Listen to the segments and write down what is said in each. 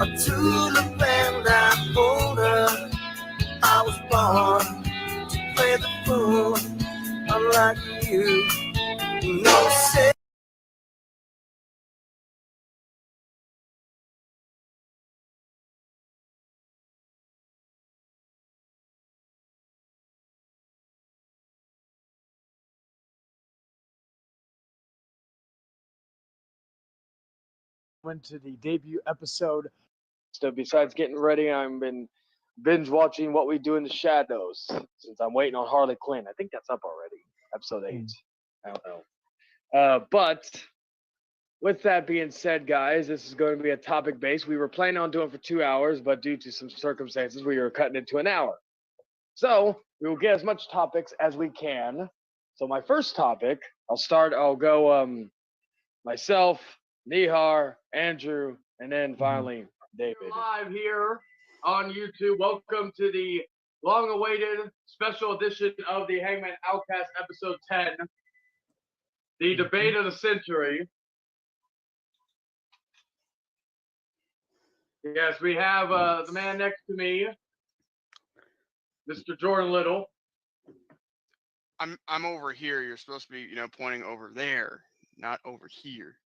a tulip and I'm older. I was born to play the fool, unlike you. No say. Went to the debut episode. So besides getting ready, I've been binge watching What We Do in the Shadows since I'm waiting on Harley Quinn. I think that's up already, episode 8. I don't know. But with that being said, guys, this is going to be a topic based. We were planning on doing it for 2 hours, but due to some circumstances, we were cutting it to an hour. So we will get as much topics as we can. So my first topic, I'll go myself, Nihar, Andrew, and then finally David. Live here on YouTube. Welcome to the long-awaited special edition of the Hangman Outcast episode 10, the debate of the century. Yes, we have the man next to me, Mr. Jordan Little. I'm over here. You're supposed to be, pointing over there, not over here.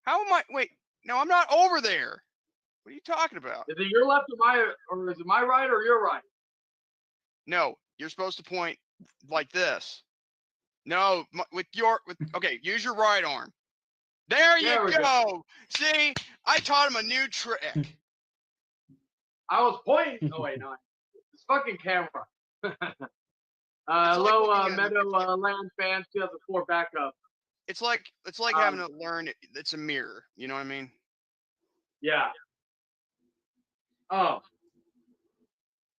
How am I? Wait, no, I'm not over there. What are you talking about? Is it your left or is it my right or your right? No, you're supposed to point like this. No, okay, use your right arm. There you go. See, I taught him a new trick. I was pointing. Oh wait, no, it's fucking camera. Hello, Meadowland fans, 2004 backup. It's like having to learn. It's a mirror. You know what I mean? Yeah. Oh.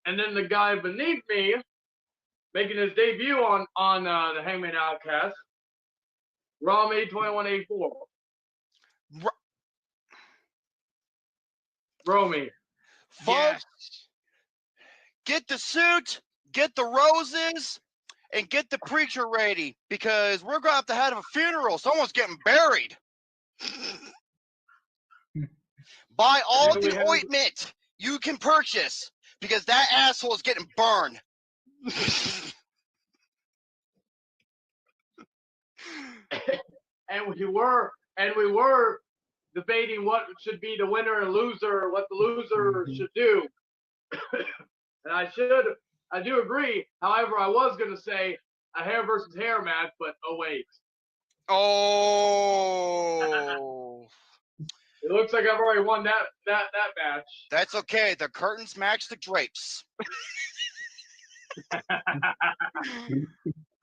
And then the guy beneath me, making his debut on the Hangman Outcast, Rami 2184. Romy. Folks, get the suit, get the roses, and get the preacher ready, because we're going to have a funeral. Someone's getting buried. Buy all the ointment you can purchase, because that asshole is getting burned. And we were debating what should be the winner and loser, what the loser should do. And I do agree. However, I was going to say a hair versus hair match, but oh wait. Oh. It looks like I've already won that match. That's okay. The curtains match the drapes.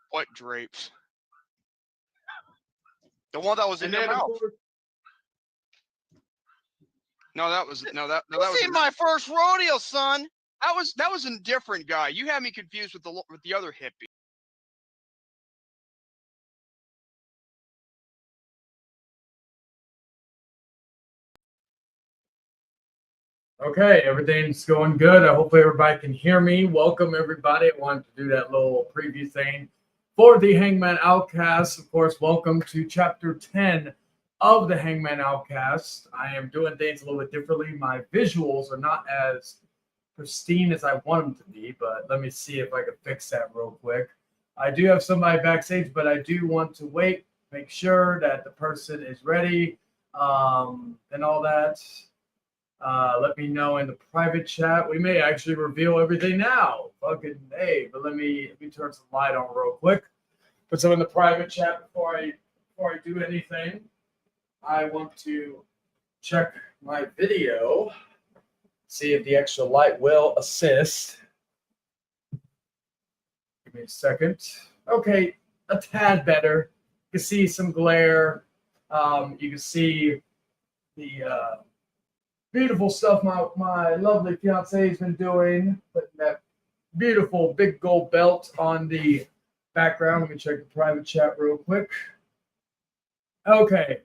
What drapes? The one that was in your mouth. This ain't my first rodeo, son. That was a different guy. You had me confused with the other hippie. Okay, everything's going good. Hopefully everybody can hear me. Welcome everybody. I wanted to do that little preview thing for the Hangman Outcast. Of course, welcome to chapter 10 of the Hangman Outcast. I am doing things a little bit differently. My visuals are not as pristine as I want them to be, but let me see if I can fix that real quick. I do have somebody backstage, but I do want to wait, make sure that the person is ready, and all that. Let me know in the private chat. We may actually reveal everything now. Fucking hey, but let me turn some light on real quick. Put some in the private chat before I do anything. I want to check my video, see if the extra light will assist. Give me a second. Okay, a tad better. You can see some glare. You can see the beautiful stuff my lovely fiance has been doing. Putting that beautiful big gold belt on the background. Let me check the private chat real quick. Okay.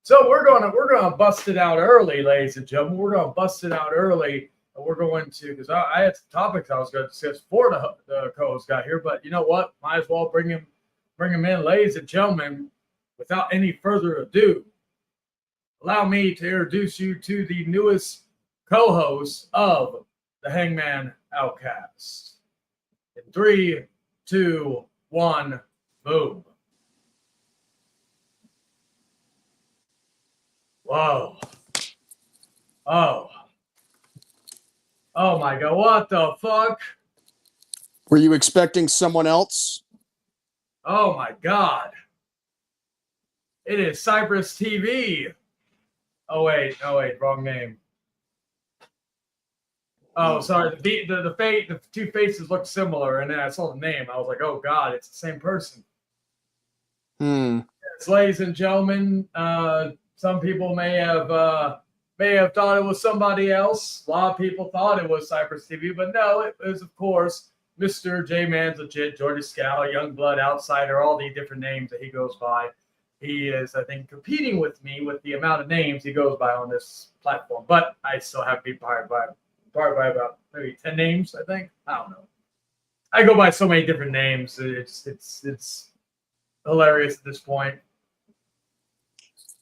So we're gonna bust it out early, ladies and gentlemen. We're gonna bust it out early. And we're going to, because I had some topics I was going to discuss before the co-host got here, but you know what? Might as well bring him in, ladies and gentlemen. Without any further ado, allow me to introduce you to the newest co-host of the Hangman Outcast. In 3, 2, 1, boom. Whoa. Oh. Oh my God. What the fuck? Were you expecting someone else? Oh my God. It is Cypress TV. Oh wait, wrong name. Oh, sorry. The two faces look similar, and then I saw the name. I was like, oh God, it's the same person. Yes, ladies and gentlemen, some people may have thought it was somebody else. A lot of people thought it was Cypress TV, but no, it was of course Mr. J Man's Legit, Georgia Scout, Youngblood Outsider, all the different names that he goes by. He is, I think, competing with me with the amount of names he goes by on this platform. But I still have to be part by about maybe 10 names, I think. I don't know. I go by so many different names. It's hilarious at this point.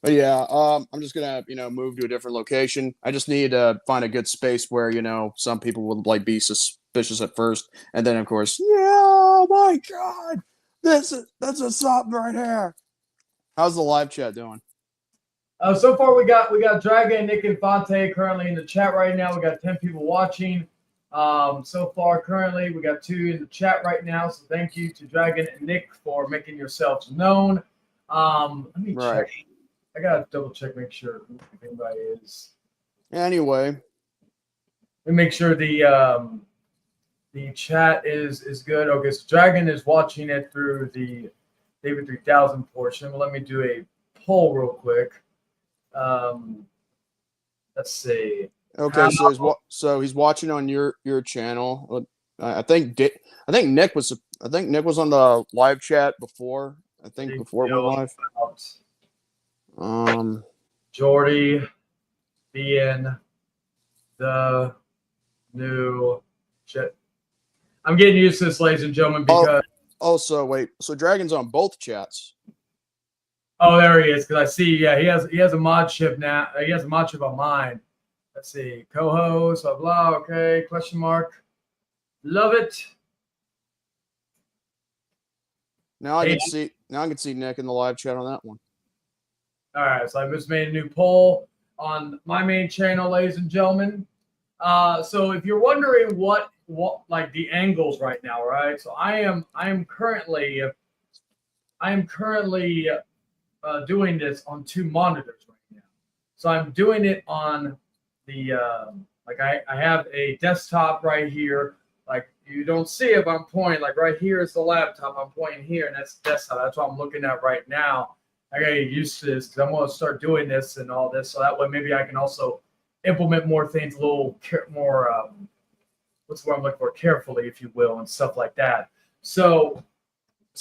But yeah, I'm just gonna move to a different location. I just need to find a good space where some people would like be suspicious at first, and then of course, yeah, oh my God, that's a something right here. How's the live chat doing? So far, we got Dragon, Nick, and Fonte currently in the chat right now. We got 10 people watching. So far, currently, we got 2 in the chat right now. So thank you to Dragon and Nick for making yourselves known. Let me check. I gotta double check, make sure if anybody is. Anyway, Let me make sure the chat is good. Okay, so Dragon is watching it through the David 3000 portion. Well, let me do a poll real quick. Let's see. Okay, so he's watching on your channel. I think Nick was on the live chat before. I think before it went live. Jordy being the new shit. I'm getting used to this, ladies and gentlemen, because also wait. So Dragon's on both chats. Oh, there he is. Because I see, yeah, he has a mod chip now. He has a mod chip on mine. Let's see, co-host, blah blah. Okay, question mark. Love it. Now I can see Nick in the live chat on that one. All right, so I just made a new poll on my main channel, ladies and gentlemen. So if you're wondering what like the angles right now, right? So I am currently doing this on 2 monitors right now. So I'm doing it on the like I have a desktop right here. Like you don't see it, but I'm pointing. Like right here is the laptop. I'm pointing here, and that's the desktop. That's what I'm looking at right now. I gotta get used to this because I'm gonna start doing this and all this, so that way maybe I can also implement more things a little more. What's the word I'm looking for? Carefully, if you will, and stuff like that. So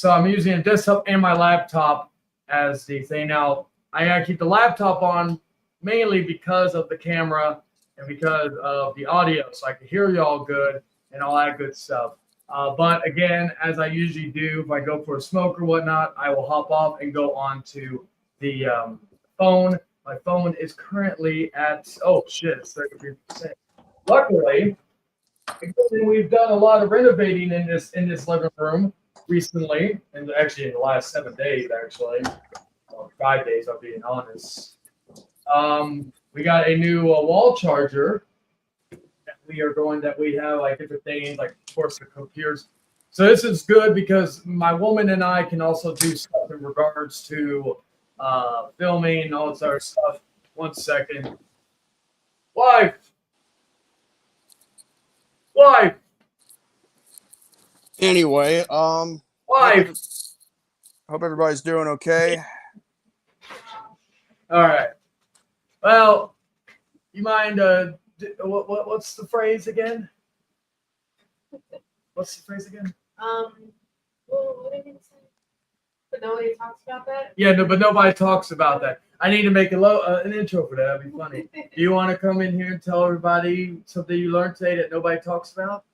I'm using a desktop and my laptop as the thing. Now, I gotta keep the laptop on mainly because of the camera and because of the audio, so I can hear y'all good and all that good stuff. But again, as I usually do, if I go for a smoke or whatnot, I will hop off and go on to the phone. My phone is currently at, oh shit, it's 33%. Luckily, we've done a lot of renovating in this living room recently, and actually in the last 7 days, actually, or 5 days, I'll be honest. We got a new wall charger that we have like different things, like of course the computers. So this is good because my woman and I can also do stuff in regards to filming and all this other stuff. 1 second. Wife. Anyway, Wife. Hope everybody's doing okay. All right. Well, you mind? What's the phrase again? Well, what did you say? But nobody talks about that? Yeah, no, but nobody talks about that. I need to make an intro for that. That'd be funny. Do you want to come in here and tell everybody something you learned today that nobody talks about?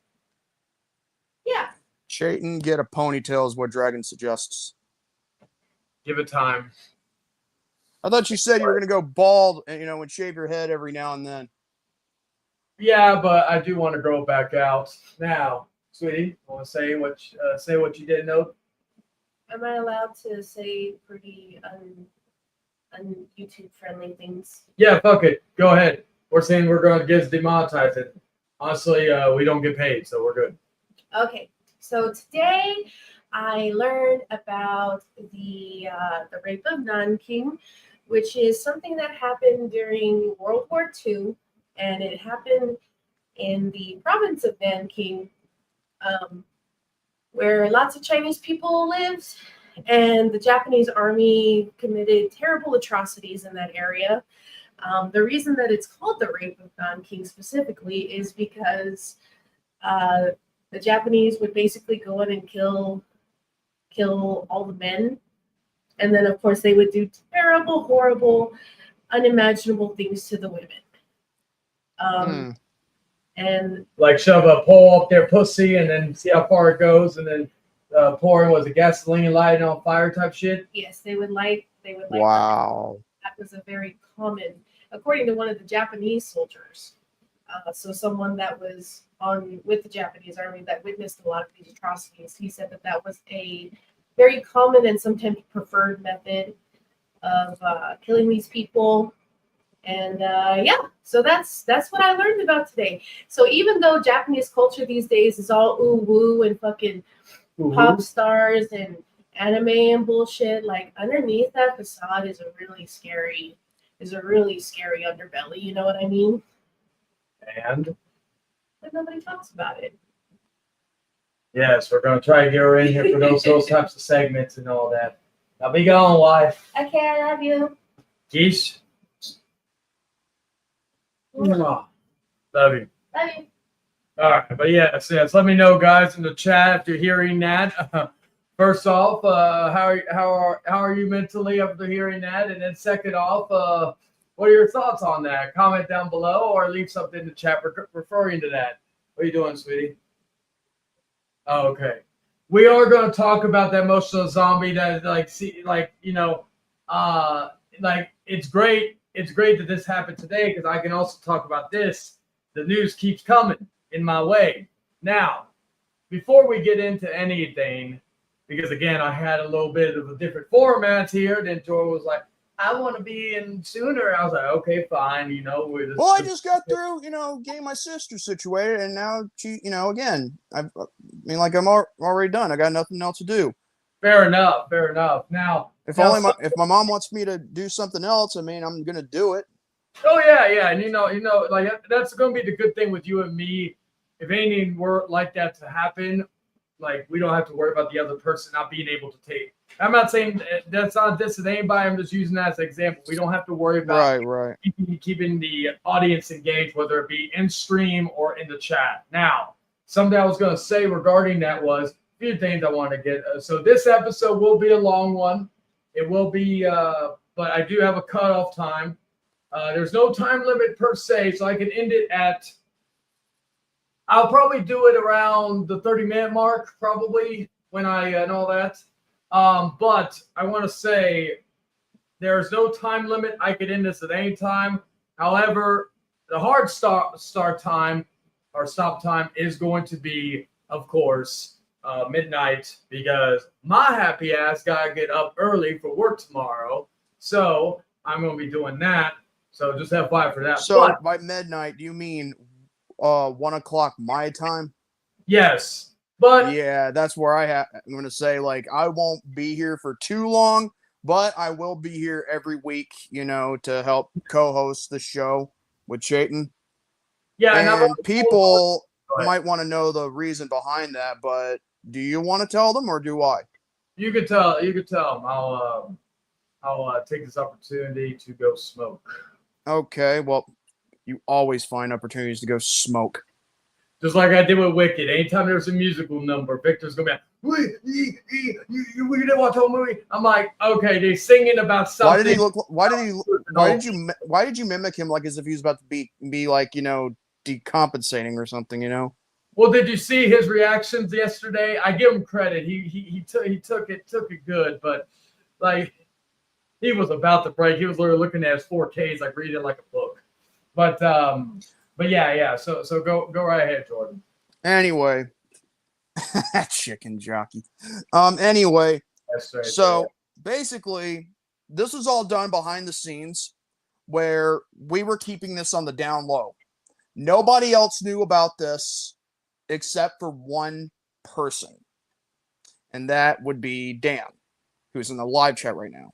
Yeah. Chayton, get a ponytail is what Dragon suggests. Give it time. I thought you said you were going to go bald and, and shave your head every now and then. Yeah, but I do want to grow it back out. Now, sweetie, want to say what you didn't know? Am I allowed to say pretty YouTube friendly things? Yeah, fuck it. Go ahead. We're saying we're going to get demonetized. It. Honestly, we don't get paid, so we're good. Okay, so today I learned about the rape of Nanking, which is something that happened during World War II, and it happened in the province of Nanking, where lots of Chinese people lived, and the Japanese army committed terrible atrocities in that area. The reason that it's called the rape of Nanking specifically is because the Japanese would basically go in and kill all the men, and then of course they would do terrible, horrible, unimaginable things to the women. And like shove a pole up their pussy and then see how far it goes, and then pouring was a gasoline lighting on fire type shit. Yes, they would light. Wow. That was a very common, according to one of the Japanese soldiers. So someone that was with the Japanese army that witnessed a lot of these atrocities, he said that was a very common and sometimes preferred method of killing these people. And so that's what I learned about today. So even though Japanese culture these days is all ooh woo and fucking pop stars and anime and bullshit, like underneath that facade is a really scary underbelly. You know what I mean? And But nobody talks about it. yes, we're gonna try to get her in here for those types of segments and all that. Now be gone, wife. Okay, I love you. Geese. Love you. Love you. All right, but yes, let me know, guys, in the chat if you're hearing that. First off, how are you mentally after hearing that? And then second off, what are your thoughts on that? Comment down below or leave something in the chat referring to that. What are you doing, sweetie? Oh, okay. We are going to talk about that emotional zombie that it's great. It's great that this happened today because I can also talk about this. The news keeps coming in my way. Now, before we get into anything, because again, I had a little bit of a different format here, then Tor was like, I want to be in sooner. I was like, okay, fine. Well, I just got through, getting my sister situated, and now she, again, I'm already done. I got nothing else to do. Fair enough. Now, if my mom wants me to do something else, I'm gonna do it. Oh yeah, and like that's gonna be the good thing with you and me. If anything were like that to happen, like we don't have to worry about the other person not being able to take. I'm not saying that's not this to anybody. I'm just using that as an example. We don't have to worry about keeping the audience engaged, whether it be in stream or in the chat. Now, something I was gonna say regarding that was a few things I want to get. So this episode will be a long one. It will be, but I do have a cutoff time. There's no time limit per se, so I can end it I'll probably do it around the 30-minute mark, probably, when and all that. But I want to say there's no time limit. I could end this at any time. However, the hard start time or stop time is going to be, of course, midnight, because my happy ass gotta get up early for work tomorrow. So I'm going to be doing that. So just have fire for that. So by midnight, do you mean 1 o'clock my time? Yes. But yeah, that's where I'm going to say, like, I won't be here for too long, but I will be here every week, to help co-host the show with Chayton. Yeah, and people might want to know the reason behind that, but do you want to tell them or do I? You could tell them. I'll take this opportunity to go smoke. Okay, well, you always find opportunities to go smoke. Just like I did with Wicked. Anytime there's a musical number, Victor's gonna be like, we didn't watch the whole movie. I'm like, okay, they're singing about something. Why did you mimic him like as if he was about to be like, decompensating or something, Well, did you see his reactions yesterday? I give him credit. He took it good, but like he was about to break. He was literally looking at his 4Ks, like reading like a book. But yeah. So go right ahead, Jordan. Anyway, chicken jockey. Anyway, That's right. so basically, this was all done behind the scenes where we were keeping this on the down low. Nobody else knew about this except for one person, and that would be Dan, who's in the live chat right now.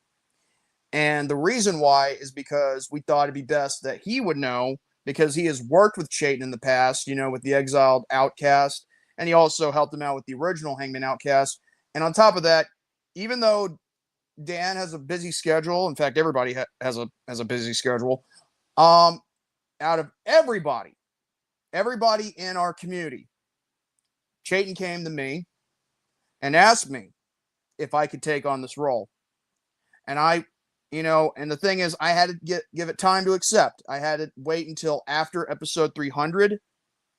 And the reason why is because we thought it'd be best that he would know, because he has worked with Chayton in the past, you know, with the exiled Outcast, and he also helped him out with the original Hangman Outcast. And on top of that, even though Dan has a busy schedule, in fact, everybody has a busy schedule, out of everybody in our community, Chayton came to me and asked me if I could take on this role. And I, you know, and the thing is, I had to give it time to accept. I had to wait until after episode 300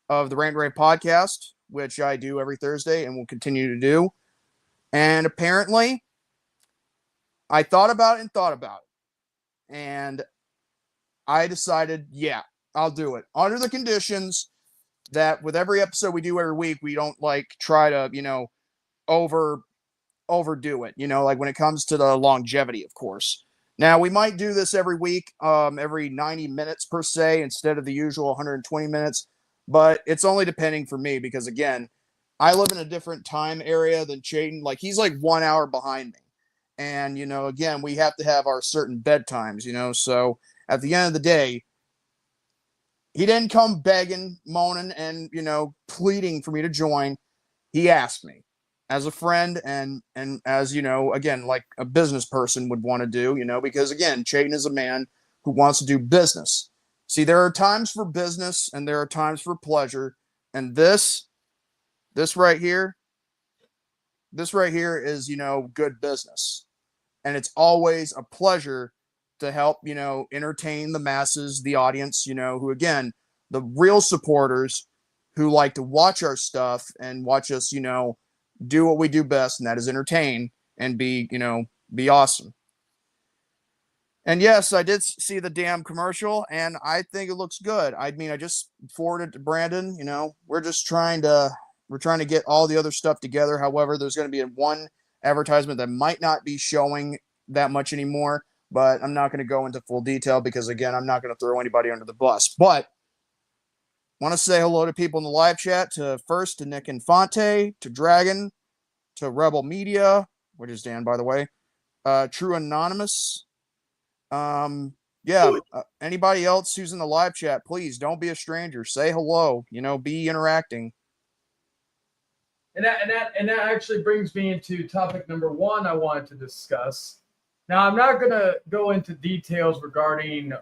of the Rant Rave podcast, which I do every Thursday and will continue to do. And apparently, I thought about it. And I decided, yeah, I'll do it. Under the conditions that with every episode we do every week, we don't like try to, you know, overdo it, you know, like when it comes to the longevity, of course. Now, we might do this every week, every 90 minutes per se, instead of the usual 120 minutes, but it's only depending for me because, again, I live in a different time area than Chayton. Like, he's like 1 hour behind me. And, you know, again, we have to have our certain bedtimes, you know, so at the end of the day, he didn't come begging, moaning, and, you know, pleading for me to join. He asked me as a friend and as, you know, again, like a business person would want to do, you know, because, again, Chayton is a man who wants to do business. See, there are times for business and there are times for pleasure. And this right here is, you know, good business. And it's always a pleasure to help, you know, entertain the masses, the audience, you know, who, again, the real supporters who like to watch our stuff and watch us, you know, do what we do best, and that is entertain and be, you know, be awesome. And yes, I did see the damn commercial, and I think it looks good. I mean, I just forwarded it to Brandon. You know, we're trying to get all the other stuff together. However, there's going to be one advertisement that might not be showing that much anymore, but I'm not going to go into full detail because, again, I'm not going to throw anybody under the bus. But want to say hello to people in the live chat. First to Nick Infante, to Dragon, to Rebel Media, which is Dan, by the way, True Anonymous. Anybody else who's in the live chat, please don't be a stranger. Say hello. You know, be interacting. And that actually brings me into topic number one I wanted to discuss. Now, I'm not going to go into details regarding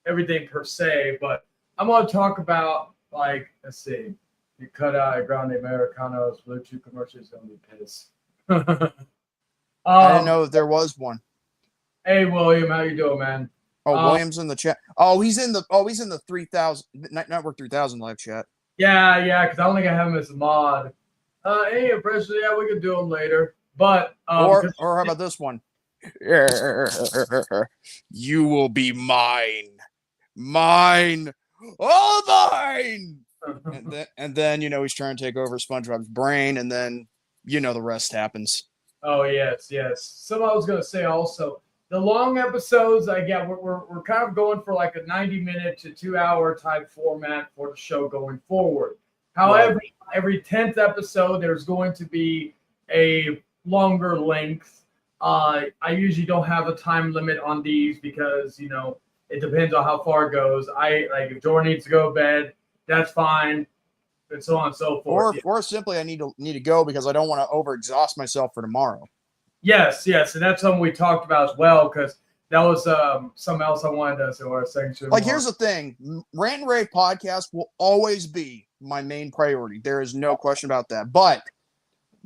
everything per se, but I'm going to talk about, like, let's see, you cut out a Grande Americano's Bluetooth commercial is going to be pissed. I didn't know that there was one. Hey, William, how you doing, man? Oh, William's in the chat. Oh, he's in the 3000 Network 3000 live chat. Yeah, because I don't think I have him as a mod. Any impressions? Yeah, we could do them later. But or how about this one? You will be mine, all mine. and then you know he's trying to take over SpongeBob's brain, and then you know the rest happens. Oh yes. Something I was gonna say also. The long episodes, again, we're kind of going for like a 90-minute to 2-hour type format for the show going forward. However, every 10th episode, there's going to be a longer length. I usually don't have a time limit on these because, you know, it depends on how far it goes. If Jordan needs to go to bed, that's fine, and so on and so forth. Or simply I need to go because I don't want to overexhaust myself for tomorrow. Yes, and that's something we talked about as well because that was something else I wanted to say. Or section. Like, here's the thing: Rant and Rave podcast will always be my main priority. There is no question about that. But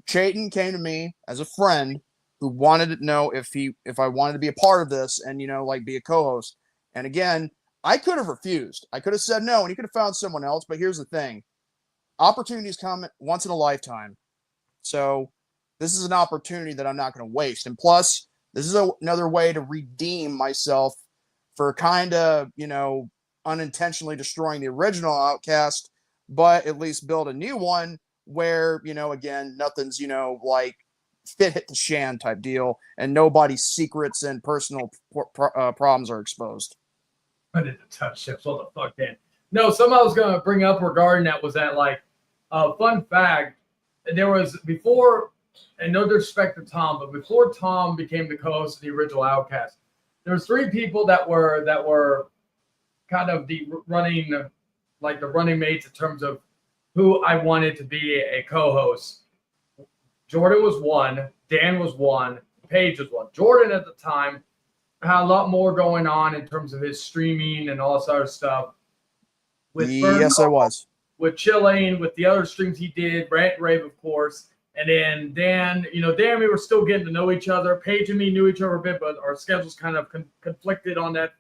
Chayton came to me as a friend who wanted to know if I wanted to be a part of this and, you know, like be a co-host. And again, I could have refused. I could have said no, and he could have found someone else. But here's the thing: opportunities come once in a lifetime. So this is an opportunity that I'm not going to waste. And plus, this is another way to redeem myself for kind of, unintentionally destroying the original Outcast, but at least build a new one where, again, nothing's, like hit the shan type deal, and nobody's secrets and personal problems are exposed. I didn't touch tips. What the fuck, Dan? No, something I was going to bring up regarding that was that, like, fun fact, there was before, and no disrespect to Tom, but before Tom became the co-host of the original Outcast, there was 3 people that were kind of the running mates in terms of who I wanted to be a co-host. Jordan was one, Dan was one, Paige was one. Jordan at the time had a lot more going on in terms of his streaming and all this other stuff. Yes, I was. With Chilling, with the other streams he did, Rant and Rave, of course. And then Dan, Dan, we were still getting to know each other. Paige and me knew each other a bit, but our schedules kind of conflicted on that.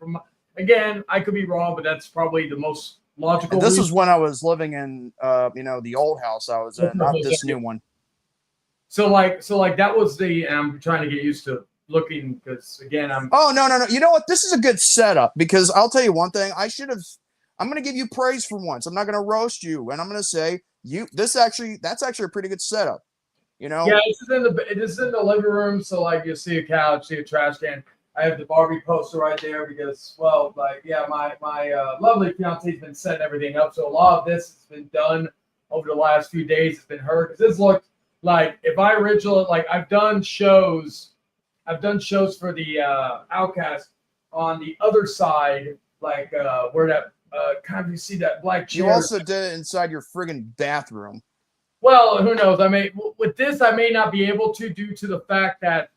Again, I could be wrong, but that's probably the most logical. And this was when I was living in, the old house I was in, not this new one. So that was and I'm trying to get used to looking because again, Oh, no. You know what? This is a good setup because I'll tell you one thing. I'm going to give you praise for once. I'm not going to roast you, and I'm going to say that's actually a pretty good setup. Yeah, this is in the living room, so like you see a couch, see a trash can. I have the Barbie poster right there because, well, like, yeah, my lovely fiance's been setting everything up, so a lot of this has been done over the last few days. It's been her because this looked like if I originally I've done shows for the Outcast on the other side, like where that kind of you see that black chair. You also did it inside your friggin' bathroom. Well, who knows? With this, I may not be able to due to the fact that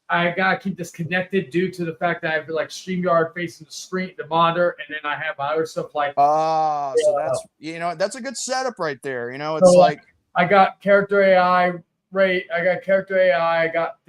I gotta keep this connected due to the fact that I have StreamYard facing the screen, the monitor, and then I have my other stuff like. So that's a good setup right there. It's so, I got character AI. I got character AI. I got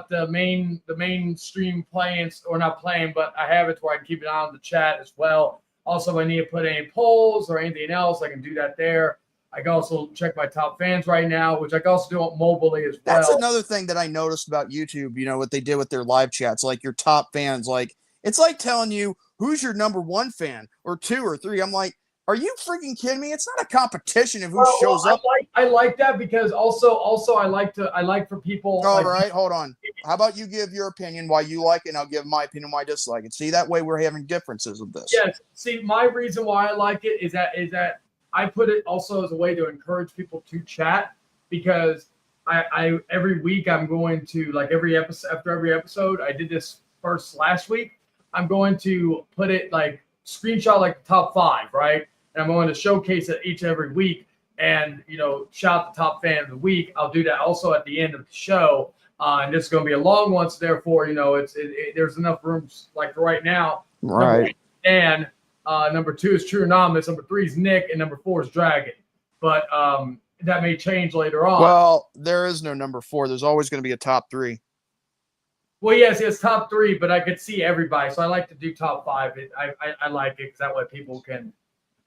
the main stream playing or not playing, but I have it where I can keep an eye on the chat as well. Also, if I need to put any polls or anything else, I can do that there. I can also check my top fans right now, which I can also do it mobilely as well. That's another thing that I noticed about YouTube, what they did with their live chats, like your top fans. Like, it's like telling you who's your number 1 fan or 2 or 3. I'm like, are you freaking kidding me? It's not a competition of who shows up. I like that because also I like for people. All right, hold on. How about you give your opinion why you like it, and I'll give my opinion why I dislike it. See, that way we're having differences of this. Yes. See, my reason why I like it is that I put it also as a way to encourage people to chat because I every week I'm going to after every episode I did this first last week. I'm going to put it screenshot the top 5, right? And I'm going to showcase it each and every week and, shout the top fan of the week. I'll do that also at the end of the show. And this is going to be a long one. So therefore, there's enough rooms for right now. Right. And number 2 is True Anonymous. Number 3 is Nick. And number 4 is Dragon. But that may change later on. Well, there is no number 4. There's always going to be a top 3. Well, yes, it's top 3, but I could see everybody. So I like to do top 5. I like it because that way people can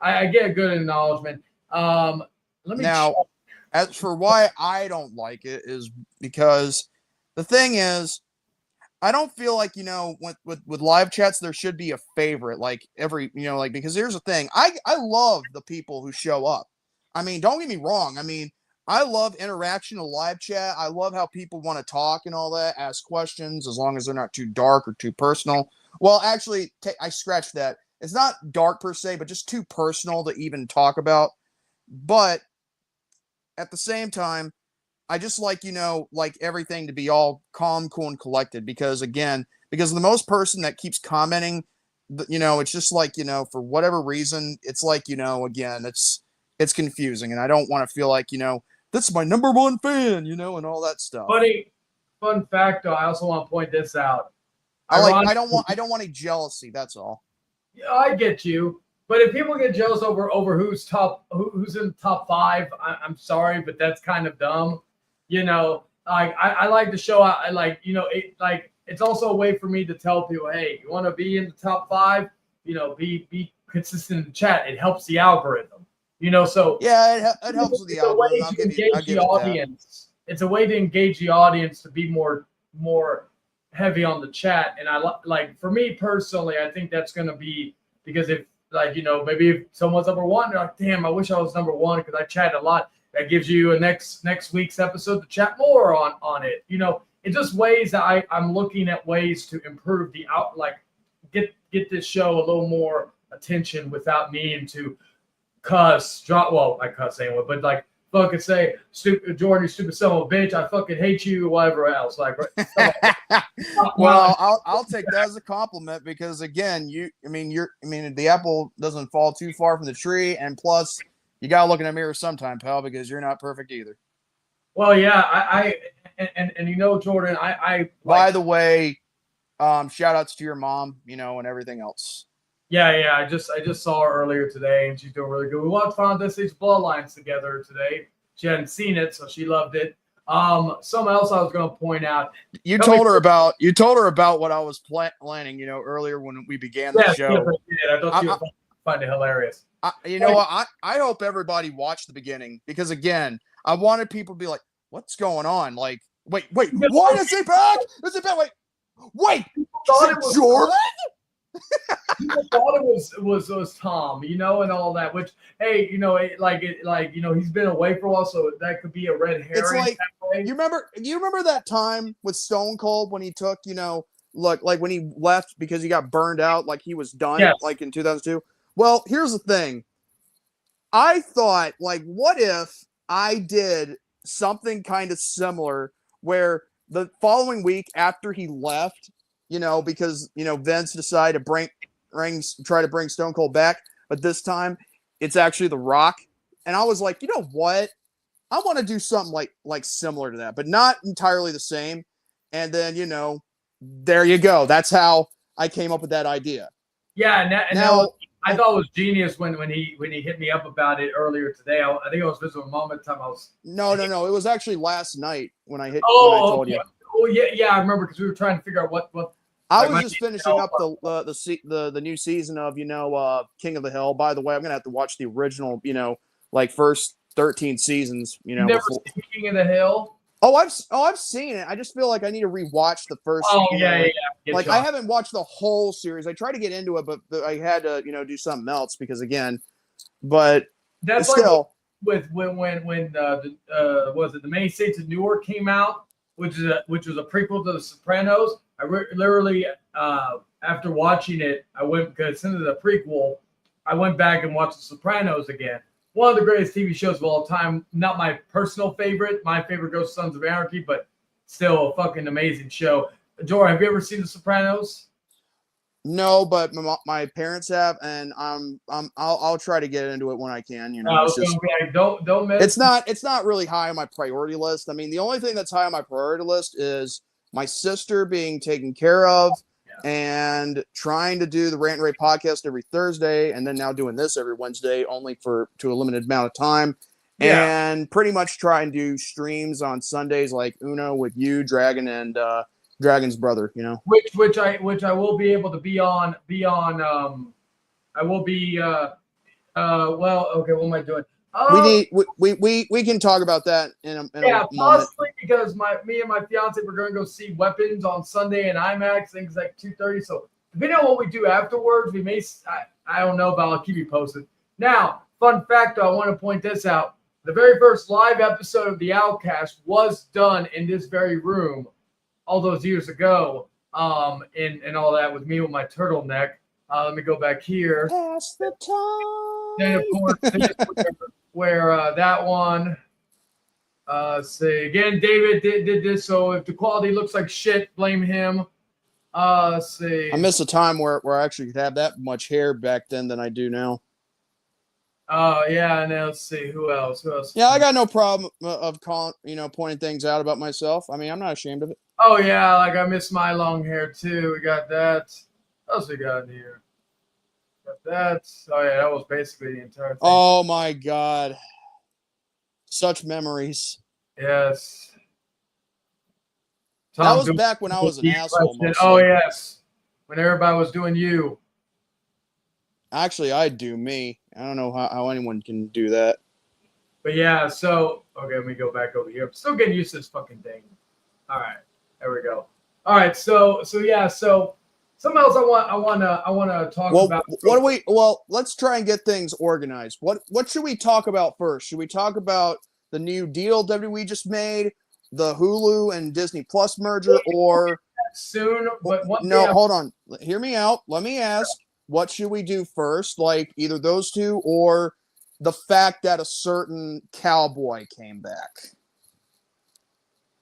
I get a good acknowledgement. Let me now, as for why I don't like it is because the thing is, I don't feel like, with live chats, there should be a favorite, because here's the thing. I love the people who show up. I mean, don't get me wrong. I mean, I love interaction in live chat. I love how people want to talk and all that, ask questions, as long as they're not too dark or too personal. Well, actually, I scratched that. It's not dark per se, but just too personal to even talk about. But at the same time, I just like everything to be all calm, cool, and collected. Because the most person that keeps commenting, it's just for whatever reason, it's again, it's confusing. And I don't want to feel like, this is my number 1 fan, and all that stuff. Fun fact, though, I also want to point this out. I don't want any jealousy. That's all. Yeah, I get you. But if people get jealous over who's in the top 5, I'm sorry, but that's kind of dumb. I like to show out. It's also a way for me to tell people, hey, you want to be in the top 5, be consistent in the chat. It helps the algorithm. So yeah, it helps with the algorithm. It's a way to engage the audience to be more more heavy on the chat. And like for me personally, I think that's going to be because if like, maybe if someone's number one, they're like, damn, I wish I was number one because I chat a lot. That gives you a next week's episode to chat more on it. It's just ways that I'm looking at ways to improve get this show a little more attention without needing to cuss, I cuss anyway, but like fucking say, stupid Jordan, you stupid son of a bitch, I fucking hate you, whatever else. Like, well, I'll take that as a compliment because again, the apple doesn't fall too far from the tree, and plus, you gotta look in the mirror sometime, pal, because you're not perfect either. Well, yeah, Jordan, By the way, shout outs to your mom, and everything else. Yeah, I just saw her earlier today, and she's doing really good. We watched Final Destination Bloodlines together today. She hadn't seen it, so she loved it. Something else I was going to point out. You told her about what I was planning, earlier when we began the show. Yeah, I thought you would find it hilarious. I hope everybody watched the beginning because again, I wanted people to be like, "What's going on?" Like, wait, what is it back? Is it back? Wait, Jordan? People thought it was Tom, and all that. Which, hey, he's been away for a while, so that could be a red herring. It's like you remember that time with Stone Cold when he took, like when he left because he got burned out, like he was done, like in 2002. Well, here's the thing. I thought, like, what if I did something kind of similar where the following week after he left, because Vince decided to try to bring Stone Cold back, but this time it's actually The Rock, and I was like, you know what? I want to do something like similar to that, but not entirely the same. And then there you go. That's how I came up with that idea. Yeah, I thought it was genius when he hit me up about it earlier today. I think I was visiting a moment time. I was no. It was actually last night when I told you. Oh yeah, I remember because we were trying to figure out what. I was just finishing up the new season of King of the Hill. By the way, I'm gonna have to watch the original first 13 seasons. You've never seen King of the Hill? Oh, I've seen it. I just feel like I need to rewatch the first. Yeah. I haven't watched the whole series. I tried to get into it, but I had to do something else because again. But that's still like when the Many Saints of Newark came out, which was a prequel to The Sopranos. I literally after watching it, I went because into the prequel, I went back and watched The Sopranos again. One of the greatest TV shows of all time. Not my personal favorite. My favorite goes Sons of Anarchy, but still a fucking amazing show. Jordan, have you ever seen The Sopranos? No, but my parents have, and I'll try to get into it when I can. Don't miss. It's not really high on my priority list. I mean, the only thing that's high on my priority list is my sister being taken care of. And trying to do the Rant and Rave podcast every Thursday, and then now doing this every Wednesday, only to a limited amount of time, and pretty much try and do streams on Sundays like Uno with you, Dragon, and Dragon's brother. Which I will be able to be on. I will be. Well, okay. What am I doing? We can talk about that in a possibly moment. Because me and my fiance we're going to go see Weapons on Sunday in IMAX. Things like 2:30. So depending on what we do afterwards, we may. I don't know, but I'll keep you posted. Now, fun fact, though, I want to point this out. The very first live episode of the Outcast was done in this very room all those years ago. And all that with me with my turtleneck. Let me go back here. Pass the time. Then of course. Where that one, say again, David did this. So if the quality looks like shit, blame him. See. I miss a time where I actually could have that much hair back then than I do now. Yeah, and let's see who else. Yeah, I got no problem of calling, pointing things out about myself. I mean, I'm not ashamed of it. Oh yeah, like I miss my long hair too. We got that. What else we got in here? That. Oh yeah, that was basically the entire thing. Oh my god, such memories. Yes. That was back when I was an asshole. Oh yes, when everybody was doing you. Actually, I do me. I don't know how anyone can do that. But yeah, so okay, let me go back over here. I'm still getting used to this fucking thing. All right. There we go. All right. So yeah. So something else I want to talk Well, about. what do we? Well, let's try and get things organized. What should we talk about first? Should we talk about the new deal WWE just made, the Hulu and Disney Plus merger, or soon? But no? Hold on. Hear me out. Let me ask. What should we do first? Like either those two or the fact that a certain cowboy came back.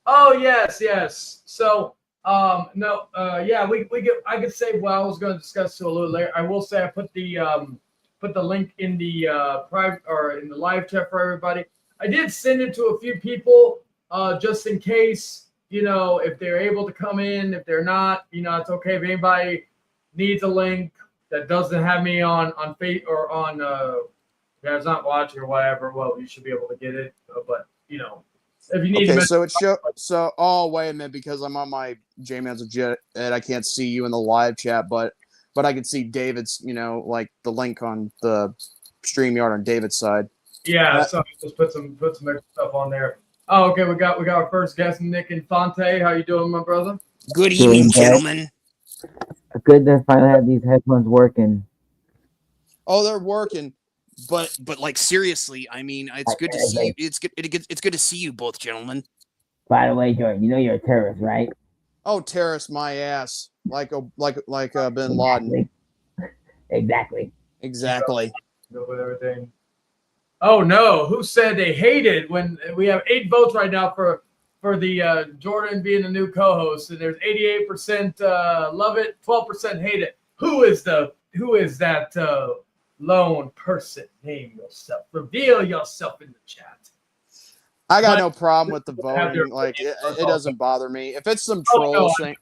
Oh yes. So no yeah we get I could say what I was going to discuss a little later. I will say I put the link in the private or in the live chat for everybody. I did send it to a few people just in case, if they're able to come in. If they're not, it's okay. If anybody needs a link that doesn't have me on Facebook or on guys not watching or whatever, well, you should be able to get it. But if you need Okay, to so it show. So wait a minute, because I'm on my J-Man's Legit and I can't see you in the live chat, but I can see David's, like the link on the StreamYard on David's side. Yeah, so just put some extra stuff on there. Oh, okay, we got our first guest, Nick Infante. How you doing, my brother? Good evening, gentlemen. Good to finally have these headphones working. Oh, they're working. But like seriously, I mean, it's good to see you. It's good to see you both, gentlemen. By the way, Jordan, you know you're a terrorist, right? Oh, terrorist my ass, like Bin Laden. Exactly. Exactly. Go with everything. Oh no! Who said they hated when we have 8 votes right now for the Jordan being the new co-host, and there's 88% love it, 12% hate it. Who is that lone person? Name yourself. Reveal yourself in the chat. I got no problem with the voting. Like it doesn't bother me. If it's some troll thing,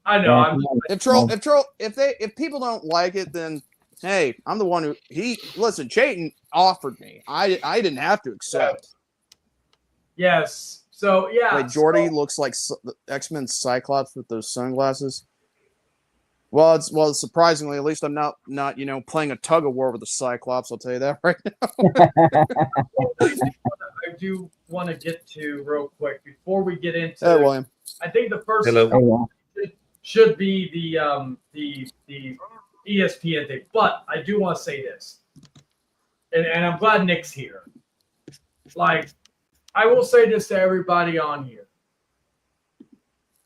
I know. if people don't like it, then hey, I'm the one who listen. Chayton offered me. I didn't have to accept. Yes. So yeah. Wait, Jordy looks like the X-Men Cyclops with those sunglasses. Well, surprisingly, at least I'm not playing a tug of war with the Cyclops. I'll tell you that right now. I do want to get to real quick before we get into. Hey, William. I think the first should be the ESPN thing, but I do want to say this, and I'm glad Nick's here. Like, I will say this to everybody on here.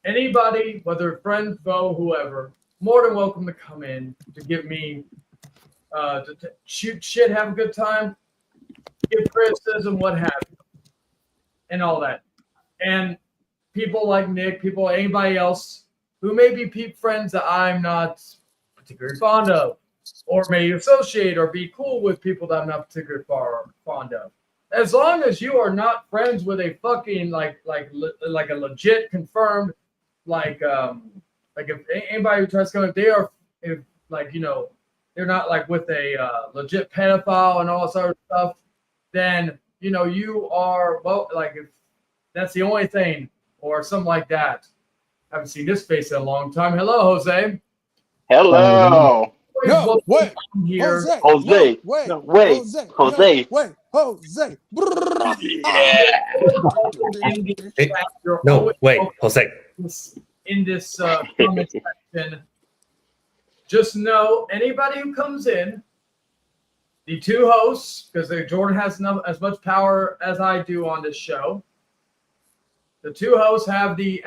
Anybody, whether friend, foe, whoever, more than welcome to come in to give me to shoot shit, have a good time, give criticism, what have you, and all that. And people like Nick, people, anybody else who may be friends that I'm not particularly fond of, or may associate or be cool with people that I'm not particularly fond of. As long as you are not friends with a fucking like a legit confirmed like if anybody who tries to come, if they are they're not like with a legit pedophile and all this other stuff, then you are if that's the only thing or something like that. I haven't seen this face in a long time. Hello, Jose. Hello. No, wait. Here. Jose. Wait. No, wait. Jose. Wait. Jose. No, wait, Jose. In this comment section, just know anybody who comes in, the 2 hosts, because Jordan has as much power as I do on this show. The 2 hosts have the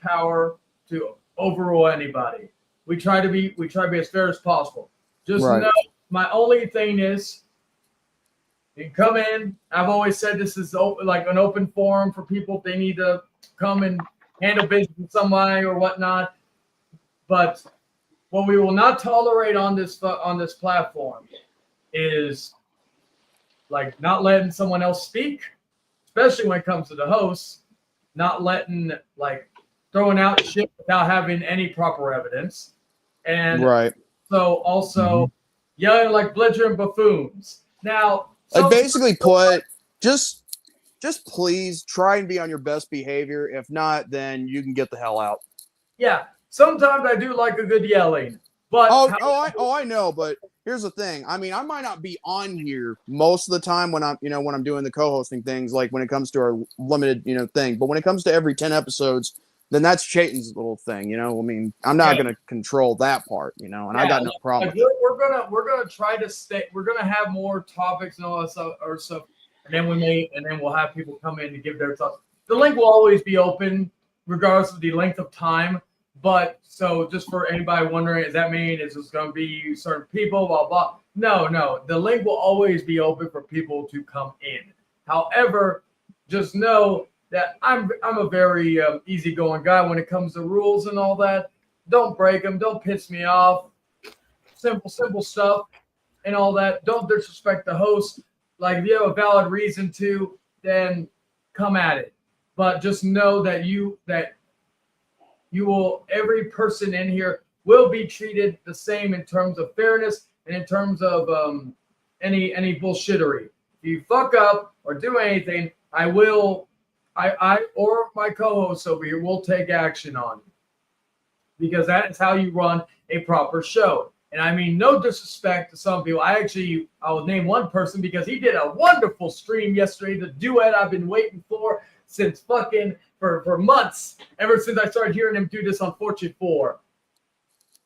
power to overrule anybody. We try to be as fair as possible. Just know my only thing is you can come in. I've always said this is like an open forum for people if they need to come and handle business in some way or whatnot. But what we will not tolerate on this platform is like not letting someone else speak, especially when it comes to the hosts, not letting throwing out shit without having any proper evidence. And so also yelling like belligerent buffoons. Now, I basically put just please try and be on your best behavior. If not, then you can get the hell out. Yeah, sometimes I do like a good yelling, But I know, but here's the thing. I mean, I might not be on here most of the time when I'm doing the co-hosting things, like when it comes to our limited, thing. But when it comes to every 10 episodes, then that's Chayton's little thing, I mean, I'm not going to control that part, and I got no problem. Like we're gonna try to stay. We're gonna have more topics and all that stuff, and then we'll have people come in to give their thoughts. The link will always be open, regardless of the length of time. But so just for anybody wondering, does that mean it's just going to be certain people, blah, blah? No. The link will always be open for people to come in. However, just know that I'm a very easygoing guy when it comes to rules and all that. Don't break them. Don't piss me off. Simple stuff and all that. Don't disrespect the host. Like, if you have a valid reason to, then come at it. But just know that every person in here will be treated the same in terms of fairness and in terms of any bullshittery. If you fuck up or do anything, I or my co-host over here will take action on you, because that is how you run a proper show. And I mean, no disrespect to some people. I will name one person because he did a wonderful stream yesterday, the duet I've been waiting for since for months, ever since I started hearing him do this on Fortune 4.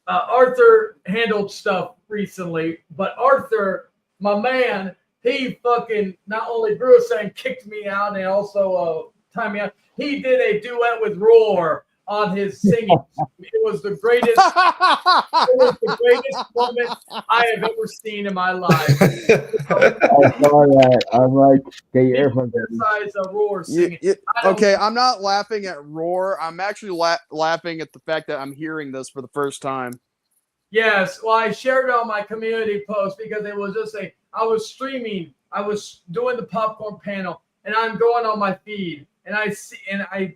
Arthur handled stuff recently, but Arthur, my man, he fucking not only Bruce and kicked me out and also timed me out. He did a duet with Roar on his singing. It was the greatest moment I have ever seen in my life. I saw that. I'm like, get your earphones in. Besides a Roar singing. Okay, I'm not laughing at Roar. I'm actually laughing at the fact that I'm hearing this for the first time. Yes, well, I shared it on my community post because it was just I was streaming, I was doing the popcorn panel, and I'm going on my feed, and I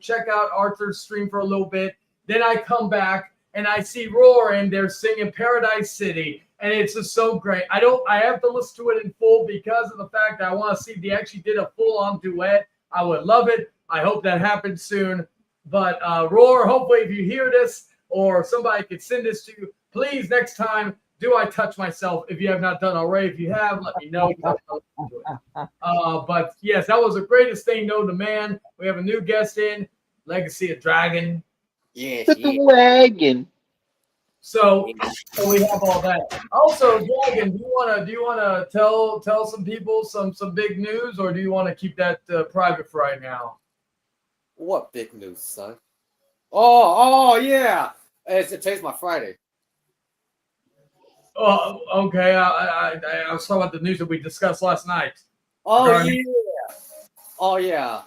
check out Arthur's stream for a little bit. Then I come back and I see Roar and they're singing Paradise City, and it's just so great. I have to listen to it in full because of the fact that I want to see if they actually did a full-on duet. I would love it. I hope that happens soon. But Roar, hopefully if you hear this or somebody could send this to you, please next time, do I touch myself? If you have not done already, if you have, let me know. But yes, that was the greatest thing known to man. We have a new guest in, Legacy of Dragon. Yes, Dragon. So we have all that. Also, Dragon, do you wanna tell some people some big news, or do you want to keep that private for right now? What big news, son? Oh yeah. It's today's my Friday. Oh, okay. I was talking about the news that we discussed last night. Oh yeah.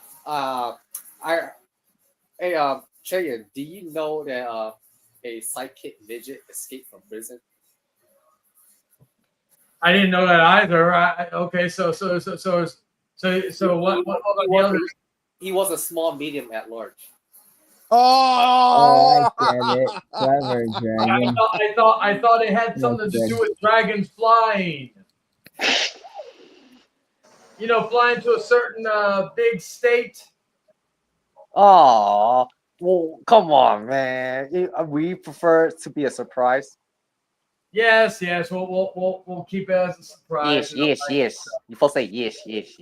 Chayan, do you know that a sidekick midget escaped from prison? I didn't know that either. Okay, so what about the others? He was a small medium at large. Oh, I get it. Clever, Dragon. I thought it had something to do with dragons flying. Flying to a certain big state. Oh, well, come on, man. We prefer it to be a surprise. Yes. We'll keep it as a surprise. Yes. You folks say yes. Yes.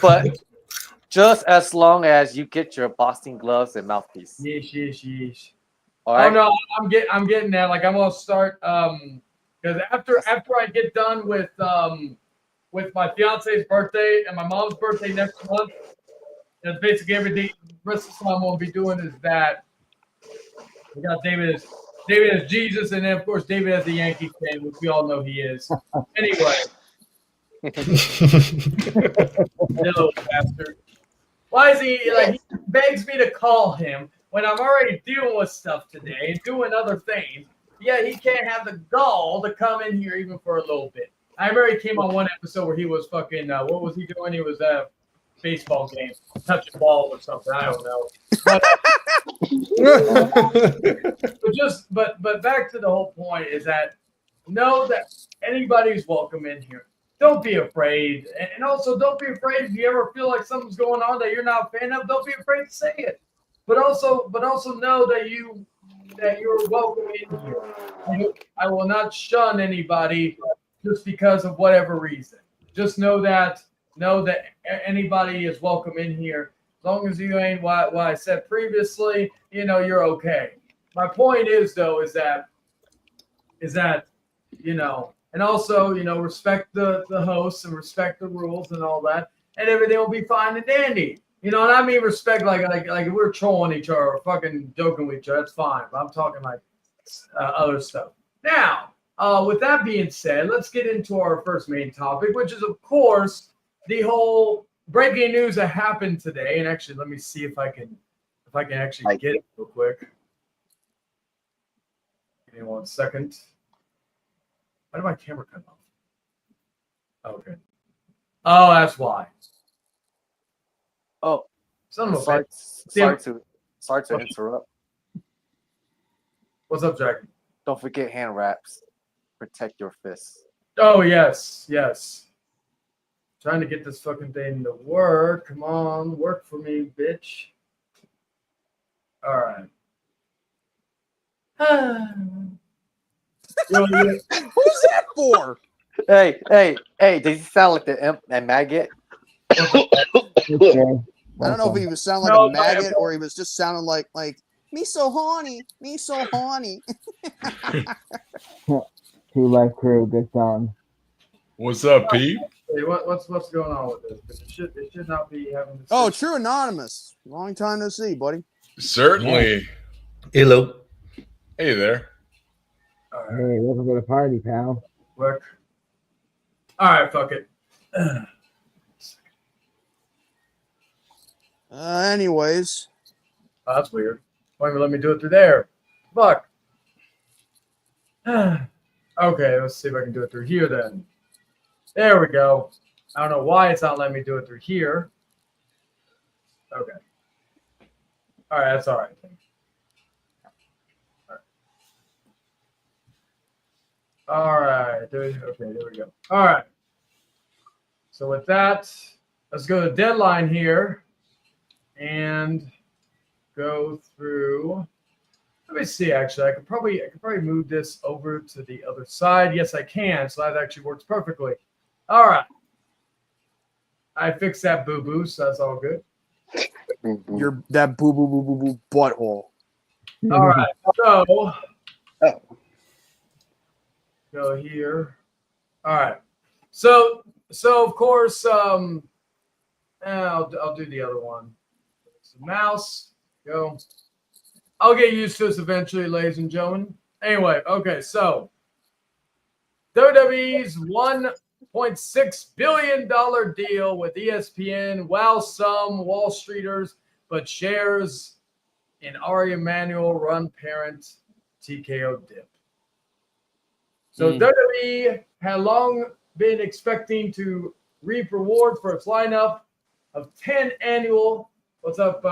But just as long as you get your boxing gloves and mouthpiece. Yes. All right? Oh no, I'm getting that. Like, I'm gonna start because after I get done with my fiance's birthday and my mom's birthday next month, that's basically everything. The rest of the time I'm gonna be doing is that. We got David as Jesus, and then of course David as the Yankees fan, which we all know he is. Anyway. Little bastard. Why is he he begs me to call him when I'm already dealing with stuff today and doing other things? Yeah, he can't have the gall to come in here even for a little bit. I remember he came on one episode where he was fucking what was he doing? He was at a baseball game, touching balls or something. I don't know. But back to the whole point is that know that anybody's welcome in here. Don't be afraid. And also don't be afraid if you ever feel like something's going on that you're not a fan of. Don't be afraid to say it. but also know that you're welcome in here. I will not shun anybody just because of whatever reason. Just know that anybody is welcome in here. As long as you ain't what I said previously, you're okay. My point is though, is that and also, respect the hosts and respect the rules and all that, and everything will be fine and dandy. And I mean respect like if we're trolling each other or fucking joking with each other, that's fine. But I'm talking like other stuff. Now, with that being said, let's get into our first main topic, which is, of course, the whole breaking news that happened today. And actually, let me see if I can actually get it real quick. Give me 1 second. Why did my camera cut off? Okay. Oh, that's why. Oh, Son of a sorry, bitch. sorry to interrupt. What's up, Jack? Don't forget hand wraps. Protect your fists. Oh, yes. Trying to get this fucking thing to work. Come on, work for me, bitch. All right. Who's that for? Hey, did you sound like the imp and maggot? Okay. I don't know if he was sounding like No, a maggot or he was just sounding like me so horny. Two Life Crew, good song. What's up, Pete? Hey, what's going on with this? Because it should not be having this. Oh, True Anonymous. Long time no see, buddy. Certainly. Hello. Hey there. All right. Hey, welcome to the party, pal. Work. All right, fuck it. Anyways. Oh, that's weird. Why don't you let me do it through there? Fuck. Okay, let's see if I can do it through here then. There we go. I don't know why it's not letting me do it through here. Okay. All right, that's all right. All right. Okay, there we go. All right. So with that, let's go to the deadline here and go through. Let me see. Actually, I could probably move this over to the other side. Yes, I can. So that actually works perfectly. All right. I fixed that boo-boo, so that's all good. You're that boo butthole. All right. So go here. All right. So of course, I'll do the other one. So mouse, go. I'll get used to this eventually, ladies and gentlemen. Anyway, okay, so WWE's $1.6 billion deal with ESPN, wow, some Wall Streeters, but shares in Ari Emanuel run parent TKO dip. So WWE had long been expecting to reap reward for its lineup of 10 annual, what's up,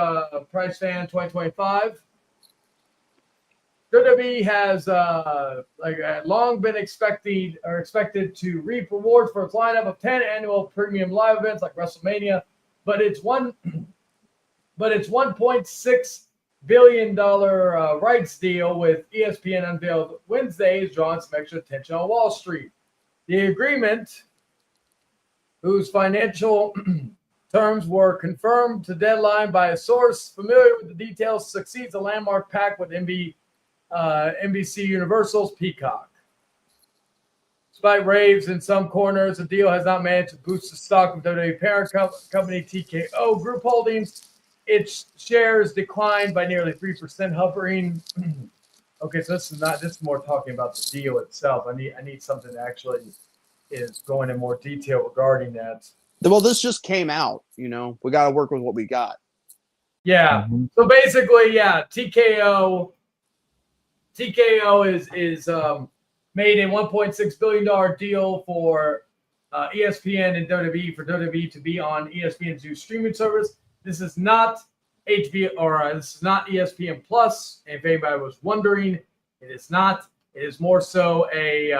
Price Fan 2025? WWE has long been expected to reap reward for its lineup of 10 annual premium live events like WrestleMania, but it's $1.6 billion rights deal with ESPN unveiled Wednesday is drawing some extra attention on Wall Street. The agreement, whose financial terms were confirmed to deadline by a source familiar with the details, succeeds a landmark pact with NBC Universal's Peacock. Despite raves in some corners, the deal has not managed to boost the stock of WWE parent company TKO Group Holdings. Its shares declined by nearly 3%, hovering. Okay, so this is more talking about the deal itself. I need something that actually is going in more detail regarding that. Well, this just came out. We got to work with what we got. Yeah. Mm-hmm. So basically, yeah, TKO is made a $1.6 billion deal for ESPN and WWE for WWE to be on ESPN's new streaming service. This is not HBO or this is not ESPN Plus. If anybody was wondering, it is not. It is more so a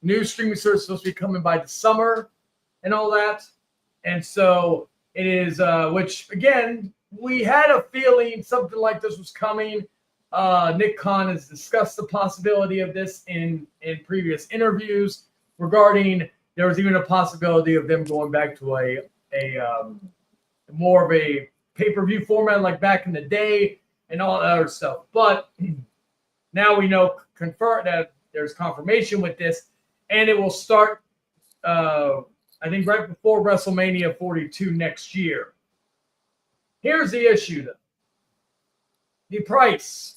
new streaming service supposed to be coming by the summer and all that. And so it is, which again, we had a feeling something like this was coming. Nick Khan has discussed the possibility of this in previous interviews regarding there was even a possibility of them going back to a more of a pay-per-view format like back in the day and all that other stuff. But now we know that there's confirmation with this, and it will start I think right before WrestleMania 42 next year. Here's the issue though. The price.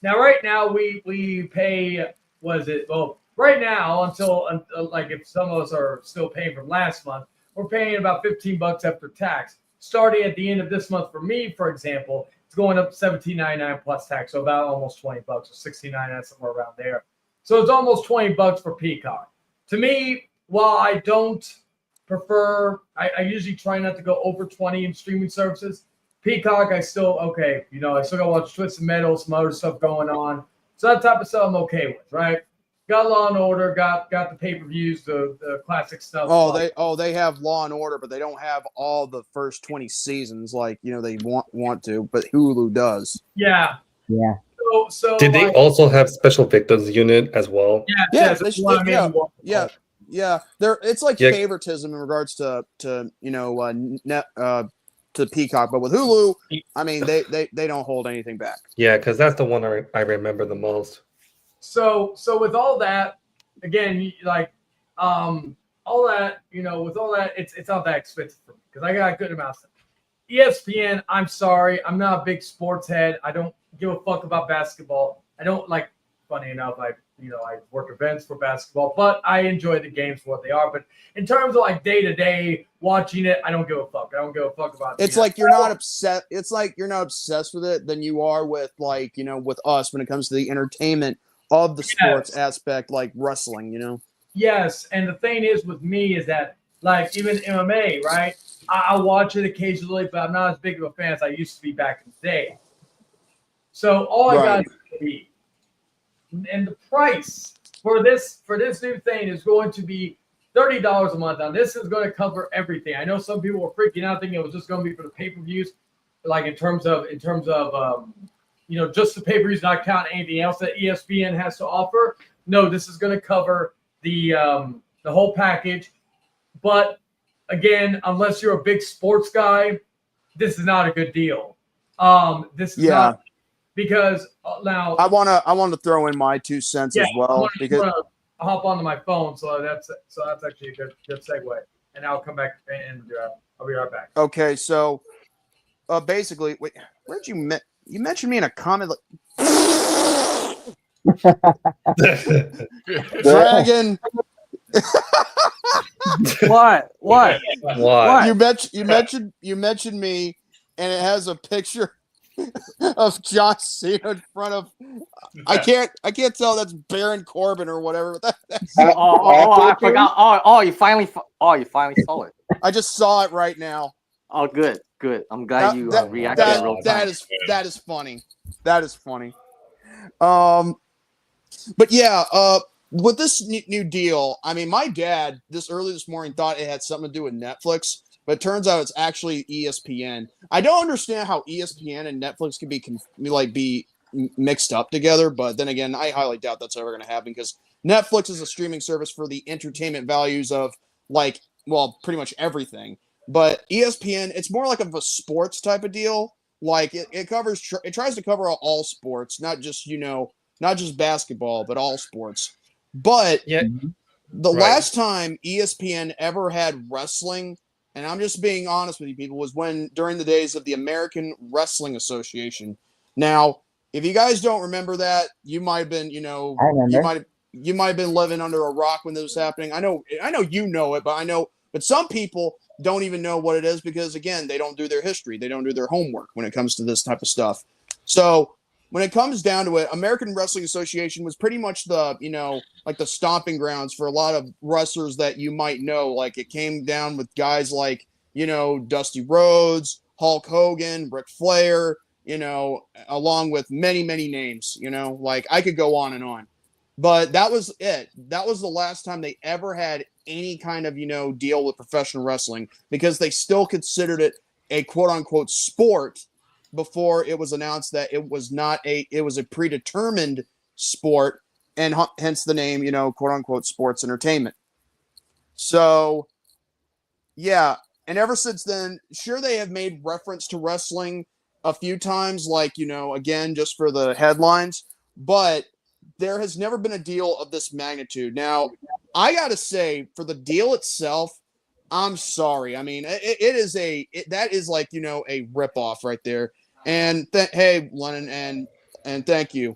Now, right now we pay, right now until like if some of us are still paying from last month, we're paying about $15 after tax. Starting at the end of this month for me, for example, it's going up $17.99 plus tax, so about almost $20 or $16.99, somewhere around there. So it's almost $20 for Peacock. To me, while I don't prefer, I usually try not to go over 20 in streaming services. Peacock, I still got to watch Twisted Metal, some other stuff going on. So that type of stuff I'm okay with, right? Got Law and Order, got the pay-per-views, the classic stuff. They have Law and Order, but they don't have all the first 20 seasons like they want to, but Hulu does. Yeah. Yeah. So did they also have Special Victims Unit as well? Yeah. It's like favoritism in regards to Peacock, but with Hulu, I mean they don't hold anything back. Yeah, because that's the one I remember the most. So with all that, again, like all that, with all that, it's not that expensive for me because I got a good amount of stuff. ESPN, I'm sorry, I'm not a big sports head. I don't give a fuck about basketball. I don't like. Funny enough, I work events for basketball, but I enjoy the games for what they are. But in terms of like day to day watching it, I don't give a fuck. I don't give a fuck about it. It's like you're not upset. It's like you're not obsessed with it than you are with with us when it comes to the entertainment of the sports aspect, like wrestling. Yes, and the thing is with me is that like even MMA, right? I watch it occasionally, but I'm not as big of a fan as I used to be back in the day. So all I got is be. And the price for this new thing is going to be $30 a month. Now, this is going to cover everything. I know some people were freaking out thinking it was just going to be for the pay-per-views, like in terms of just the pay-per-views, not counting anything else that ESPN has to offer. No, this is going to cover the whole package. But again, unless you're a big sports guy, this is not a good deal. This is not. Because now I want to throw in my 2 cents as well because I'll hop onto my phone, so that's actually a good segue, and I'll come back and I'll be right back. Okay, so basically, wait, where'd you mentioned me in a comment Dragon. What? You mentioned me, and it has a picture of John Cena in front of. I can't tell that's Baron Corbin or whatever. I forgot. You finally saw it. I just saw it right now. Oh, good. I'm glad you reacted in real time. That is funny. That is funny. But yeah, with this new deal, I mean, my dad early this morning thought it had something to do with Netflix. But it turns out it's actually ESPN. I don't understand how ESPN and Netflix can be mixed up together. But then again, I highly doubt that's ever going to happen because Netflix is a streaming service for the entertainment values of pretty much everything. But ESPN, it's more like of a sports type of deal. Like it tries to cover all sports, not just basketball, but all sports. But the last time ESPN ever had wrestling. And I'm just being honest with you people, was during the days of the American Wrestling Association. Now, if you guys don't remember that, you might have been, I remember. you might have been living under a rock when this was happening. I know you know it, but some people don't even know what it is because again, they don't do their history, they don't do their homework when it comes to this type of stuff. So when it comes down to it, American Wrestling Association was pretty much the stomping grounds for a lot of wrestlers that you might know. Like it came down with guys like, Dusty Rhodes, Hulk Hogan, Ric Flair, along with many, many names, like I could go on and on. But that was it. That was the last time they ever had any kind of, deal with professional wrestling because they still considered it a quote unquote sport before it was announced that it was not it was a predetermined sport, and hence the name, quote unquote sports entertainment. So, yeah. And ever since then, sure, they have made reference to wrestling a few times, like, again, just for the headlines, but there has never been a deal of this magnitude. Now, I got to say, for the deal itself, I'm sorry. I mean, that is like, a ripoff right there. And hey, Lennon, and thank you.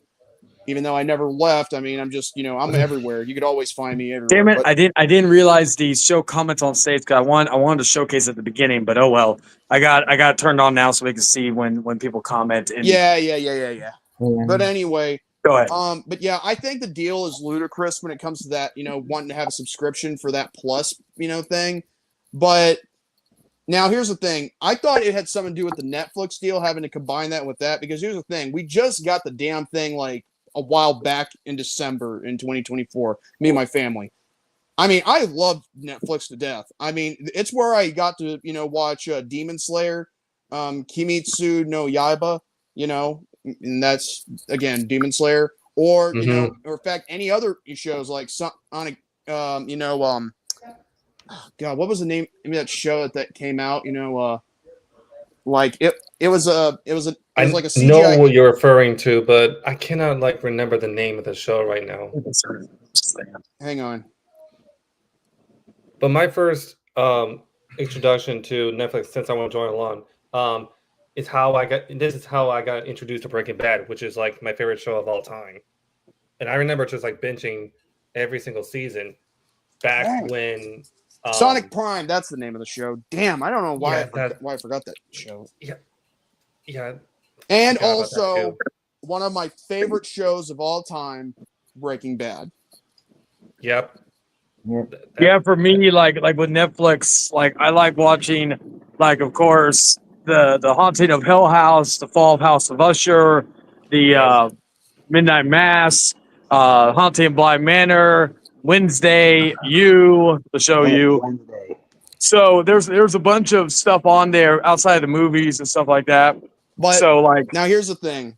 Even though I never left, I mean, I'm just, I'm everywhere. You could always find me everywhere. Damn it! But, I didn't realize the show comments on stage because I wanted to showcase at the beginning, but oh well. I got it turned on now so we can see when people comment. Yeah. But anyway, go ahead. But yeah, I think the deal is ludicrous when it comes to that, wanting to have a subscription for that plus, thing. But now here's the thing. I thought it had something to do with the Netflix deal, having to combine that with that, because here's the thing. We just got the damn thing like a while back in December in 2024, me and my family. I mean, I love Netflix to death. I mean, it's where I got to, watch Demon Slayer, Kimetsu no Yaiba, and that's, again, Demon Slayer, or, or in fact, any other shows like Sonic, God, what was the name of that show that came out, like it was like a CGI. I know what you're referring to, but I cannot remember the name of the show right now. Hang on. But my first introduction to Netflix, since I want to join along, is how I got introduced to Breaking Bad, which is like my favorite show of all time. And I remember just binging every single season back when Sonic Prime, that's the name of the show. Damn, I don't know why I forgot that show. Yeah. And also one of my favorite shows of all time, Breaking Bad. Yep. Yeah, for me, like with Netflix, I like watching, of course, the Haunting of Hill House, the Fall of House of Usher, the Midnight Mass, Haunting of Bly Manor, Wednesday, the show You. So there's a bunch of stuff on there outside of the movies and stuff like that. But so now here's the thing.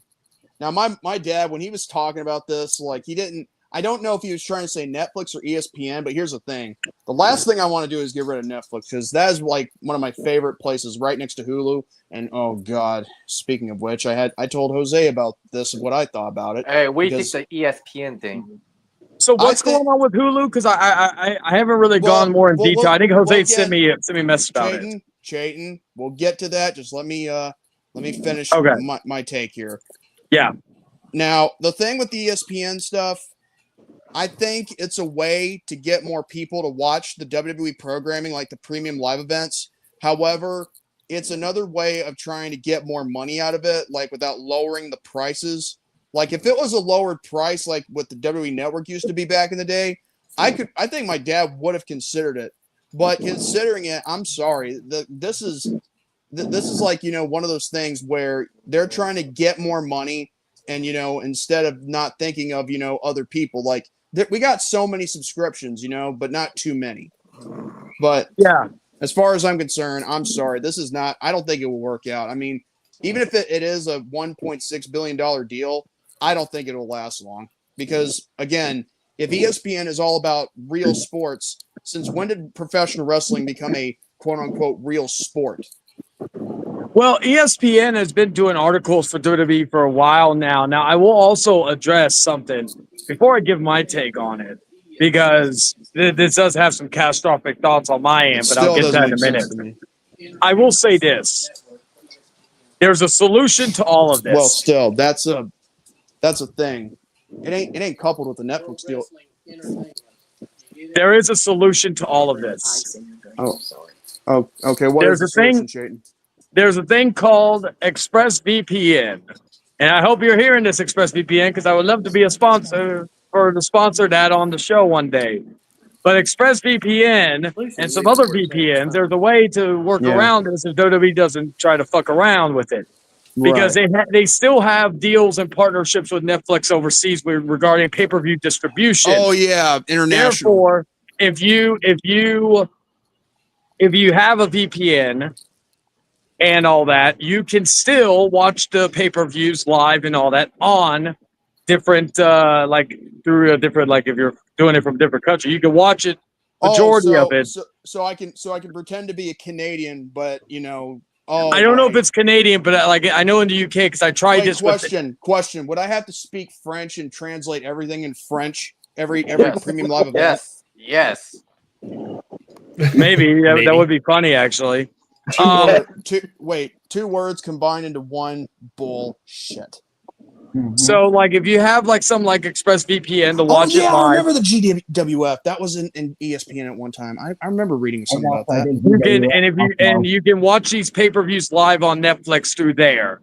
Now my dad, when he was talking about this, I don't know if he was trying to say Netflix or ESPN, but here's the thing. The last thing I want to do is get rid of Netflix, because that is one of my favorite places right next to Hulu. And oh God, speaking of which, I told Jose about this and what I thought about it. Hey, we think the ESPN thing. So what's going on with Hulu? Because I haven't really gone more in detail. I think Jose sent me a message about it. Chayton, we'll get to that. Just let me finish my take here. Yeah. Now, the thing with the ESPN stuff, I think it's a way to get more people to watch the WWE programming, like the premium live events. However, it's another way of trying to get more money out of it, without lowering the prices. If it was a lowered price, like what the WWE Network used to be back in the day, I think my dad would have considered it. But considering it, I'm sorry. This is one of those things where they're trying to get more money, and instead of not thinking of other people. We got so many subscriptions, but not too many. But yeah, as far as I'm concerned, I'm sorry. This is not. I don't think it will work out. I mean, even if it is a $1.6 billion deal, I don't think it will last long, because again, if ESPN is all about real sports, since when did professional wrestling become a quote unquote real sport? Well, ESPN has been doing articles for WWE for a while now. Now, I will also address something before I give my take on it, because this does have some catastrophic thoughts on my end, but I'll get to that in a minute. I will say this. There's a solution to all of this. Well, still, that's a thing. It ain't coupled with the Netflix deal. There is a solution to all of this. Oh, okay. What is the solution, Chayton? There's a thing called ExpressVPN. And I hope you're hearing this, ExpressVPN, because I would love to be a sponsor or to sponsor that on the show one day. But ExpressVPN and some other VPNs, there's a way to work around this if WWE doesn't try to fuck around with it. Because they still have deals and partnerships with Netflix overseas regarding pay-per-view distribution. Oh yeah, international. Therefore, if you have a VPN and all that, you can still watch the pay-per-views live and all that on different like through a different, like if you're doing it from different country, you can watch it majority of it. So I can pretend to be a Canadian, but I don't know if it's Canadian, but like I know in the UK because I tried this. Question: would I have to speak French and translate everything in French every premium live event? Yes. Maybe that would be funny actually. Two words combined into one. Bullshit. So like if you have like some like ExpressVPN to watch it live. I remember the GWF. That was in ESPN at one time. I remember reading something about that. You can watch these pay-per-views live on Netflix through there.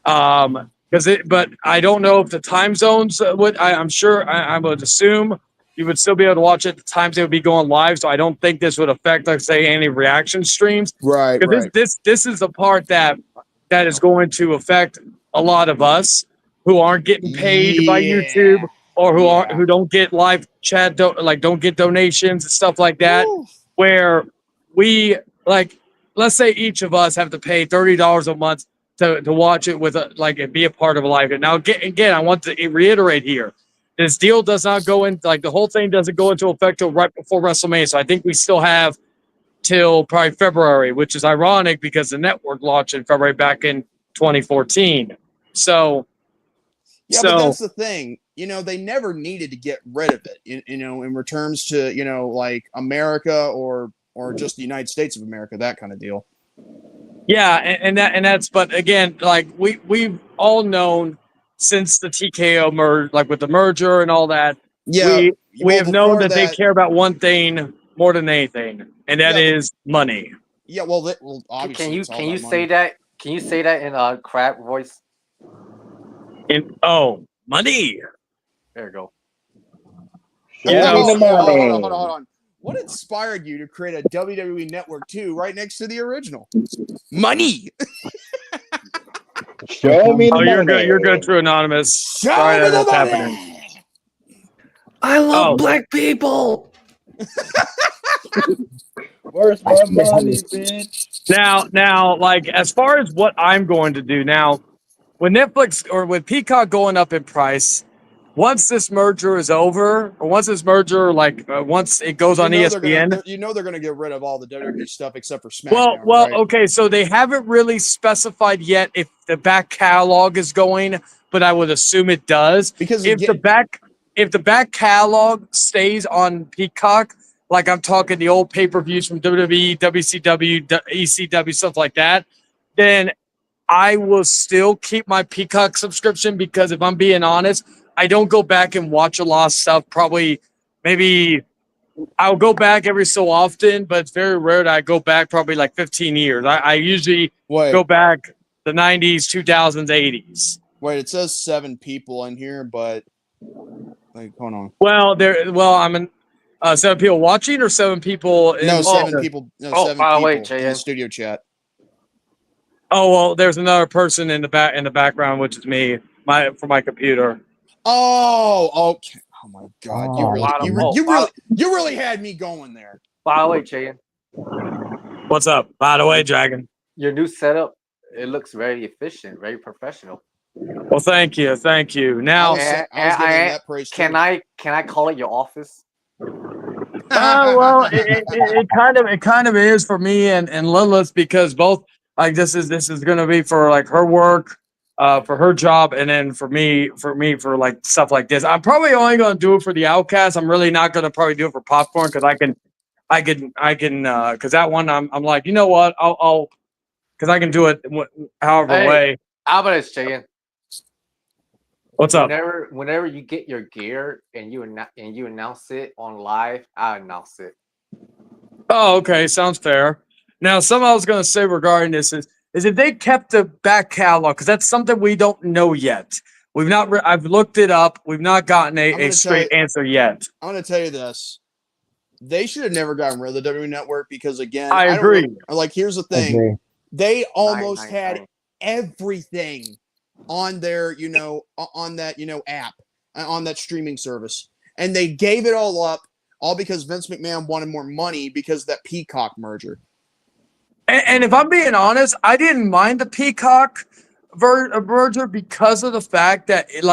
But I don't know if the time zones would. I'm sure I would assume you would still be able to watch it at the times they would be going live. So I don't think this would affect, like, say, any reaction streams. Right. This is the part that is going to affect a lot of us who aren't getting paid by YouTube or who don't get live chat, don't get donations and stuff like that. Ooh. Where we, like, let's say each of us have to pay $30 a month to watch it with and be a part of a live. Now again, I want to reiterate here. This deal does not go in, like the whole thing doesn't go into effect till right before WrestleMania. So I think we still have till probably February, which is ironic because the network launched in February back in 2014. So but that's the thing. They never needed to get rid of it. In returns to like America or just the United States of America, that kind of deal. Yeah, and that's, but again, like we've all known since the TKO merge, like with the merger and all that. Yeah, we have known that they care about one thing more than anything, and that is money. Yeah, well, obviously, can you say that? Can you say that in a crap voice? Money. There you go. Hold on. What inspired you to create a WWE Network 2 right next to the original? Money. Show me the money. You're good through Anonymous. Show me the money. I love black people. Where's my money, bitch? Now, like as far as what I'm going to do now, with Netflix or with Peacock going up in price, once this merger is over, or once this merger, once it goes on ESPN, they're going to get rid of all the WWE stuff except for SmackDown. Well, okay, so they haven't really specified yet if the back catalog is going, but I would assume it does. Because if the back catalog stays on Peacock, like I'm talking the old pay-per-views from WWE, WCW, ECW, stuff like that, then I will still keep my Peacock subscription because if I'm being honest, I don't go back and watch a lot of stuff. Maybe I'll go back every so often, but it's very rare that I go back probably like 15 years. I usually go back the 90s, 2000s, 80s. Wait, it says 7 people in here, but hold on. I'm in 7 people watching or 7 people in 7 people. No, 7 people in the studio chat. Oh well, there's another person in the background, which is me, for my computer. Oh, okay. Oh my God, you really had me going there. By the way, Chayan. What's up? By the way, Dragon. Your new setup, it looks very efficient, very professional. Well, thank you. Now, can I call it your office? Well, it kind of is for me and Lilith because both this is going to be for like her work. For her job, and then for me, for like stuff like this. I'm probably only going to do it for the Outcast. I'm really not going to probably do it for Popcorn because I can, because that one I'm like, you know what, I'll, because I can do it however way. How about this, Chayan? What's up? Whenever you get your gear and you announce it on live, I announce it. Oh, okay, sounds fair. Now, something I was going to say regarding this is if they kept the back catalog, because that's something we don't know yet. We've not. I've looked it up. We've not gotten a straight answer yet. I'm going to tell you this: they should have never gotten rid of the WWE Network because, again, I agree. Here's the thing: they almost had everything on their, on that, app, on that streaming service, and they gave it all up, all because Vince McMahon wanted more money because of that Peacock merger. And if I'm being honest, I didn't mind the Peacock merger because of the fact that it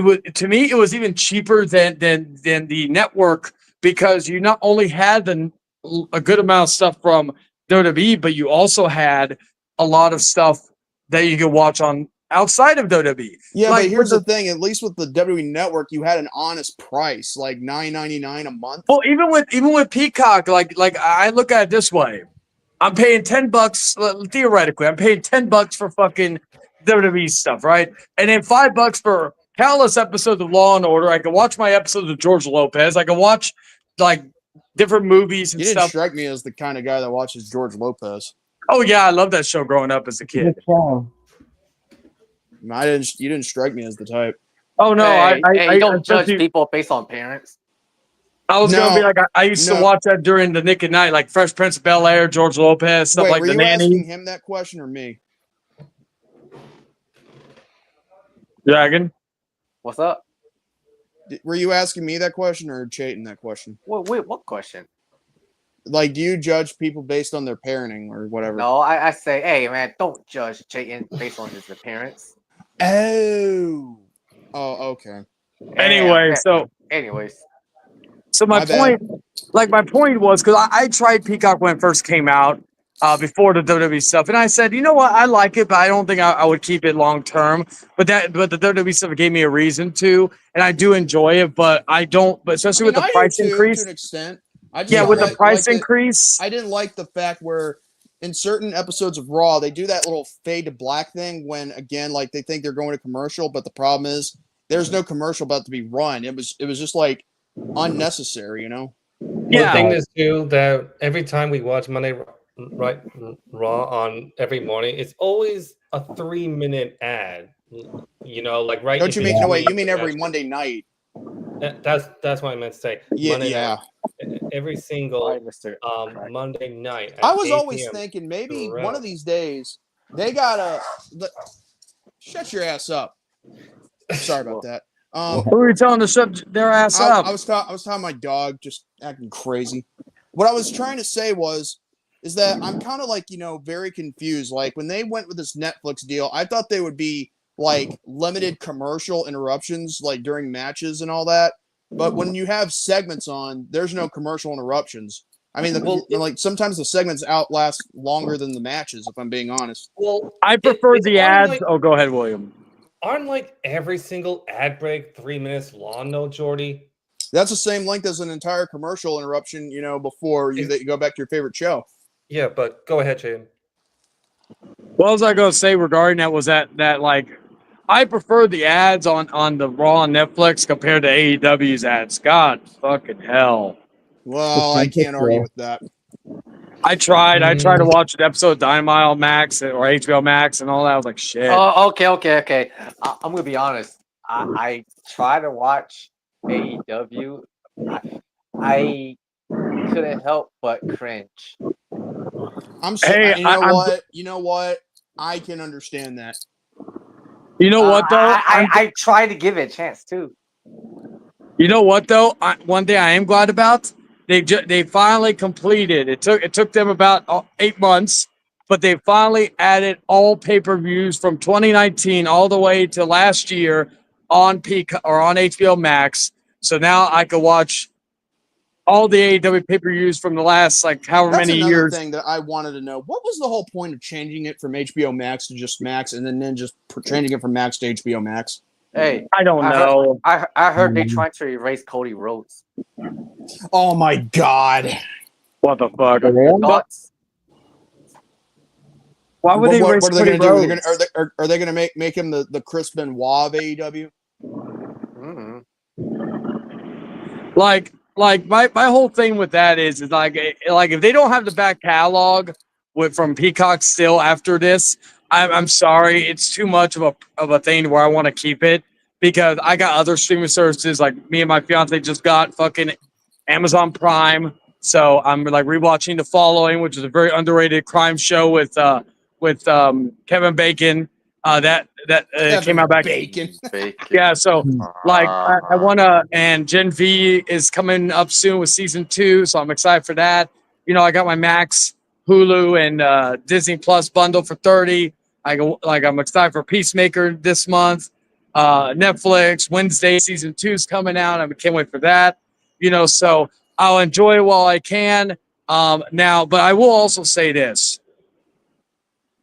was, to me, it was even cheaper than the network, because you not only had a good amount of stuff from WWE, but you also had a lot of stuff that you could watch on outside of WWE. Yeah, Like but here's the thing. At least with the WWE Network, you had an honest price, like $9.99 a month. Well, even with Peacock, like I look at it this way. I'm paying $10 theoretically. I'm paying $10 for fucking WWE stuff, right? And then $5 for countless episodes of Law and Order. I can watch my episodes of George Lopez. I can watch like different movies and You didn't stuff. strike me as the kind of guy that watches George Lopez. Oh yeah, I love that show growing up as a kid. Good show. You didn't strike me as the type. Oh no, Hey, I don't judge especially- people based on parents. I was gonna be like, I used to no. watch that during the Nick at Night, like Fresh Prince of Bel Air, George Lopez, stuff Wait, like were The you Nanny. asking him that question or me? Dragon. What's up? Were you asking me that question or Chayton that question? Wait, what question? Like, do you judge people based on their parenting or whatever? No, I say, hey man, don't judge Chayton based on his appearance. Oh, okay. Anyway, anyways. So my point was, because I tried Peacock when it first came out, before the WWE stuff, and I said, you know what, I like it, but I don't think I would keep it long term. But the WWE stuff gave me a reason to, and I do enjoy it, but I don't. But especially with the price increase, to an extent. With the price increase, I didn't like the fact where in certain episodes of Raw they do that little fade to black thing when again like they think they're going to commercial, but the problem is there's no commercial about to be run. It was just like unnecessary, you know. The thing is too that every time we watch Monday Raw on every morning, it's always a 3-minute ad. You know, like right. Don't you mean? No, wait. You mean every Monday night? That's what I meant to say. Monday night, every single Monday night. I was always thinking maybe one of these days they gotta shut your ass up. Sorry about that. Who are you telling to shut their ass up? I was telling my dog just acting crazy. What I was trying to say is that I'm kind of like, very confused. Like when they went with this Netflix deal, I thought they would be like limited commercial interruptions, like during matches and all that. But when you have segments on, there's no commercial interruptions. I mean, like sometimes the segments outlast longer than the matches, if I'm being honest. Well, I prefer the ads. Go ahead, William. Aren't like every single ad break 3 minutes long, though, Jordy? That's the same length as an entire commercial interruption, before you go back to your favorite show. Yeah, but go ahead, Jaden. What was I going to say regarding that was that like I prefer the ads on the Raw on Netflix compared to AEW's ads. God fucking hell. Well, I can't argue with that. I tried to watch an episode of Dynamite on Max or HBO Max and all that. I was like, shit. Oh, okay. I'm gonna be honest. I try to watch AEW. I couldn't help but cringe. I'm sorry. You know what? I can understand that. You know what though? I tried to give it a chance too. You know what though? One thing I am glad about. They finally completed. It took them about 8 months, but they finally added all pay-per-views from 2019 all the way to last year on Peacock or on HBO Max. So now I can watch all the AEW pay-per-views from the last however That's many another years. thing that I wanted to know. What was the whole point of changing it from HBO Max to just Max, and then just changing it from Max to HBO Max? Hey, I don't know. I heard they trying to erase Cody Rhodes. Oh my god! What the fuck? Thoughts? Why would they erase what are they Cody going to Rhodes? do? Are they going to make him the Chris Benoit of AEW? Like my whole thing with that is like if they don't have the back catalog from Peacock still after this, I'm sorry, it's too much of a thing where I want to keep it because I got other streaming services. Like me and my fiance just got fucking Amazon Prime, so I'm like rewatching The Following, which is a very underrated crime show with Kevin Bacon. That came out back. Bacon. Yeah, so like I wanna, and Gen V is coming up soon with season 2, so I'm excited for that. I got my Max Hulu and Disney Plus bundle for 30. I'm excited for Peacemaker this month. Netflix Wednesday season 2 is coming out. I can't wait for that. So I'll enjoy it while I can. Now, but I will also say this: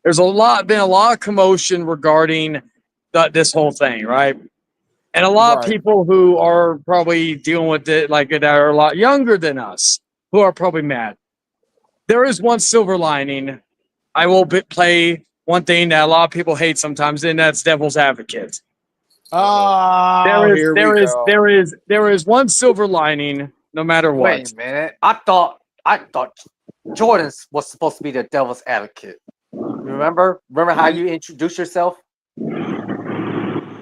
there's been a lot of commotion regarding this whole thing, right? And a lot of people who are probably dealing with it, like that are a lot younger than us, who are probably mad. There is one silver lining. I will play one thing that a lot of people hate sometimes, and that's Devil's Advocate. Oh, here we go. There is one silver lining, no matter what. Wait a minute. I thought Jordan was supposed to be the devil's advocate. Remember how you introduced yourself?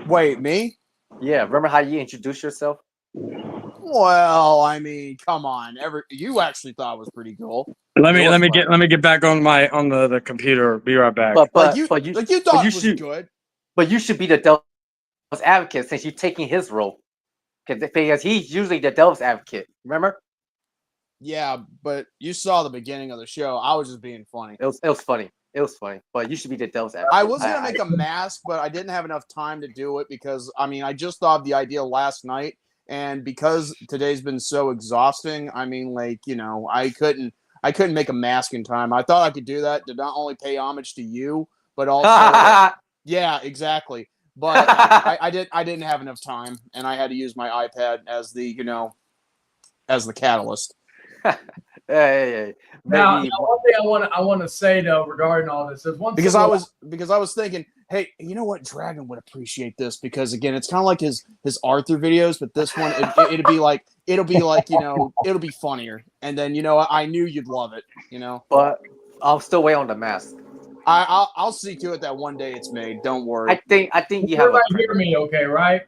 Wait, me? Yeah, remember how you introduced yourself? Well, I mean, come on. You actually thought it was pretty cool. Let me get back on the computer. Be right back. But you thought it was good. But you should be the devil's advocate since you're taking his role. Because he's usually the devil's advocate. Remember? Yeah, but you saw the beginning of the show. I was just being funny. It was funny. It was funny. But you should be the devil's advocate. I was gonna make a mask, but I didn't have enough time to do it because I just thought of the idea last night, and because today's been so exhausting, I couldn't make a mask in time. I thought I could do that to not only pay homage to you, but also yeah, exactly. But I didn't have enough time, and I had to use my iPad as the catalyst. Hey. Now, one thing I want to say though regarding all this is one because I was thinking, hey, you know what, Dragon would appreciate this because again, it's kind of like his Arthur videos, but this one it'll be funnier, and then I knew you'd love it, But I'll still wait on the mask. I'll see to it that one day it's made. Don't worry. I think you have. Hear me, okay, right?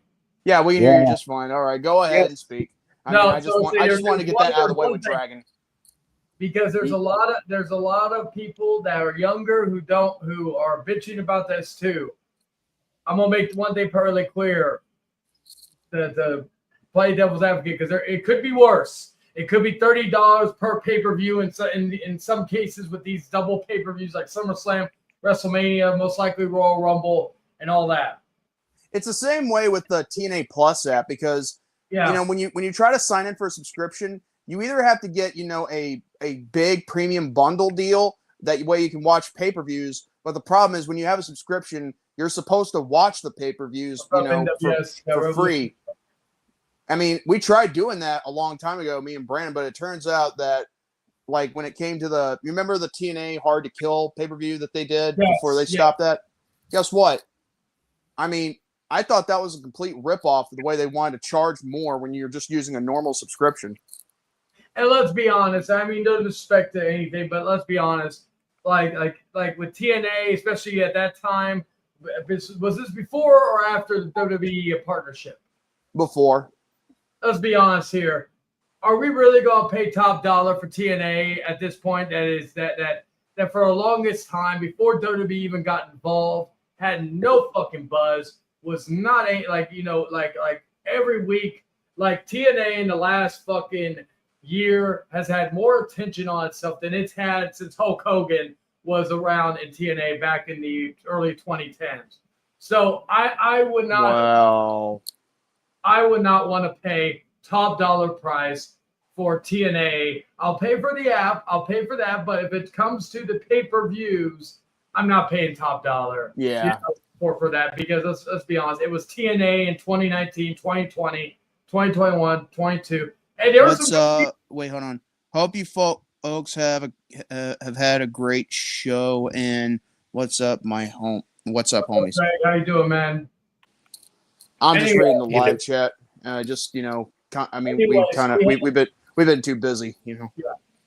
Yeah, we can hear you just fine. All right, go ahead and speak. I just want to get that out of the way with Dragon. Because there's a lot of people that are younger who are bitching about this too. I'm gonna make one thing perfectly clear. The play devil's advocate because it could be worse. It could be $30 per pay-per-view in some cases with these double pay-per-views like SummerSlam, WrestleMania, most likely Royal Rumble, and all that. It's the same way with the TNA Plus app because when you try to sign in for a subscription, you either have to get a big premium bundle deal that way you can watch pay-per-views, but the problem is when you have a subscription, you're supposed to watch the pay-per-views for free. I mean, we tried doing that a long time ago, me and Brandon, but it turns out that when it came to you remember the TNA Hard to Kill pay-per-view that they did before they stopped that? Guess what? I mean, I thought that was a complete ripoff of the way they wanted to charge more when you're just using a normal subscription. And let's be honest. I mean, no disrespect to anything, but let's be honest. Like with TNA, especially at that time, was this before or after the WWE partnership? Before. Let's be honest here. Are we really going to pay top dollar for TNA at this point? That for the longest time, before WWE even got involved, had no fucking buzz, was not like every week, like TNA in the last fucking year has had more attention on itself than it's had since Hulk Hogan was around in TNA back in the early 2010s. So I would not. Wow. I would not want to pay top dollar price for TNA. I'll pay for the app. I'll pay for that. But if it comes to the pay-per-views, I'm not paying top dollar. Yeah. For that because let's be honest, it was TNA in 2019, 2020, 2021, 22. And there was wait, hold on. Hope you folks have had a great show. And what's up, What's up, homies? Greg, how you doing, man? I'm just reading the live chat. We've been too busy, Yeah.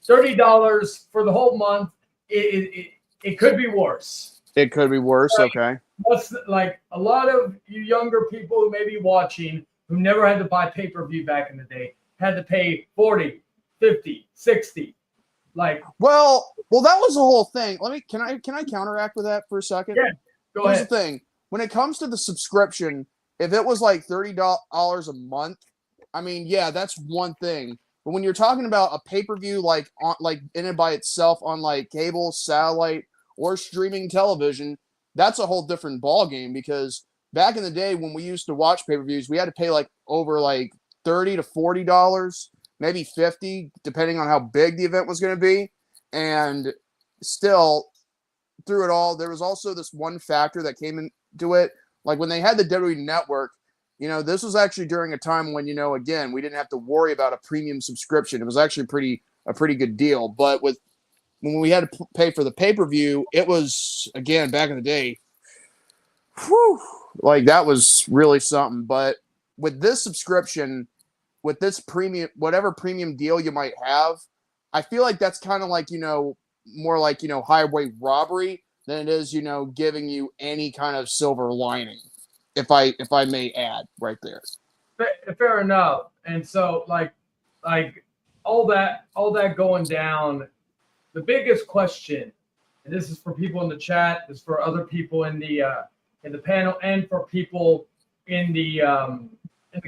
$30 for the whole month. It could be worse. It could be worse. Okay. What's like a lot of you younger people who may be watching who never had to buy pay-per-view back in the day had to pay 40, 50, 60. Well, that was the whole thing. Can I counteract with that for a second? Yeah. Go ahead. Here's the thing. When it comes to the subscription, if it was like $30 a month, I mean, yeah, that's one thing. But when you're talking about a pay-per-view like in and by itself on like cable, satellite, or streaming television, that's a whole different ball game, because back in the day when we used to watch pay-per-views, we had to pay like over like $30 to $40, maybe 50, depending on how big the event was going to be. And still, through it all, there was also this one factor that came into it. Like when they had the WWE Network, this was actually during a time when, again, we didn't have to worry about a premium subscription. It was actually a pretty good deal. But when we had to pay for the pay-per-view, it was, again, back in the day, like that was really something. But with this subscription, with this premium, whatever premium deal you might have, I feel like that's kind of like, more like, highway robbery than it is, giving you any kind of silver lining, if I may add right there. Fair enough. And so like all that going down, the biggest question, and this is for people in the chat, this is for other people in the panel, and for people in the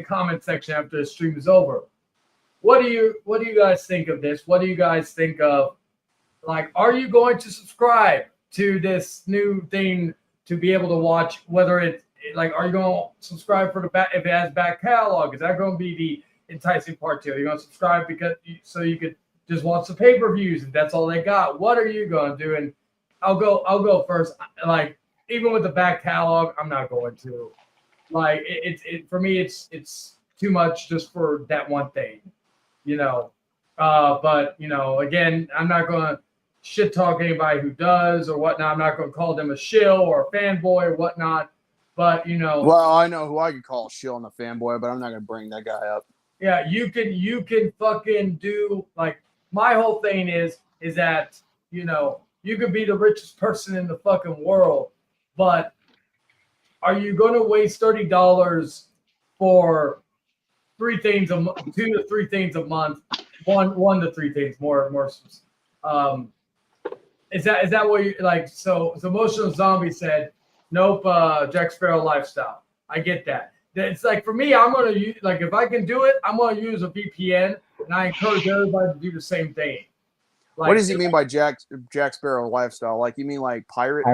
comment section after the stream is over. What do you guys think of this? What do you guys think of, like, are you going to subscribe to this new thing to be able to watch, whether it's like, are you going to subscribe for the back, if it has back catalog? Is that going to be the enticing part to it? You're going to subscribe so you could just watch the pay-per-views if that's all they got? What are you going to do? And I'll go first. Like, even with the back catalog, I'm not going to. Like, for me, it's too much just for that one thing, But again, I'm not going to shit talk anybody who does or whatnot. I'm not going to call them a shill or a fanboy or whatnot. But well, I know who I could call a shill and a fanboy, but I'm not going to bring that guy up. Yeah, you can fucking do, like, my whole thing is that you could be the richest person in the fucking world, but are you going to waste $30 for 2 to 3 things a month? One to 3 things more. Is that what you like? So Emotional Zombie said, nope, Jack Sparrow lifestyle. I get that. It's like, for me, I'm going to use, like, if I can do it, I'm going to use a VPN, and I encourage everybody to do the same thing. Like, what does he mean by Jack Sparrow lifestyle? Like, you mean like pirate?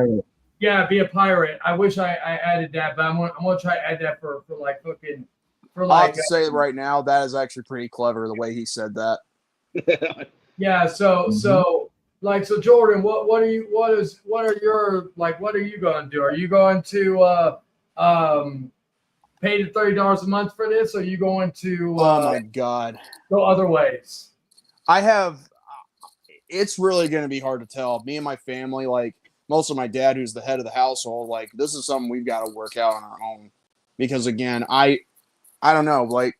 Yeah, be a pirate. I wish I added that, but I'm gonna try to add that for like fucking for like. I'll have to say right now, that is actually pretty clever the way he said that. Yeah. So Jordan, what are you gonna do? Are you going to pay the $30 a month for this, or are you going to oh my god, go other ways? It's really going to be hard to tell. Me and my family, like most of my dad, who's the head of the household, like this is something we've got to work out on our own. Because again, I don't know. Like,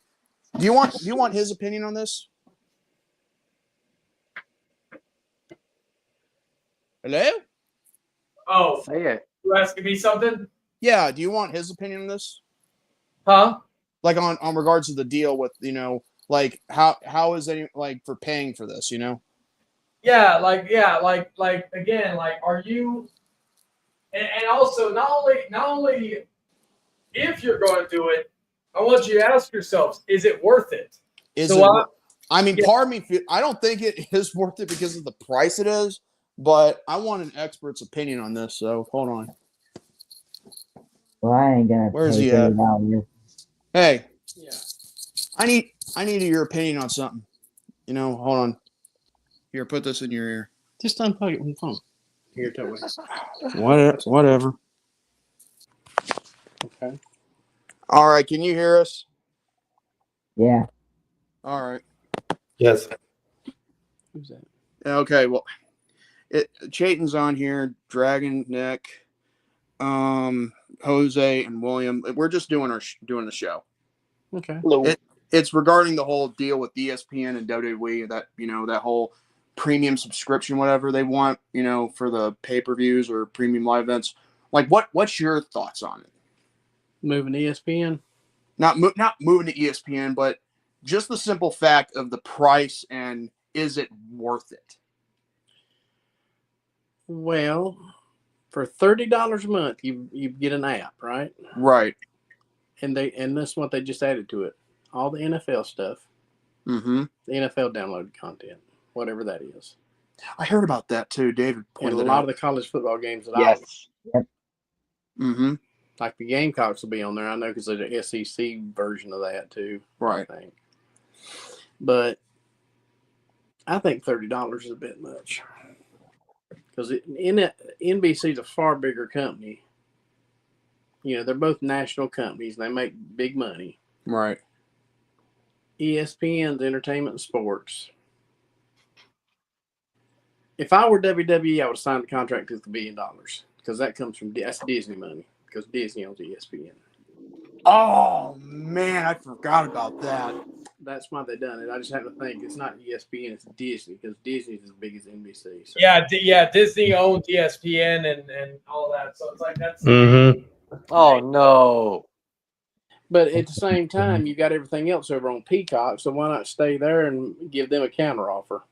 do you want his opinion on this? Hello? Oh, Say it. You asking me something? Yeah. Do you want his opinion on this? Huh? Like on regards to the deal with like how is any like for paying for this? Yeah, like again, like, are you, and also not only if you're going to do it, I want you to ask yourselves, is it worth it? I mean, part of me, I don't think it is worth it because of the price it is, but I want an expert's opinion on this. So hold on. Well, I ain't gonna. Where's he at? Hey, yeah, I need your opinion on something. Hold on. Here, put this in your ear. Just unplug it from the phone. Here, tell me. Whatever. Okay. All right, can you hear us? Yeah. All right. Yes. Who's that? Okay, well, Chayton's on here, Dragon, Nick, Jose, and William. We're just doing the show. Okay. It's regarding the whole deal with ESPN and WWE, that that whole premium subscription, whatever they want, for the pay-per-views or premium live events. Like, what's your thoughts on it? Moving to ESPN? Not moving to ESPN, but just the simple fact of the price, and is it worth it? Well, for $30 a month, you get an app, right? Right. And that's what they just added to it. All the NFL stuff. Mm-hmm. The NFL downloaded content, whatever that is. I heard about that too. David And pointed a it lot out. of the college football games that Yes. Mm-hmm. like the Gamecocks will be on there. I know because there's an SEC version of that too. Right. I think. But I think $30 is a bit much because NBC is a far bigger company. You know, they're both national companies and they make big money. Right. ESPN's entertainment and sports. If I were WWE, I would sign the contract with $1 billion because that comes from that's Disney money because Disney owns ESPN. Oh man, I forgot about that. That's why they done it. I just have to think it's not ESPN, it's Disney because Disney's as big as NBC. So. Yeah, Disney owns ESPN and all that, so it's like that's. Oh no! But at the same time, you got everything else over on Peacock, so why not stay there and give them a counter offer?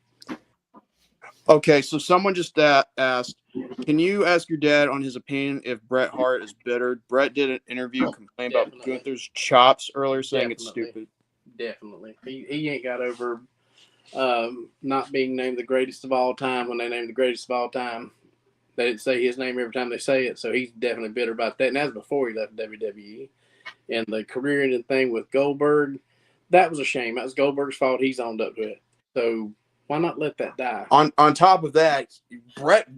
Okay, so someone just asked, can you ask your dad on his opinion if Bret Hart is bitter? Brett did an interview complaining about Gunther's chops earlier, saying it's stupid. Definitely. He ain't got over not being named the greatest of all time when they named the greatest of all time. They didn't say his name every time they say it, so he's definitely bitter about that. And that's before he left WWE. And the career-ending thing with Goldberg, that was a shame. That was Goldberg's fault. He's owned up to it. So why not let that die? On top of that, Brett,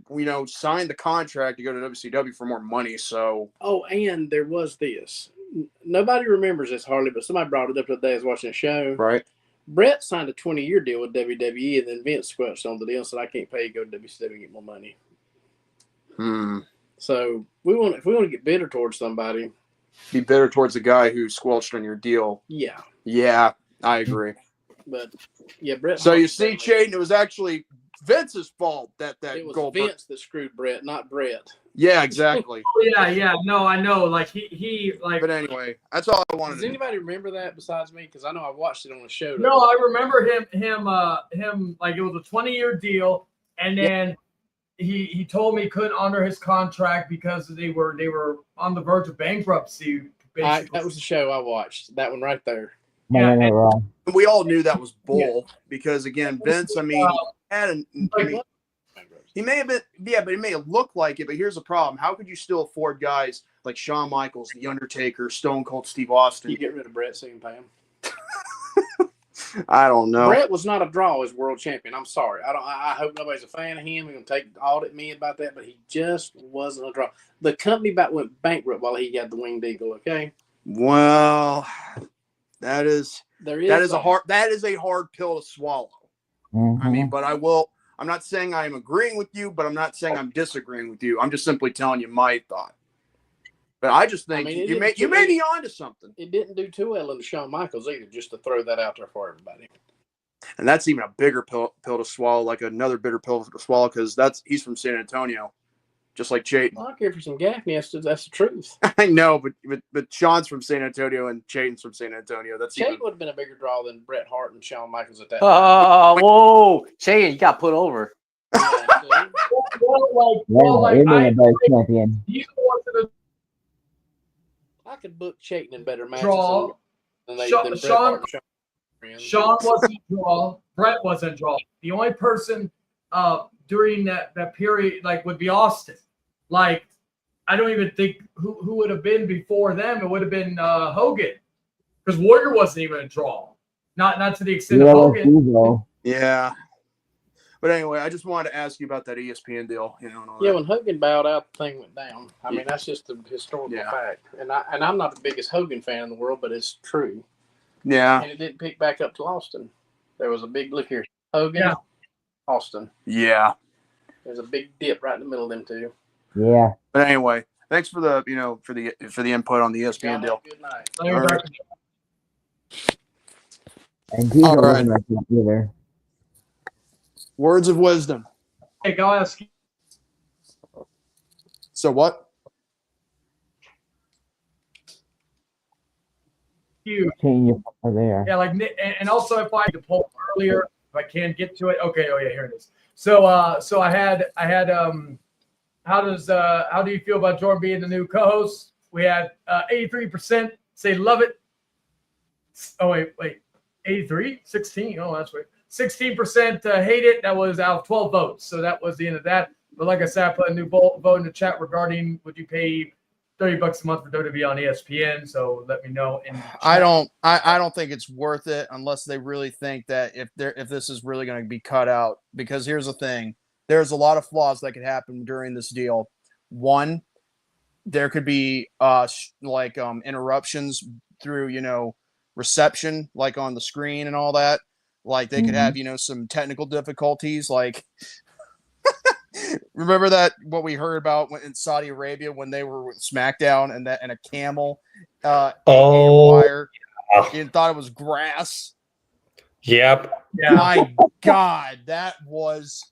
signed the contract to go to WCW for more money. So and there was this. Nobody remembers this hardly, but somebody brought it up the other day. I was watching a show. Right. Brett signed a 20-year deal with WWE, and then Vince squelched on the deal and said, "I can't pay you to go to WCW and get more money." So if we want to get bitter towards somebody, be bitter towards the guy who squelched on your deal. Yeah. Yeah, I agree. But yeah, Brett. So you see, Chayton, it was actually Vince's fault that it was Goldberg. Vince that screwed Brett, not Brett. Yeah, exactly. Yeah. No, I know. Like he like. But anyway, that's all I wanted. Does anybody remember that besides me? Because I know I watched it on a show. No, I remember him like it was a 20-year deal, and then he told me he couldn't honor his contract because they were on the verge of bankruptcy. Basically. That was the show I watched. That one right there. Yeah, we all knew that was bull because again, Vince. I mean, he may have been, but he may have looked like it. But here's the problem: how could you still afford guys like Shawn Michaels, The Undertaker, Stone Cold Steve Austin? You get rid of Brett so you can pay him. I don't know. Brett was not a draw as world champion. I'm sorry. I hope nobody's a fan of him. We're gonna audit me about that, but he just wasn't a draw. The company about went bankrupt while he had the winged eagle. Okay. Well, that is a hard pill to swallow. I mean, but I'm not saying I'm agreeing with you, but I'm not saying I'm disagreeing with you. I'm just simply telling you my thought. But I just think you may be onto something. It didn't do too well in the Shawn Michaels either, just to throw that out there for everybody. And that's even a bigger pill to swallow, like another bitter pill to swallow, because he's from San Antonio, just like Chayton. I don't care for some Gaffney. That's the truth. I know, but Sean's from San Antonio and Chayton's from San Antonio. Chayton would have been a bigger draw than Bret Hart and Shawn Michaels at that. Whoa, Shane, you got put over. a better champion. I could book Chayton in better matches Draw. than Bret Sean Hart and Shawn wasn't draw. Brett wasn't draw. The only person during that period would be Austin. Like I don't even think who would have been before them. It would have been Hogan, because Warrior wasn't even a draw. Not to the extent of Hogan. Yeah. But anyway, I just wanted to ask you about that ESPN deal. When Hogan bowed out, the thing went down. I mean, that's just a historical fact. And I'm not the biggest Hogan fan in the world, but it's true. Yeah. And it didn't pick back up till Austin. There was a big look here. Hogan, Austin. Yeah. There's a big dip right in the middle of them two. Yeah. But anyway, thanks for the for the input on the ESPN deal. Good night. All right. And Gino wasn't like that either. Words of wisdom. Hey, go ask. So what? You. Change your there. Yeah, and also if I had to pull earlier, if I can't get to it. Okay, oh yeah, here it is. So I had how do you feel about Jordan being the new co-host? We had 83% say love it. Oh wait. 83, 16. Oh, that's right. 16% hate it. That was out of 12 votes. So that was the end of that. But like I said, I put a new vote in the chat regarding would you pay $30 a month for WWE on ESPN? So let me know. I don't think it's worth it unless they really think that if this is really going to be cut out. Because here's the thing: there's a lot of flaws that could happen during this deal. One, there could be interruptions through reception, like on the screen and all that. Like they could have some technical difficulties, like. Remember what we heard about in Saudi Arabia when they were with SmackDown and a camel wire and thought it was grass. Yep. Yeah. My God, that was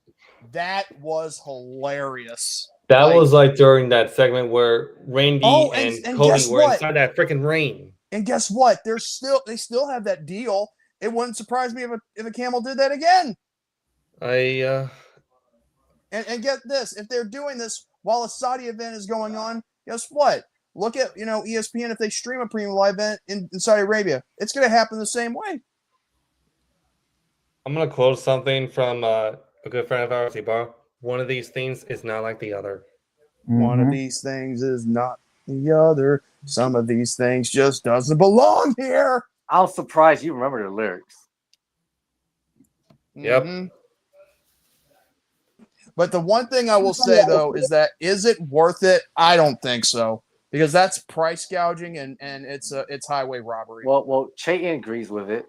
hilarious. That was like during that segment where Randy and Cody were inside that freaking ring. And guess what? They still have that deal. It wouldn't surprise me if a camel did that again. And get this, if they're doing this while a Saudi event is going on, guess what? Look at ESPN if they stream a premium live event in Saudi Arabia. It's going to happen the same way. I'm going to quote something from a good friend of ours, Ibar. One of these things is not like the other. One of these things is not the other. Some of these things just doesn't belong here. I was surprised you remember the lyrics. Yep. Mm-hmm. But the one thing I will say, though, is it worth it? I don't think so. Because that's price gouging and it's highway robbery. Well, Chayton agrees with it.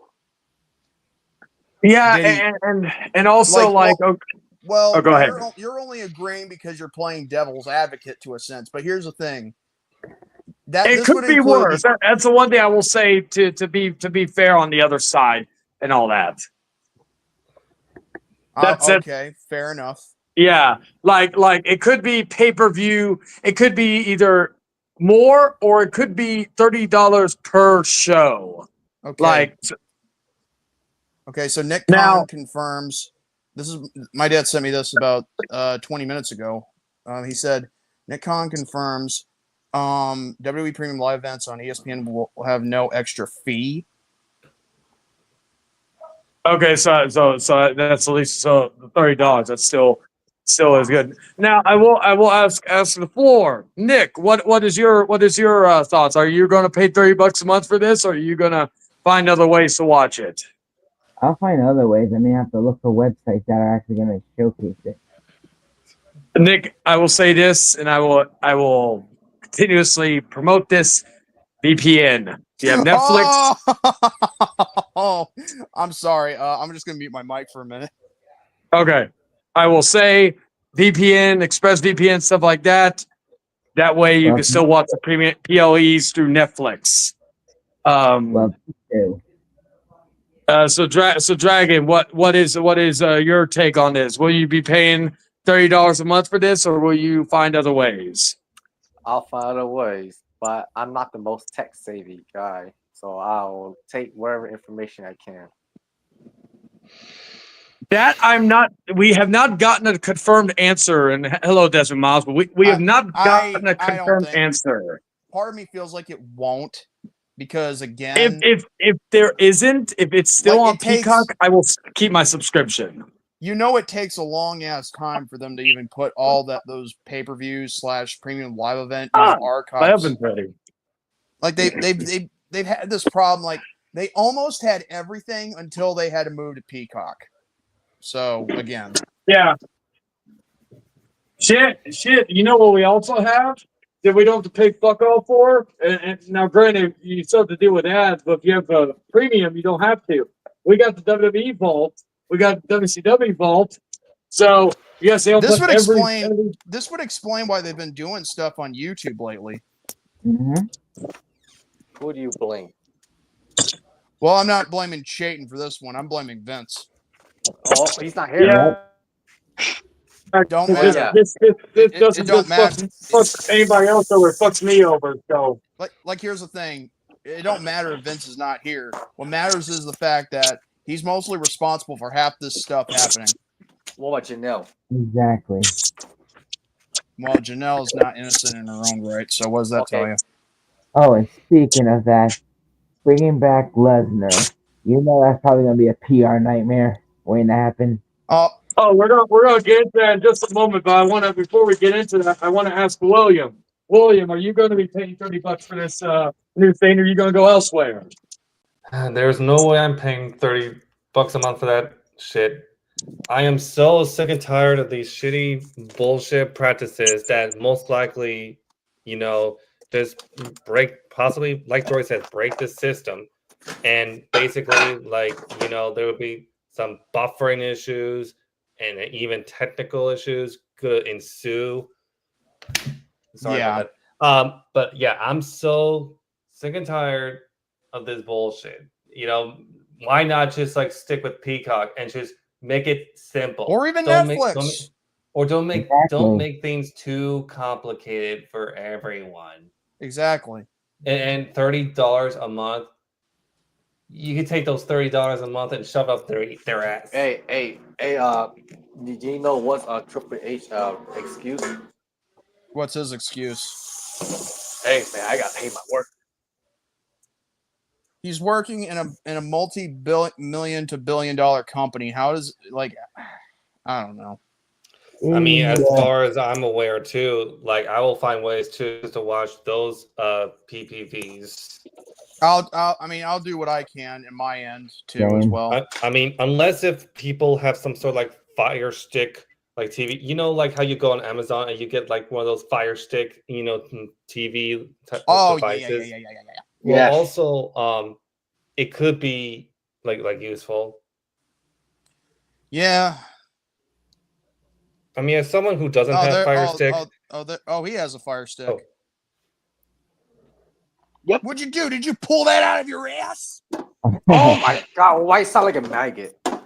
Yeah, and also go ahead. You're only agreeing because you're playing devil's advocate to a sense. But here's the thing. It could be worse. That's the one thing I will say to be fair on the other side and all that. That's okay, fair enough. Yeah, like it could be pay-per-view. It could be either more or it could be $30 per show. Okay. Okay, so Nick Khan confirms. This is my dad sent me this about 20 minutes ago. He said Nick Khan confirms WWE Premium Live events on ESPN will have no extra fee. Okay, so that's at least $30. That's still is good. Now I will ask the floor, Nick. What is your thoughts? Are you going to pay $30 a month for this, or are you going to find other ways to watch it? I'll find other ways. I may have to look for websites that are actually going to showcase it. Nick, I will say this, and I will continuously promote this VPN. You have Netflix. Oh, I'm sorry. I'm just going to mute my mic for a minute. Okay. I will say VPN, ExpressVPN, stuff like that. That way you can still watch the premium PLEs through Netflix. So Dragon, what is your take on this? Will you be paying $30 a month for this, or will you find other ways? I'll find other ways, but I'm not the most tech savvy guy, so I'll take whatever information I can. That I'm not. We have not gotten a confirmed answer. And hello, Desmond Miles, but we have not gotten a confirmed answer. Part of me feels like it won't, because again, if there isn't, if it's still on Peacock, I will keep my subscription. It takes a long ass time for them to even put all those pay-per-views / premium live event archives. Like they've had this problem. Like they almost had everything until they had to move to Peacock. So again, yeah, shit. You know what we also have that we don't have to pay fuck all for. And now, granted, you still have to deal with ads, but if you have a premium, you don't have to. We got the WWE Vault. We got the WCW Vault. So yes, they'll this put this would explain why they've been doing stuff on YouTube lately. Mm-hmm. Who do you blame? Well, I'm not blaming Chayton for this one. I'm blaming Vince. Oh, he's not here. Yeah. Don't matter. This doesn't don't matter. fuck anybody else over. It fucks me over. So like here's the thing. It don't matter if Vince is not here. What matters is the fact that he's mostly responsible for half this stuff happening. What about Janelle? Exactly. Well, Janelle's not innocent in her own right. So what does that tell you? Oh, and speaking of that, bringing back Lesnar. You know that's probably gonna be a PR nightmare waiting to happen. Oh, we're gonna get into that in just a moment, but I want to before we get into that, I want to ask William. William, are you going to be paying $30 for this new thing, or are you going to go elsewhere? There's no way I'm paying $30 a month for that shit. I am so sick and tired of these shitty bullshit practices that most likely, just possibly, like Joy said, break the system. And basically, there would be some buffering issues and even technical issues could ensue. Sorry about that. But yeah, I'm so sick and tired of this bullshit. Why not just stick with Peacock and just make it simple, or even don't Netflix, don't make things too complicated for everyone. Exactly. And $30 a month, you could take those $30 a month and shove up their ass. Hey, did you know what's Triple H excuse? What's his excuse? Hey man, I gotta pay my work. He's working in a multi-million to billion-dollar company. How does I don't know. I mean, as far as I'm aware, too, I will find ways to watch those PPVs. I'll do what I can in my end too as well. I mean, unless if people have some sort of Fire Stick TV, how you go on Amazon and you get one of those Fire Stick, TV devices. Yeah. Well, Yes. also, it could be useful. Yeah. I mean, as someone who doesn't have Fire Stick, he has a Fire Stick. Oh. Yep. What'd you do? Did you pull that out of your ass? Oh my god, why you sound like a maggot? No,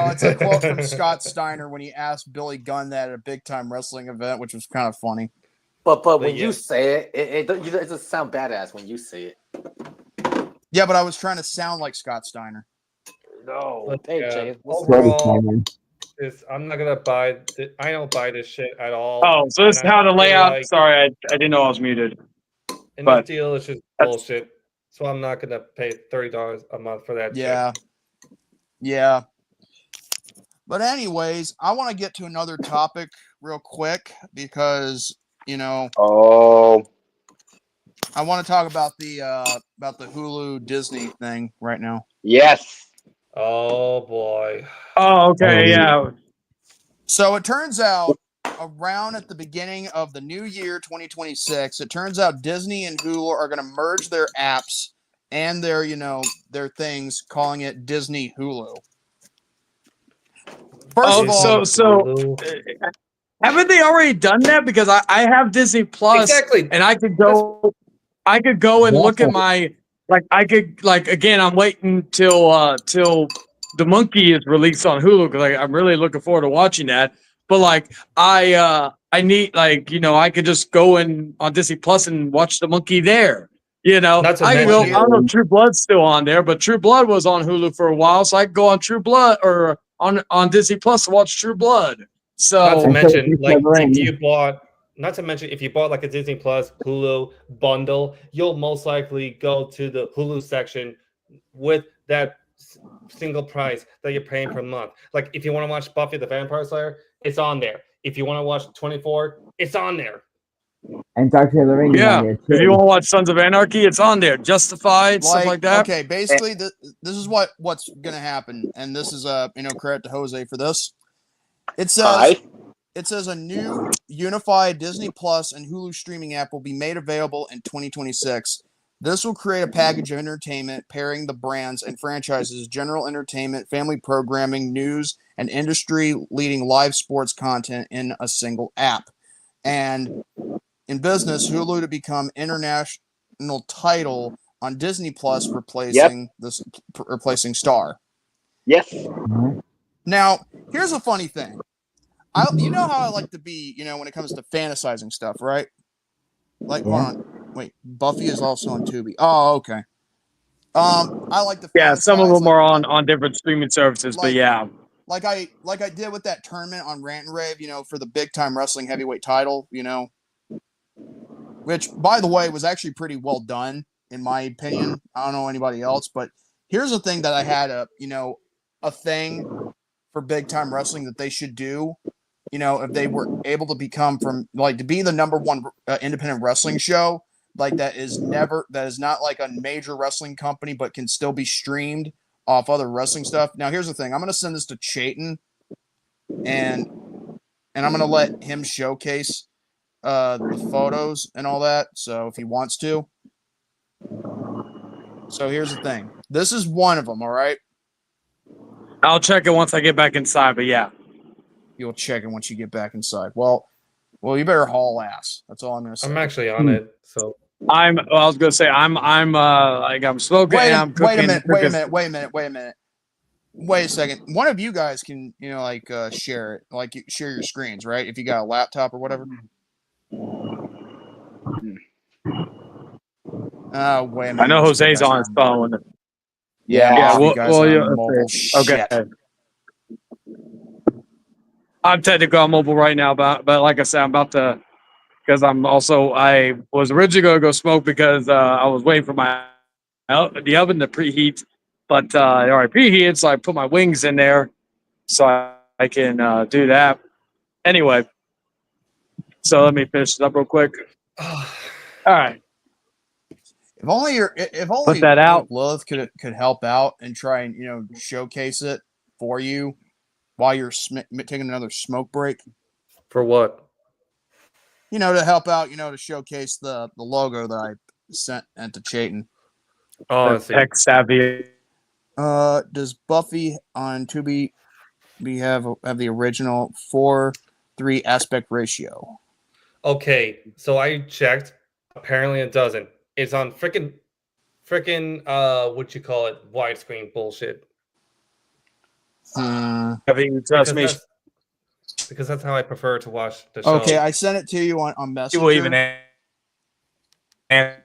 it's a quote from Scott Steiner when he asked Billy Gunn that at a big time wrestling event, which was kind of funny. But when you say it doesn't sound badass when you say it. Yeah, but I was trying to sound like Scott Steiner. No. Hey, James. Overall, I'm not gonna buy. I don't buy this shit at all. Oh, so this is how the layout. Sorry, I didn't know I was muted. And But this deal is just bullshit. So I'm not gonna pay $30 a month for that. Yeah. Shit. Yeah. But anyways, I want to get to another topic real quick because I want to talk about the Hulu Disney thing right now. Yes. Oh boy. Oh, okay, yeah. So it turns out around at the beginning of the new year 2026, it turns out Disney and Hulu are going to merge their apps and their things, calling it Disney Hulu. First of all, so haven't they already done that? Because I have Disney Plus, exactly, and I could go and look at my again. I'm waiting till the Monkey is released on Hulu because I'm really looking forward to watching that. But I need I could just go in on Disney Plus and watch the Monkey there. I can go. I don't know if True Blood's still on there, but True Blood was on Hulu for a while, so I could go on True Blood or on Disney Plus to watch True Blood. So not to mention, if you bought a Disney Plus Hulu bundle, you'll most likely go to the Hulu section with that single price that you're paying per month. If you want to watch Buffy the Vampire Slayer, it's on there. If you want to watch 24, it's on there. And Dark Side of the Ring is on there too. If you want to watch Sons of Anarchy, it's on there. Justified, stuff like that. Okay, basically, this is what's going to happen, and this is credit to Jose for this. It says a new unified Disney Plus and Hulu streaming app will be made available in 2026. This will create a package of entertainment pairing the brands and franchises, general entertainment, family programming, news, and industry-leading live sports content in a single app. And in business, Hulu to become international title on Disney Plus, replacing Star. Yes. Now, here's a funny thing. You know how I like to be, when it comes to fantasizing stuff, right? Hold on. Wait, Buffy is also on Tubi. Oh, okay. I like to some of them are on different streaming services, but yeah. Like I did with that tournament on Rant and Rave, for the big time wrestling heavyweight title, which by the way was actually pretty well done. in my opinion. I don't know anybody else, but here's the thing that I had a thing for big time wrestling that they should do. If they were able to become to be the number one independent wrestling show, that is not like a major wrestling company, but can still be streamed off other wrestling stuff. Now, here's the thing. I'm going to send this to Chayton, and I'm going to let him showcase the photos and all that. So if he wants to. So here's the thing. This is one of them. All right. I'll check it once I get back inside. But yeah, you'll check it once you get back inside. Well, you better haul ass. That's all I'm going to say. I'm actually on it. So I was going to say I'm smoking. Wait and I'm cooking. a minute. Wait a second. One of you guys can, share it, share your screens, right? If you got a laptop or whatever. Oh, wait a minute. I know Jose's on his phone. Yeah. Okay. I'm technically on mobile right now, but like I said, I'm about to, because I was originally going to go smoke because I was waiting for the oven to preheat, but it already preheated, so I put my wings in there so I can do that. Anyway, so let me finish this up real quick. All right. If only put that out. Lilith could help out and try and showcase it for you while you're taking another smoke break. For what? To help out. To showcase the logo that I sent to Chayton. Oh, tech savvy. Does Buffy on Tubi have the original 4:3 aspect ratio? Okay, so I checked. Apparently, it doesn't. It's on freaking what you call it, widescreen bullshit. Trust me. Because that's how I prefer to watch the show. Okay, I sent it to you on Messenger. You will even answer.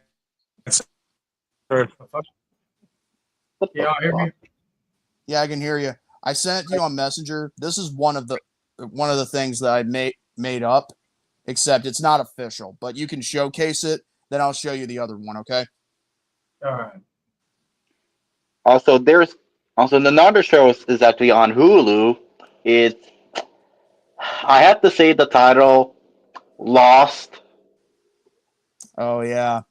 Yeah, hear me? Yeah, I can hear you. I sent it to you on Messenger. This is one of the things that I made up, except it's not official. But you can showcase it. Then I'll show you the other one. Okay. All right. Also, there's another show is actually on Hulu. I have to say the title, Lost. Oh yeah.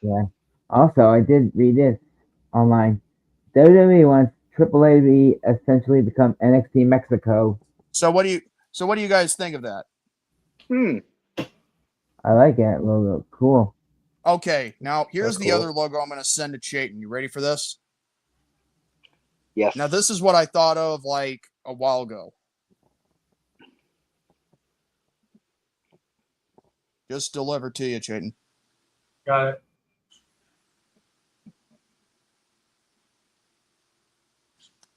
Yeah. Also, I did read this online. WWE wants AAA to essentially become NXT Mexico. So what do you guys think of that? I like it. Logo. Cool. Okay, now here's That's the cool. other logo I'm going to send to Chayton. You ready for this? Yes. Now this is what I thought of like a while ago. Just delivered to you, Chayton. Got it.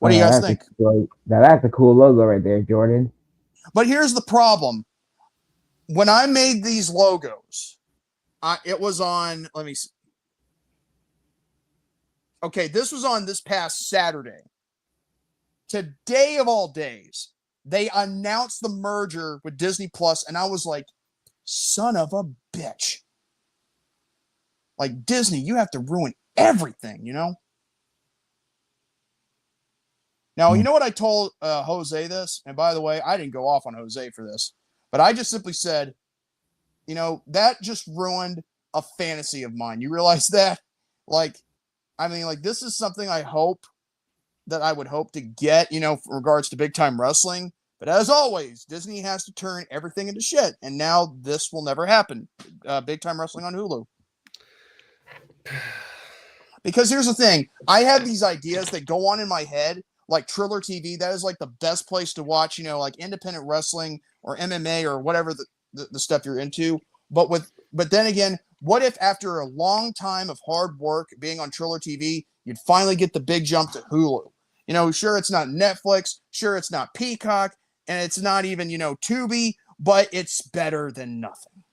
What do you guys think? That's a cool logo right there, Jordan. But here's the problem. When I made these logos, it was on, let me see. Okay, this was on this past Saturday. Today of all days, they announced the merger with Disney Plus, and I was like, son of a bitch. Like, Disney, you have to ruin everything, Now, you know what I told Jose this? And by the way, I didn't go off on Jose for this. But I just simply said, that just ruined a fantasy of mine. You realize that? This is something I would hope to get, in regards to big time wrestling. But as always, Disney has to turn everything into shit. And now this will never happen. Big time wrestling on Hulu. Because here's the thing. I have these ideas that go on in my head, like Triller TV. That is like the best place to watch, like independent wrestling or MMA or whatever the stuff you're into. But then again, what if after a long time of hard work being on Triller TV, you'd finally get the big jump to Hulu? Sure, it's not Netflix, sure, it's not Peacock, and it's not even, Tubi, but it's better than nothing.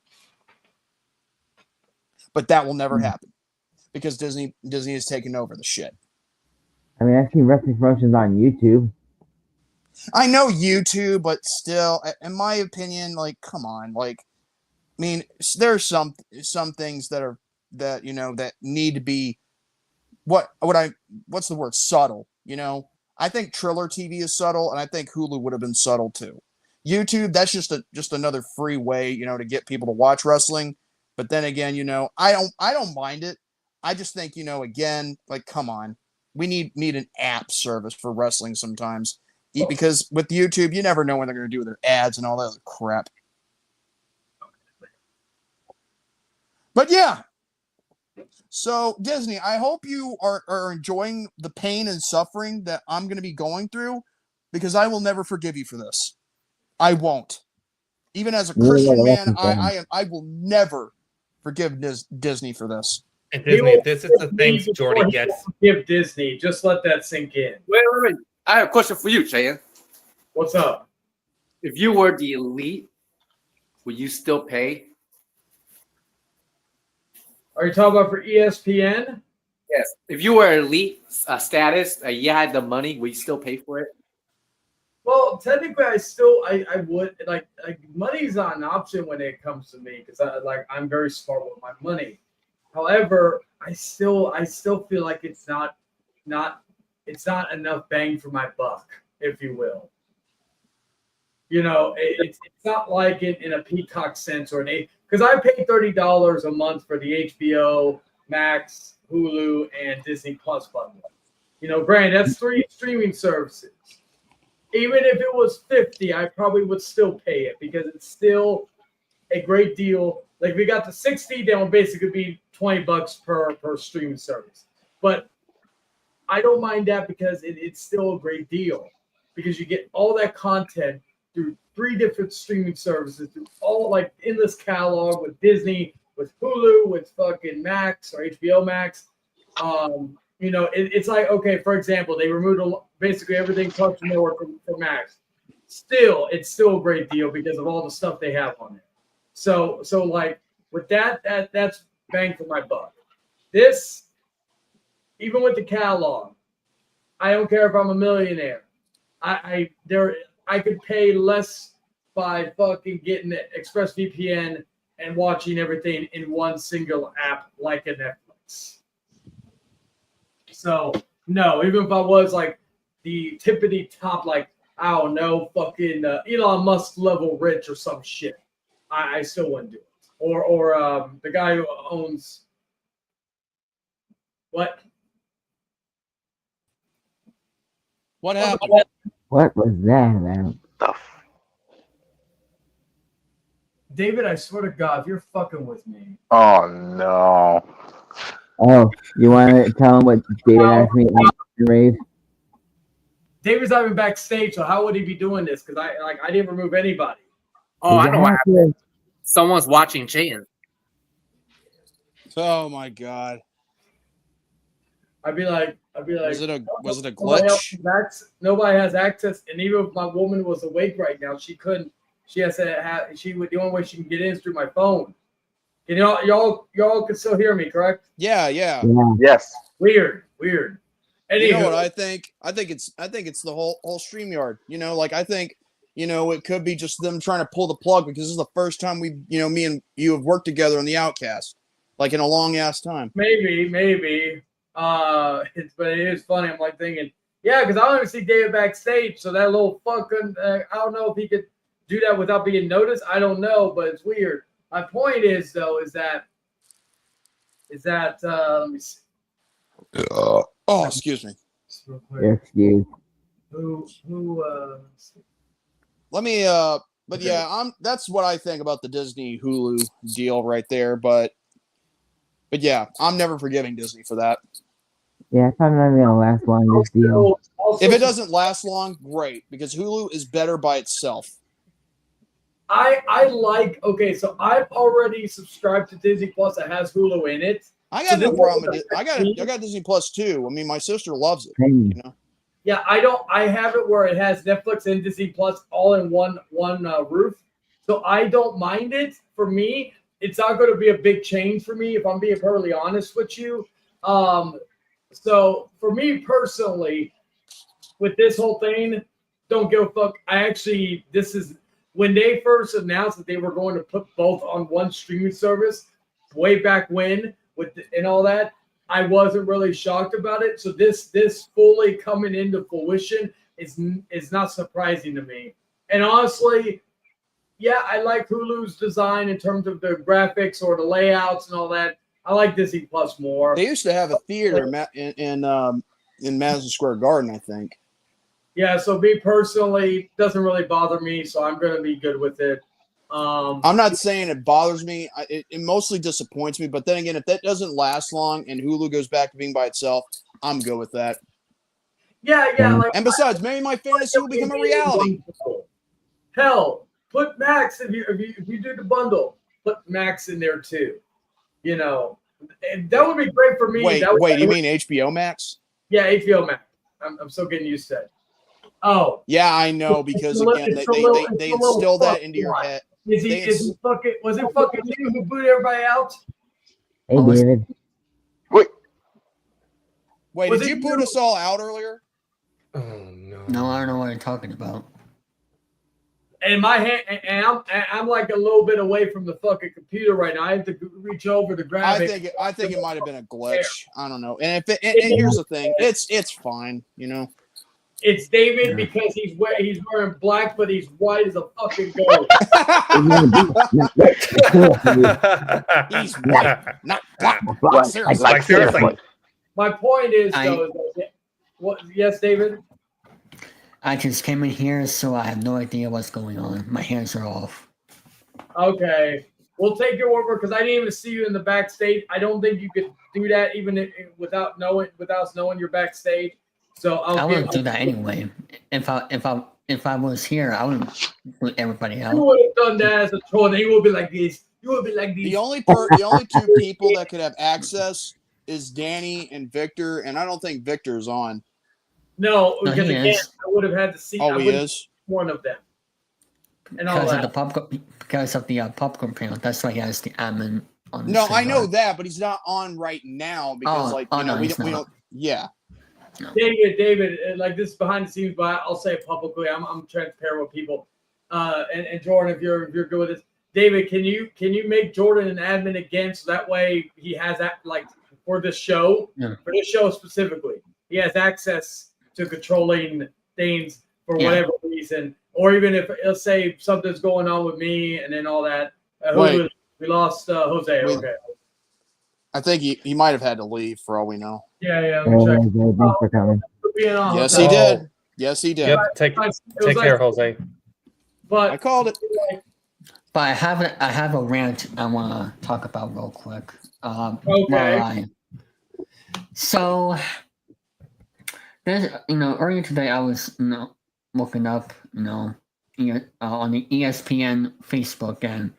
But that will never happen because Disney is taking over the shit. I mean, I've seen wrestling promotions on YouTube. I know YouTube, but still, in my opinion, come on, there's some things that are that that need to be what's the word, subtle. I think Triller TV is subtle, and I think Hulu would have been subtle too. YouTube, that's just another free way to get people to watch wrestling. But then again, I don't mind it. I just think again, like, come on, we need an app service for wrestling sometimes, because with YouTube you never know when they're going to do their ads and all that other crap. But yeah. So, Disney, I hope you are enjoying the pain and suffering that I'm going to be going through, because I will never forgive you for this. I won't. Even as a Christian man, I will never forgive Disney for this. And Disney, this is the things Jordy gets. Give Disney. Just let that sink in. Wait. I have a question for you, Chan. What's up? If you were the elite, would you still pay? Are you talking about for ESPN? Yes. If you were elite status, you had the money, would you still pay for it? Well, technically, I would like money's not an option when it comes to me, because I'm very smart with my money. However, I still feel like it's not enough bang for my buck, if you will. It's not like in a Peacock sense or because I pay $30 a month for the HBO Max, Hulu, and Disney Plus bundle. Granted, that's 3 streaming services. Even if it was $50, I probably would still pay it, because it's still a great deal. Like, if we got the 60, then it'll basically be $20 per streaming service. But I don't mind that, because it's still a great deal, because you get all that content through 3 different streaming services, through all endless catalog with Disney, with Hulu, with fucking Max or HBO Max. It's like, okay, for example, they removed basically everything Cartoon Network for Max. It's still a great deal because of all the stuff they have on there. So like with that's bang for my buck. This, even with the catalog, I don't care if I'm a millionaire. I could pay less by fucking getting ExpressVPN and watching everything in one single app like a Netflix. So no, even if I was like the tippity top, like, I don't know, fucking Elon Musk level rich or some shit, I still wouldn't do it. Or the guy who owns what? What happened? What was that about? David, I swear to God, if you're fucking with me. Oh no. Oh, you want to tell him what David asked me at rave? David's not even backstage, so how would he be doing this? Because I didn't remove anybody. Oh, I know what happened. Someone's watching Chan. Oh my God. I'd be like, was it a glitch? Nobody has access, and even if my woman was awake right now, she couldn't. She has to have. The only way she can get in is through my phone. Y'all can still hear me, correct? Yeah. Yes. Weird. Anywho, You know what I think? I think it's the whole StreamYard. I think it could be just them trying to pull the plug, because this is the first time me and you have worked together on the Outcast, like in a long ass time. Maybe. But it is funny. I'm like thinking, yeah, because I don't even see David backstage, so that little fucking I don't know if he could do that without being noticed. I don't know, but it's weird. My point is though, is that let me see. Oh, excuse me. Excuse. Who Let me but yeah, that's what I think about the Disney Hulu deal right there, but yeah, I'm never forgiving Disney for that. Yeah, it's probably not gonna last long, this deal. If it doesn't last long, great, because Hulu is better by itself. Okay, so I've already subscribed to Disney Plus that has Hulu in it. I got no problem with it. I got Disney Plus too. I mean, my sister loves it. Yeah, I have it where it has Netflix and Disney Plus all in one roof. So I don't mind it. For me, it's not going to be a big change for me, if I'm being perfectly honest with you. So for me personally, with this whole thing, don't give a fuck. This is when they first announced that they were going to put both on one streaming service way back when and all that, I wasn't really shocked about it. So this fully coming into fruition is not surprising to me. And honestly, yeah, I like Hulu's design in terms of the graphics or the layouts and all that. I like Disney Plus more. They used to have a theater in Madison Square Garden, I think. Yeah, so me personally, doesn't really bother me, so I'm gonna be good with it. I'm not saying it bothers me. It mostly disappoints me. But then again, if that doesn't last long and Hulu goes back to being by itself, I'm good with that. Yeah. Like, and besides, maybe my fantasy will become a reality. Hell, put Max if you do the bundle. Put Max in there too. You know, and that would be great for me. Wait, you mean HBO Max? Yeah, HBO Max. I'm still getting used to it. Oh. Yeah, I know, because again, they instill that into your head. Was it fucking you who booted everybody out? Hey, David. Wait, did you put us all out earlier? Oh no. No, I don't know what you're talking about. And my hand, and I'm like a little bit away from the fucking computer right now. I have to reach over to grab it. I think it might have been a glitch. I don't know. And here's the thing, it's fine, you know. It's David because he's wearing black, but he's white as a fucking ghost. He's white, not black. Seriously. My point is, yes, David? I just came in here, so I have no idea what's going on. My hands are off. Okay. We'll take your word because I didn't even see you in the backstage. I don't think you could do that even without us knowing you're backstage. So I wouldn't do that anyway. If I was here, I would put everybody out. You would have done that as a troll, and he would be like this. You would be like this. The only two people that could have access is Danny and Victor, and I don't think Victor's on. No, because again, I would have had to see. Oh, he is one of them. And because of the popcorn panel, that's why he has the admin on. No, I know that, but he's not on right now because we don't. Yeah. No. David, like this is behind the scenes, but I'll say it publicly. I'm transparent with people. And Jordan, if you're good with this, David, can you make Jordan an admin again so that way he has that for this show, for this show specifically, he has access to controlling things for whatever reason, or even if let's say something's going on with me and then all that. We lost Jose. Okay. I think he might have had to leave for all we know. Yeah. Thanks for coming. Yes, he did. Yes, he did. Yep. Take care, Jose. But I called it. But I have a rant I want to talk about real quick. Okay. So there's earlier today I was looking up on the ESPN Facebook, and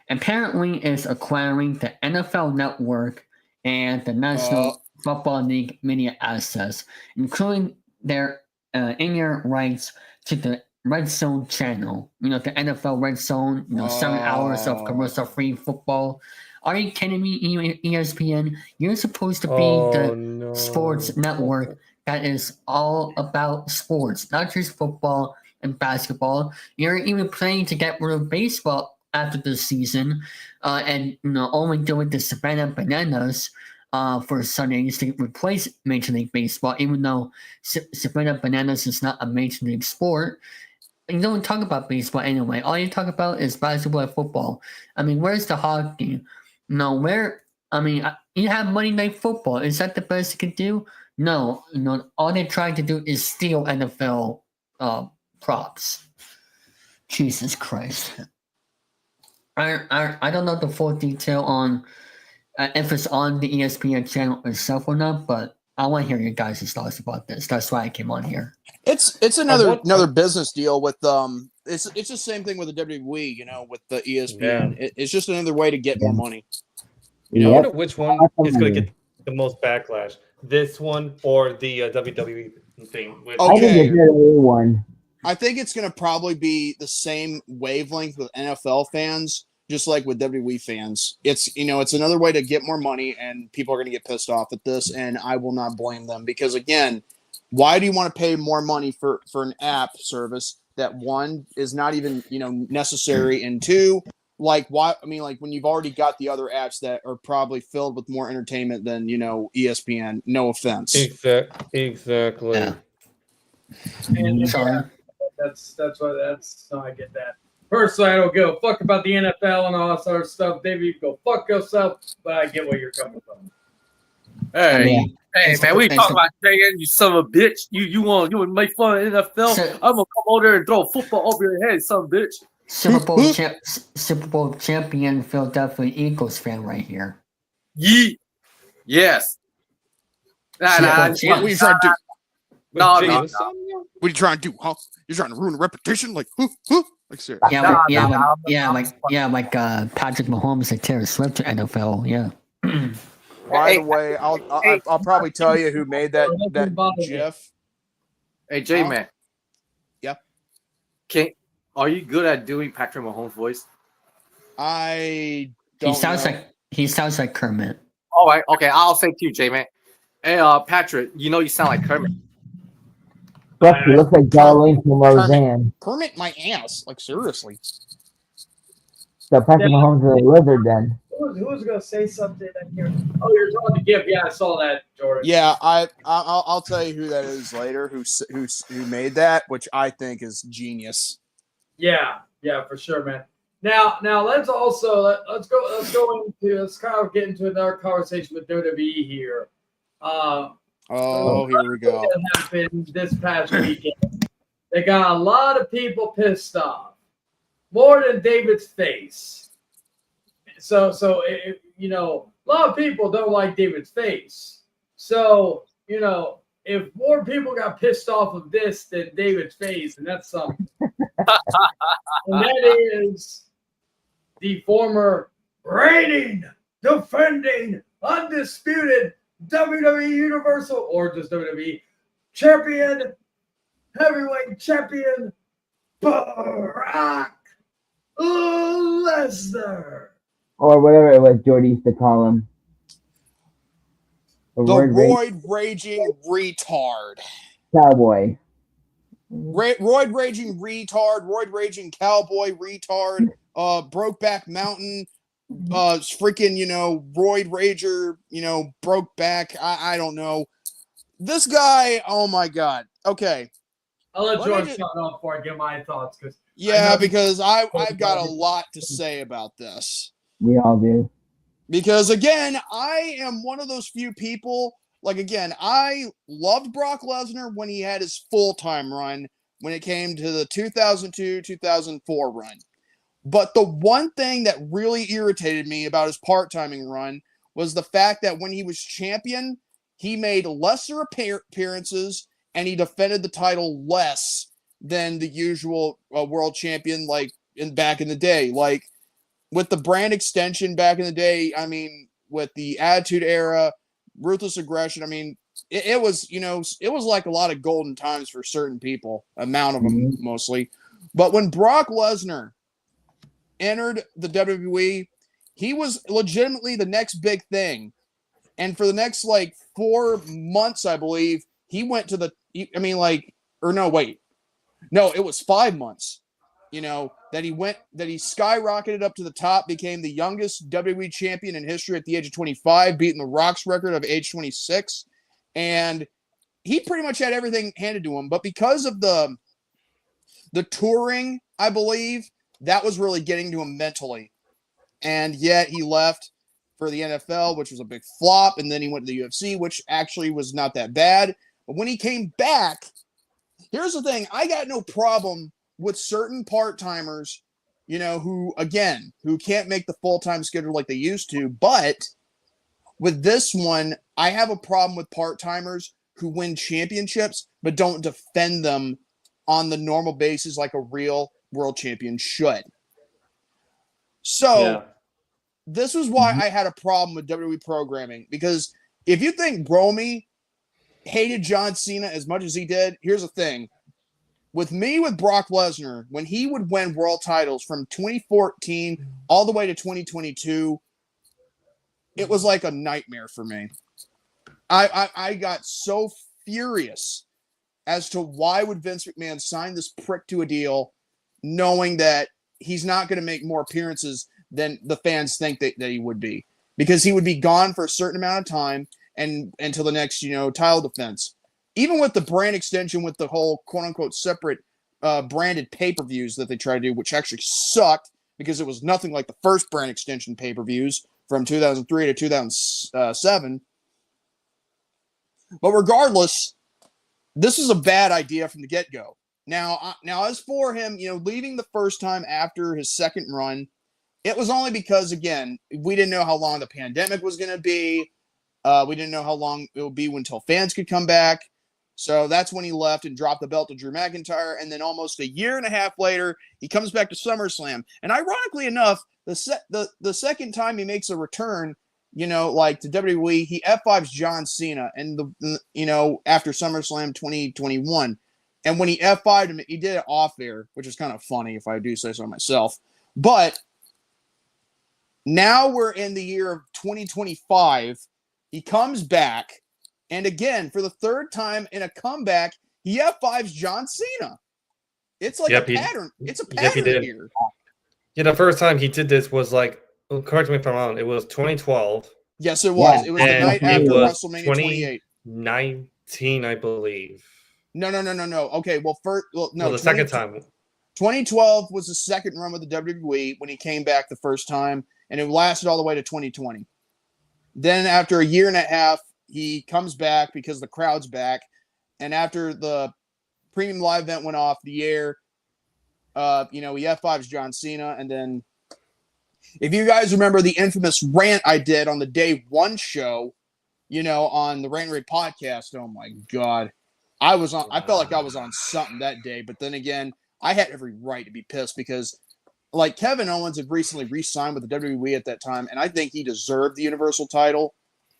apparently it's acquiring the NFL Network and the National Football League media assets, including their in-year rights to the Red Zone channel. The NFL Red Zone, 7 hours of commercial-free football. Are you kidding me, ESPN? You're supposed to be sports network that is all about sports, not just football and basketball. You're even planning to get rid of baseball after this season, and only doing the Savannah Bananas for Sundays to replace Major League Baseball, even though Savannah Bananas is not a Major League sport. You don't talk about baseball anyway. All you talk about is basketball and football. I mean, where's the hockey? You have Monday Night Football. Is that the best you can do? No. All they're trying to do is steal NFL props. Jesus Christ. I don't know the full detail on if it's on the ESPN channel itself or not, but I want to hear your guys' thoughts about this. That's why I came on here. It's another business deal with it's the same thing with the WWE, with the ESPN. Yeah. It's just another way to get more money. I wonder which one is going to get the most backlash. This one or the WWE thing? I think the WWE one. I think it's going to probably be the same wavelength with NFL fans, just like with WWE fans. It's it's another way to get more money, and people are going to get pissed off at this, and I will not blame them because again, why do you want to pay more money for an app service that one is not even necessary, and two, like why? I mean, like when you've already got the other apps that are probably filled with more entertainment than ESPN. No offense. Exactly. Yeah. And Sorry. that's no, I get that. Personally, I don't give a fuck about the NFL and all that sort of stuff. David, you can go fuck yourself, but I get where you're coming from. Hey, hey, It's man, the- we it's talking the- about saying you son of a bitch. You want to make fun of NFL? So- I'm gonna come over there and throw a football over your head, son of a bitch. Super Bowl champion Philadelphia Eagles fan right here. Yee. Yes. Nah, Super nah, Bowl What are you trying to do? no, no, James. no. What are you trying to do, huh? You're trying to ruin a reputation? Like seriously. Yeah, Nah, like Patrick Mahomes and Taylor Swift to NFL. Yeah. By Hey, the way, I'll probably tell you who made that GIF. Hey, J man. Yeah. Are you good at doing Patrick Mahomes' voice? I don't He sounds like Kermit. All right, okay, I'll say to you, J man. Hey, Patrick, you sound like Kermit. Look, he looks like Darlene from Roseanne. Permit my ass. Like seriously. So Patrick Mahomes is a lizard then. Who was going to say something here? Oh, you're talking to Gift. Yeah, I saw that, Jordan. Yeah, I'll tell you who that is later. Who made that, which I think is genius. Yeah, for sure, man. Now let's also let's go into let's kind of get into another conversation with WWE here. Here we go. That happened this past weekend. They got a lot of people pissed off, more than David's face. So a lot of people don't like David's face. So if more people got pissed off of this than David's face, and that's something. And that is the former reigning, defending, undisputed WWE Universal or just WWE champion, heavyweight champion, Brock Lesnar. Or whatever it was Jordy used to call him. The roid raging retard. Cowboy. Roid raging retard, roid raging cowboy retard, Brokeback Mountain, freaking, roid rager, broke back. I don't know. This guy, oh my God. Okay. I'll let George start off before I get my thoughts. Because I've got a lot to say about this. We all do. Because again, I am one of those few people. Like again, I loved Brock Lesnar when he had his full-time run, when it came to the 2002-2004 run. But the one thing that really irritated me about his part-timing run was the fact that when he was champion, he made lesser appearances and he defended the title less than the usual world champion, like back in the day. Like with the brand extension back in the day, I mean, with the Attitude Era, Ruthless Aggression, I mean, it was like a lot of golden times for certain people, amount of them mostly. But when Brock Lesnar entered the WWE, he was legitimately the next big thing. And for the next 4 months, I believe, he went to it was 5 months, that he skyrocketed up to the top, became the youngest WWE champion in history at the age of 25, beating The Rock's record of age 26. And he pretty much had everything handed to him. But because of the touring, I believe, that was really getting to him mentally. And yet he left for the NFL, which was a big flop. And then he went to the UFC, which actually was not that bad. But when he came back, here's the thing. I got no problem with certain part-timers, who can't make the full-time schedule like they used to. But with this one, I have a problem with part-timers who win championships but don't defend them on the normal basis like a real world champion should. So this was why I had a problem with WWE programming, because if you think Romy hated John Cena as much as he did, here's the thing. With Brock Lesnar, when he would win world titles from 2014 all the way to 2022, it was like a nightmare for me. I got so furious as to why would Vince McMahon sign this prick to a deal knowing that he's not going to make more appearances than the fans think that he would be, because he would be gone for a certain amount of time and until the next, title defense. Even with the brand extension, with the whole quote unquote separate branded pay-per-views that they try to do, which actually sucked because it was nothing like the first brand extension pay-per-views from 2003 to 2007. But regardless, this is a bad idea from the get-go. Now as for him, leaving the first time after his second run, it was only because, again, we didn't know how long the pandemic was going to be. We didn't know how long it would be until fans could come back. So that's when he left and dropped the belt to Drew McIntyre. And then almost a year and a half later, he comes back to SummerSlam. And ironically enough, the second time he makes a return, to WWE, he F5s John Cena and after SummerSlam 2021. And when he F5'd him, he did it off air, which is kind of funny if I do say so myself. But now we're in the year of 2025. He comes back, and again, for the third time in a comeback, he F5s John Cena. It's like a pattern. It's a pattern here. Yeah, the first time he did this was correct me if I'm wrong, it was 2012. Yes, it was. It was the night after WrestleMania 28. 2019, I believe. No. Okay, the second time. 2012 was the second run with the WWE when he came back the first time, and it lasted all the way to 2020. Then after a year and a half, he comes back because the crowd's back. And after the premium live event went off the air, he F5s John Cena. And then if you guys remember the infamous rant I did on the day one show, on the Rain Rate podcast, oh my God. I felt like I was on something that day. But then again, I had every right to be pissed because Kevin Owens had recently re-signed with the WWE at that time, and I think he deserved the Universal title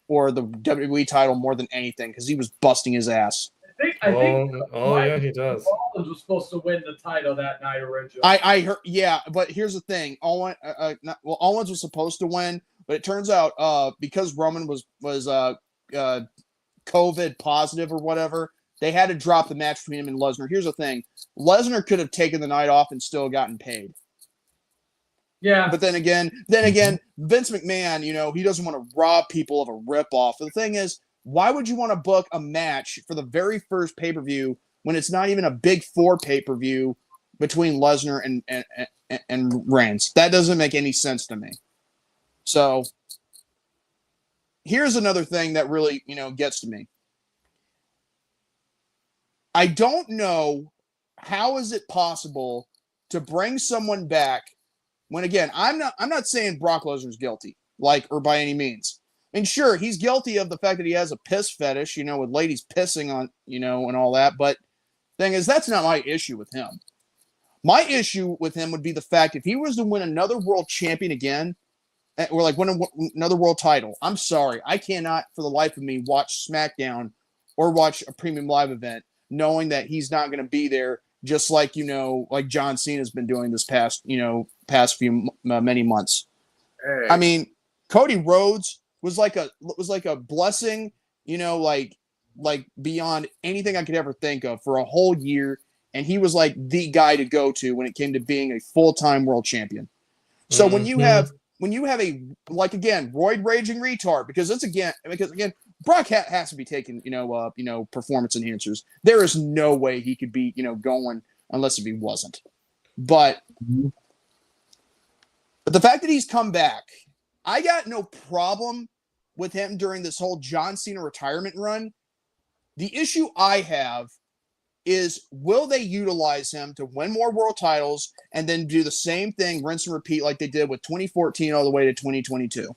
or the WWE title more than anything because he was busting his ass. I think yeah, he does. Rollins was supposed to win the title that night originally. I heard, yeah, but here's the thing: Owens was supposed to win, but it turns out because Roman was COVID positive or whatever, they had to drop the match between him and Lesnar. Here's the thing: Lesnar could have taken the night off and still gotten paid. Yeah. But then again, Vince McMahon, he doesn't want to rob people of a ripoff. The thing is, why would you want to book a match for the very first pay-per-view when it's not even a big four pay-per-view between Lesnar and Reigns? That doesn't make any sense to me. So here's another thing that really, gets to me. I don't know how is it possible to bring someone back when, again, I'm not saying Brock Lesnar's guilty, or by any means. And sure, he's guilty of the fact that he has a piss fetish, with ladies pissing on, and all that. But thing is, that's not my issue with him. My issue with him would be the fact if he was to win another world champion again, or win another world title, I'm sorry, I cannot for the life of me watch SmackDown or watch a premium live event knowing that he's not going to be there, just like John Cena's been doing this past few many months. Hey. I mean, Cody Rhodes was like a blessing, beyond anything I could ever think of for a whole year, and he was like the guy to go to when it came to being a full-time world champion. So when you have a again, roid raging retard, because again Brock has to be taking performance enhancers. There is no way he could be going unless if he wasn't. But the fact that he's come back, I got no problem with him during this whole John Cena retirement run. The issue I have is, will they utilize him to win more world titles and then do the same thing, rinse and repeat like they did with 2014 all the way to 2022?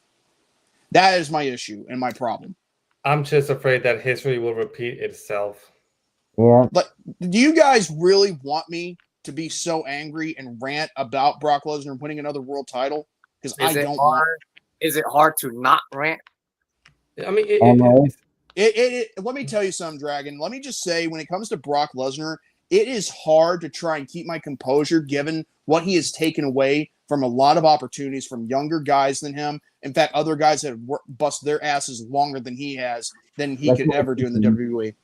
That is my issue and my problem. I'm just afraid that history will repeat itself. Yeah. Do you guys really want me to be so angry and rant about Brock Lesnar winning another world title? Because I don't want. Is it hard to not rant? I mean, let me tell you something, Dragon. Let me just say, when it comes to Brock Lesnar, it is hard to try and keep my composure given what he has taken away from a lot of opportunities from younger guys than him. In fact, other guys that have busted their asses longer than he could ever do in the WWE.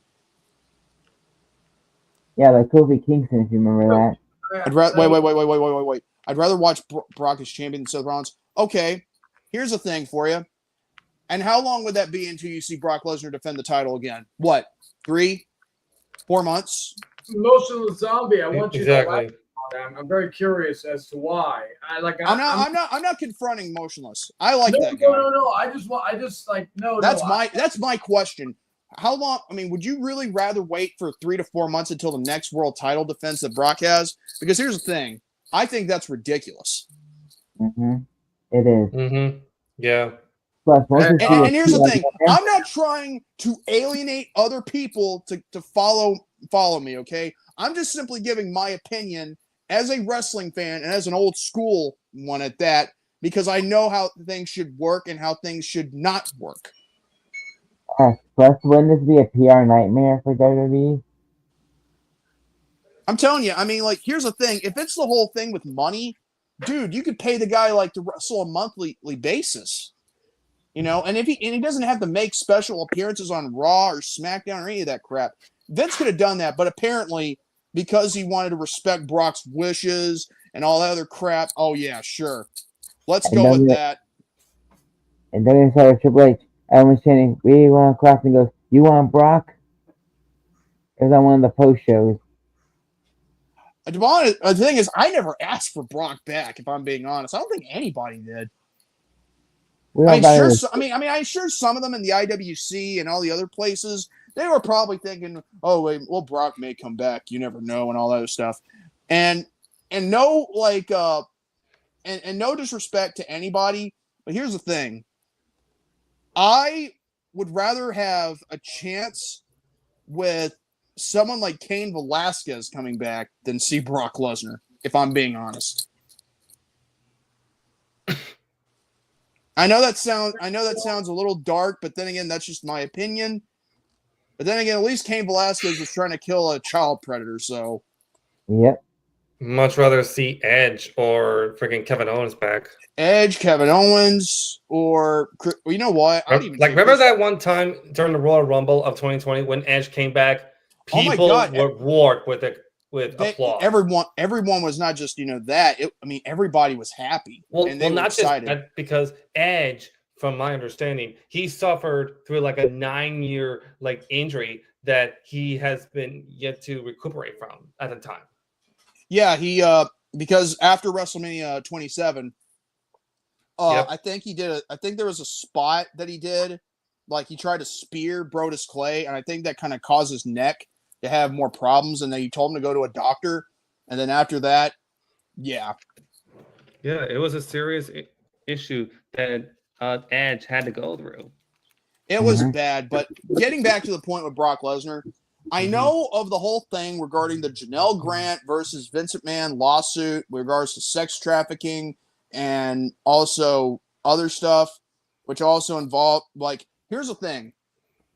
Yeah, like Kofi Kingston, if you remember that. Wait. I'd rather watch Brock as champion than Seth Rollins. Okay, here's the thing for you. And how long would that be until you see Brock Lesnar defend the title again? What, 3, 4 months? Emotional zombie. I want you to Exactly. elaborate on that. I'm very curious as to why. I'm not confronting Motionless. I like that guy. No. I just like no. That's my question. How long? I mean, would you really rather wait for 3 to 4 months until the next world title defense that Brock has? Because here's the thing. I think that's ridiculous. Mm-hmm. It is. Mm-hmm. Yeah. Plus, and here's the thing. I'm not trying to alienate other people to follow me, okay? I'm just simply giving my opinion as a wrestling fan and as an old school one at that, because I know how things should work and how things should not work. Plus, wouldn't this be a PR nightmare for WWE? I'm telling you, I mean, like, here's the thing. If it's the whole thing with money, dude, you could pay the guy like to wrestle a monthly basis. You know, and he doesn't have to make special appearances on Raw or SmackDown or any of that crap. Vince could have done that, but apparently because he wanted to respect Brock's wishes and all that other crap, oh yeah, sure. Let's go with that. And then inside Triple H, everyone's chanting, "We want Cross," and goes, "You want Brock?" It was on one of the post shows. The thing is, I never asked for Brock back, if I'm being honest. I don't think anybody did. I'm sure some of them in the IWC and all the other places, they were probably thinking, "Oh wait, well Brock may come back. You never know," and all that other stuff. And no and no disrespect to anybody, but here's the thing: I would rather have a chance with someone like Cain Velasquez coming back than see Brock Lesnar, if I'm being honest. I know that sounds a little dark, but then again, that's just my opinion. But then again, at least Cain Velasquez was trying to kill a child predator, so. Yep. Much rather see Edge or freaking Kevin Owens back. Edge, Kevin Owens, or you know what? Remember that one time during the Royal Rumble of 2020 when Edge came back? People were roared with applause. Everyone was not just that. Everybody was happy. Well, and they were not excited. just that, because Edge, from my understanding, he suffered through like a 9-year injury that he has been yet to recuperate from at the time. Yeah, he because after WrestleMania 27, Yep. I think there was a spot that he did, like he tried to spear Brodus Clay, and I think that kind of caused his neck to have more problems, and then he told him to go to a doctor, and then after that, yeah, it was a serious issue that Edge had to go through. It was bad. But getting back to the point with Brock Lesnar, I know of the whole thing regarding the Janelle Grant versus Vince McMahon lawsuit with regards to sex trafficking and also other stuff, which also involved, here's the thing.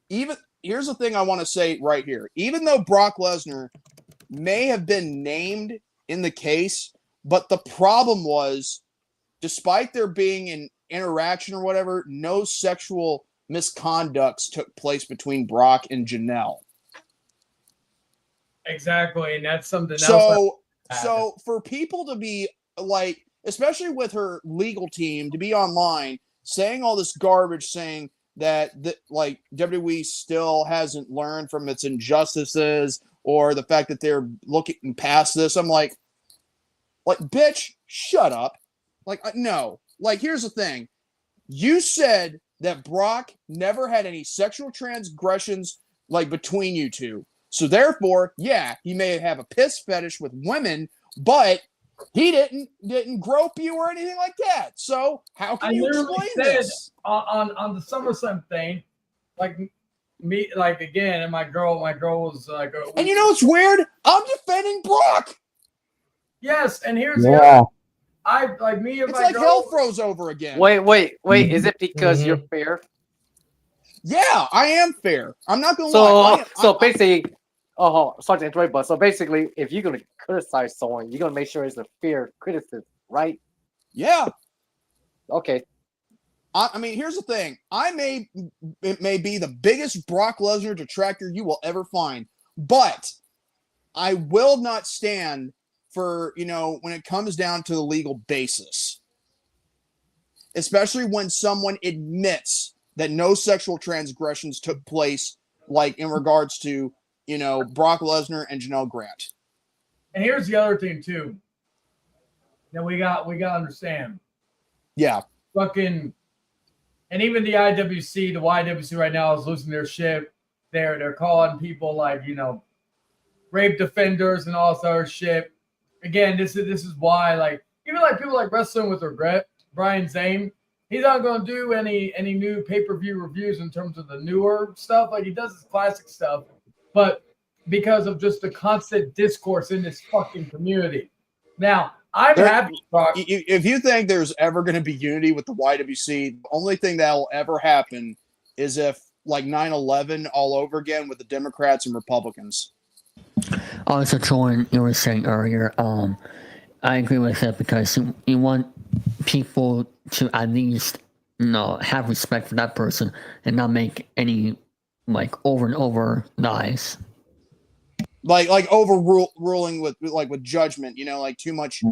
Here's the thing I want to say right here. Even though Brock Lesnar may have been named in the case, but the problem was, despite there being an interaction or whatever, no sexual misconducts took place between Brock and Janelle. Exactly, and that's something else. So for people to be especially with her legal team, to be online saying all this garbage, saying that WWE still hasn't learned from its injustices or the fact that they're looking past this, I'm like, bitch, shut up. No. Here's the thing. You said that Brock never had any sexual transgressions between you two. So therefore, yeah, he may have a piss fetish with women, but he didn't grope you or anything like that. So how can you explain this? On the SummerSlam thing, again, and my girl was like, and you know what's weird? I'm defending Brock. Yes, and here's it's like hell froze over again. Wait. Is it because you're fair? Yeah, I am fair. I'm not gonna lie. So basically, sorry to interrupt, but so basically, if you're gonna criticize someone, you're gonna make sure it's a fair criticism, right? Yeah. Okay. I mean, here's the thing. It may be the biggest Brock Lesnar detractor you will ever find, but I will not stand for, when it comes down to the legal basis, especially when someone admits that no sexual transgressions took place, like in regards to, Brock Lesnar and Janelle Grant. And here's the other thing too that we got to understand. Yeah. Fucking, and even the YWC right now is losing their shit. They're calling people like, rape defenders and all this other shit. Again, this is why, like, even like people like Wrestling with Regret, Brian Zane, he's not going to do any new pay-per-view reviews in terms of the newer stuff. Like, he does his classic stuff, but because of just the constant discourse in this fucking community. Now, I'm happy. If you think there's ever going to be unity with the YWC, the only thing that will ever happen is if, like, 9/11 all over again with the Democrats and Republicans. Also, Jordan, you were saying earlier, I agree with that because you want people to at least, have respect for that person and not make any, like, over and over lies. Like overruling with judgment, like too much,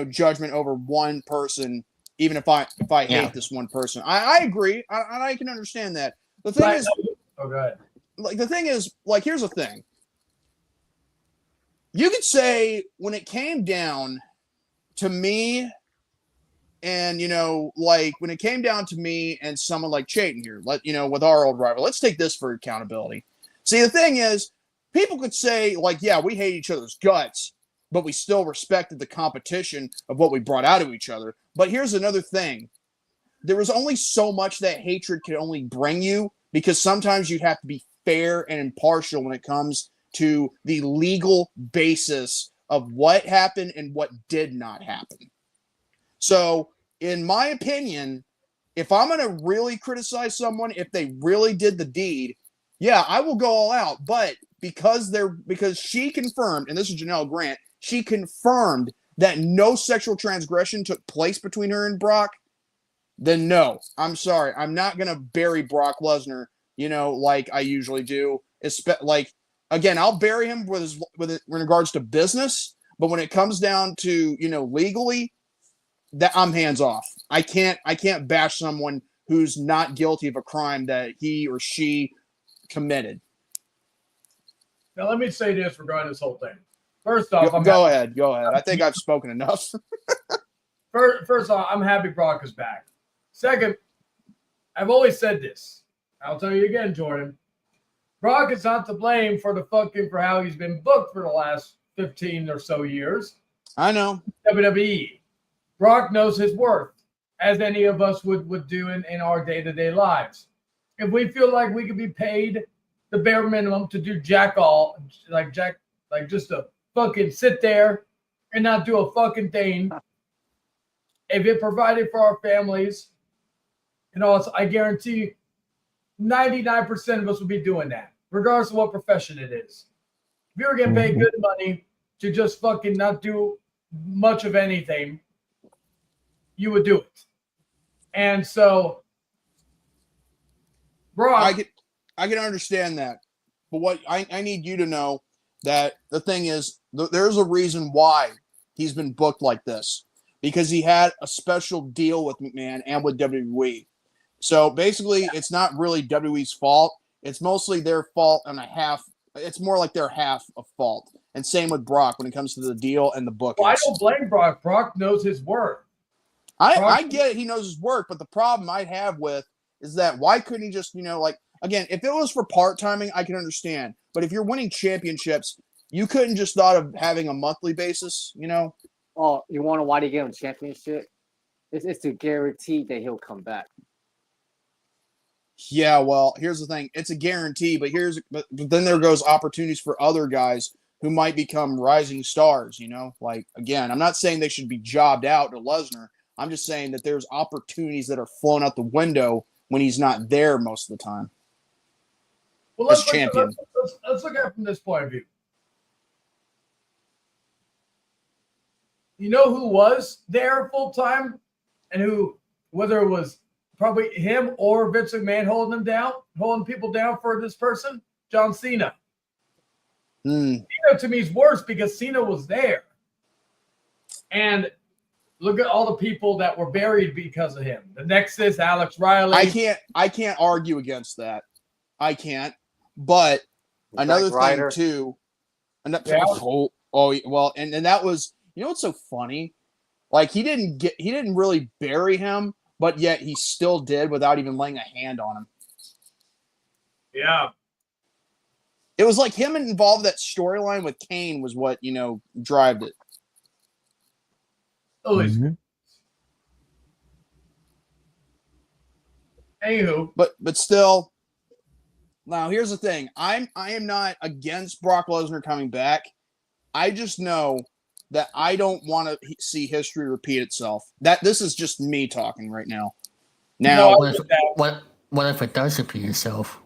judgment over one person. Even if I hate this one person, I agree. I can understand that. The thing is, the thing is, here's the thing. You could say when it came down to me, and when it came down to me and someone like Chayton here, with our old rival, let's take this for accountability. See, the thing is, people could say, yeah, we hate each other's guts, but we still respected the competition of what we brought out of each other. But here's another thing. There was only so much that hatred could only bring you, because sometimes you have to be fair and impartial when it comes to the legal basis of what happened and what did not happen. So, in my opinion, if I'm going to really criticize someone, if they really did the deed, yeah, I will go all out. But because she confirmed, and this is Janelle Grant, she confirmed that no sexual transgression took place between her and Brock, then no, I'm sorry. I'm not going to bury Brock Lesnar, like I usually do. Again, I'll bury him with regards to business, but when it comes down to, legally, that I'm hands off. I can't bash someone who's not guilty of a crime that he or she committed. Now, let me say this regarding this whole thing. First off, go ahead. I think I've spoken enough. First off, I'm happy Brock is back. Second, I've always said this. I'll tell you again, Jordan. Brock is not to blame for how he's been booked for the last 15 or so years. I know. WWE. Brock knows his worth, as any of us would do in our day-to-day lives. If we feel like we could be paid the bare minimum to do just to fucking sit there and not do a fucking thing, if it provided for our families, I guarantee 99% of us would be doing that, regardless of what profession it is. If you were getting paid good money to just fucking not do much of anything, you would do it. And so, Brock, I can understand that, but what I need you to know that the thing is, there's a reason why he's been booked like this, because he had a special deal with McMahon and with WWE. So basically, it's not really WWE's fault. It's mostly their fault and a half. It's more like their half of fault. And same with Brock when it comes to the deal and the bookings. Well, I don't blame Brock. Brock knows his worth. I get it. He knows his work, but the problem I have with is that why couldn't he just, again, if it was for part-timing, I can understand. But if you're winning championships, you couldn't just thought of having a monthly basis, Oh, you want to know why they give him championship? It's to guarantee that he'll come back. Yeah, well, here's the thing. It's a guarantee, but then there goes opportunities for other guys who might become rising stars, again, I'm not saying they should be jobbed out to Lesnar. I'm just saying that there's opportunities that are flown out the window when he's not there most of the time. Well, let's look at it from this point of view. You know who was there full time, and who, whether it was probably him or Vince McMahon holding people down for this person? John Cena. Cena to me is worse because Cena was there. And look at all the people that were buried because of him. The Nexus, Alex Riley. I can't argue against that. I can't. But another thing Ryder. too. Yeah. Well, and that was, you know what's so funny? Like he didn't really bury him, but yet he still did without even laying a hand on him. Yeah. It was like him involved that storyline with Kane was what, drived it. Always. Anywho. But still, now here's the thing. I am not against Brock Lesnar coming back. I just know that I don't want to see history repeat itself. This is just me talking right now. Now, what if it does repeat itself?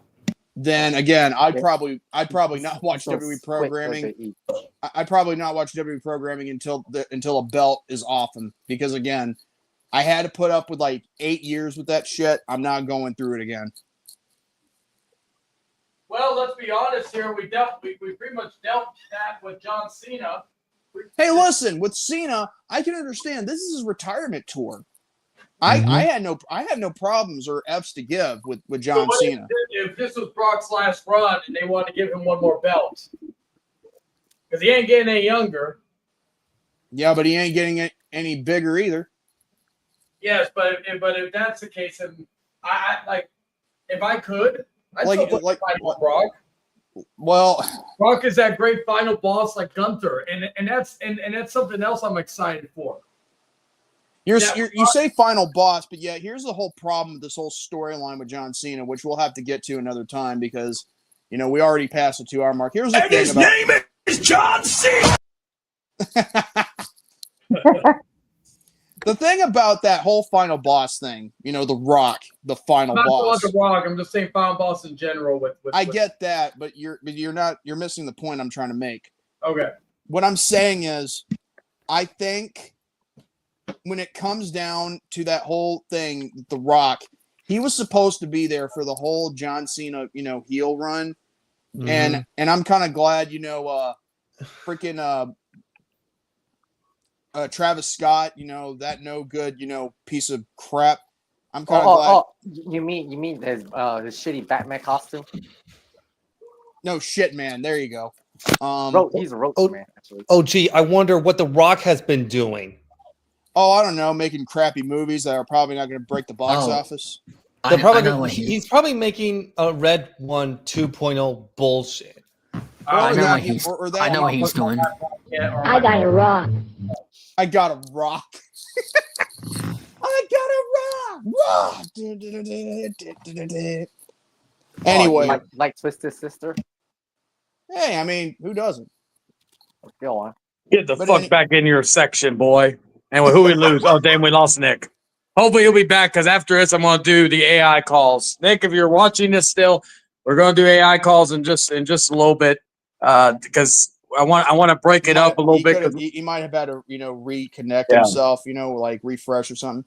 Then again, I'd probably not watch WWE programming. I'd probably not watch WWE programming until a belt is off him, because again, I had to put up with like 8 years with that shit. I'm not going through it again. Well, let's be honest here. We pretty much dealt that with John Cena. Hey, listen, with Cena, I can understand this is his retirement tour. I had no problems or F's to give with John Cena. If this was Brock's last run and they wanted to give him one more belt, because he ain't getting any younger. Yeah, but he ain't getting any bigger either. Yes, but if that's the case, then I like, if I could, I'd Like- still like- fight with Brock. Well, Brock is that great final boss like Gunther, and that's something else I'm excited for. you say final boss, but yeah, here's the whole problem with this whole storyline with John Cena, which we'll have to get to another time because, we already passed the 2-hour mark. Here's the thing about name is John Cena. the thing about that whole final boss thing. The Rock, the final I'm not boss. going to Brock. I'm just saying final boss in general. I get that, but you're missing the point I'm trying to make. Okay. What I'm saying is, I think when it comes down to that whole thing, The Rock, he was supposed to be there for the whole John Cena, heel run. And I'm kind of glad, freaking Travis Scott, that no good, piece of crap. I'm kind of glad. Oh, you mean his shitty Batman costume? No shit, man. There you go. He's a roach man, actually. Oh, gee, I wonder what The Rock has been doing. Oh, I don't know, making crappy movies that are probably not going to break the box office. He's probably making a Red One 2.0 bullshit. I know what he's doing. I got a rock. I got a rock. I got a rock. Anyway, like Twisted Sister. Hey, I mean, who doesn't? Go on. Get the fuck back in your section, boy. And who we lose? Oh, damn, we lost Nick. Hopefully he'll be back, because after this, I'm going to do the AI calls. Nick, if you're watching this still, we're going to do AI calls in just a little bit, because I want to break it up a little bit. He might have had to, reconnect himself, like refresh or something.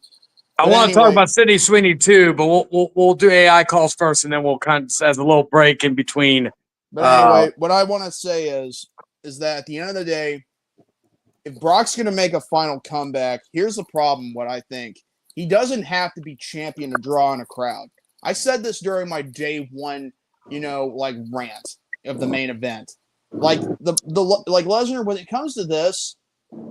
I want to talk about Sydney Sweeney too, but we'll do AI calls first, and then we'll kind of as a little break in between. But anyway, what I want to say is that at the end of the day, if Brock's going to make a final comeback, here's the problem. What I think, he doesn't have to be champion to draw in a crowd. I said this during my day one, rant of the main event. Like Lesnar, when it comes to this,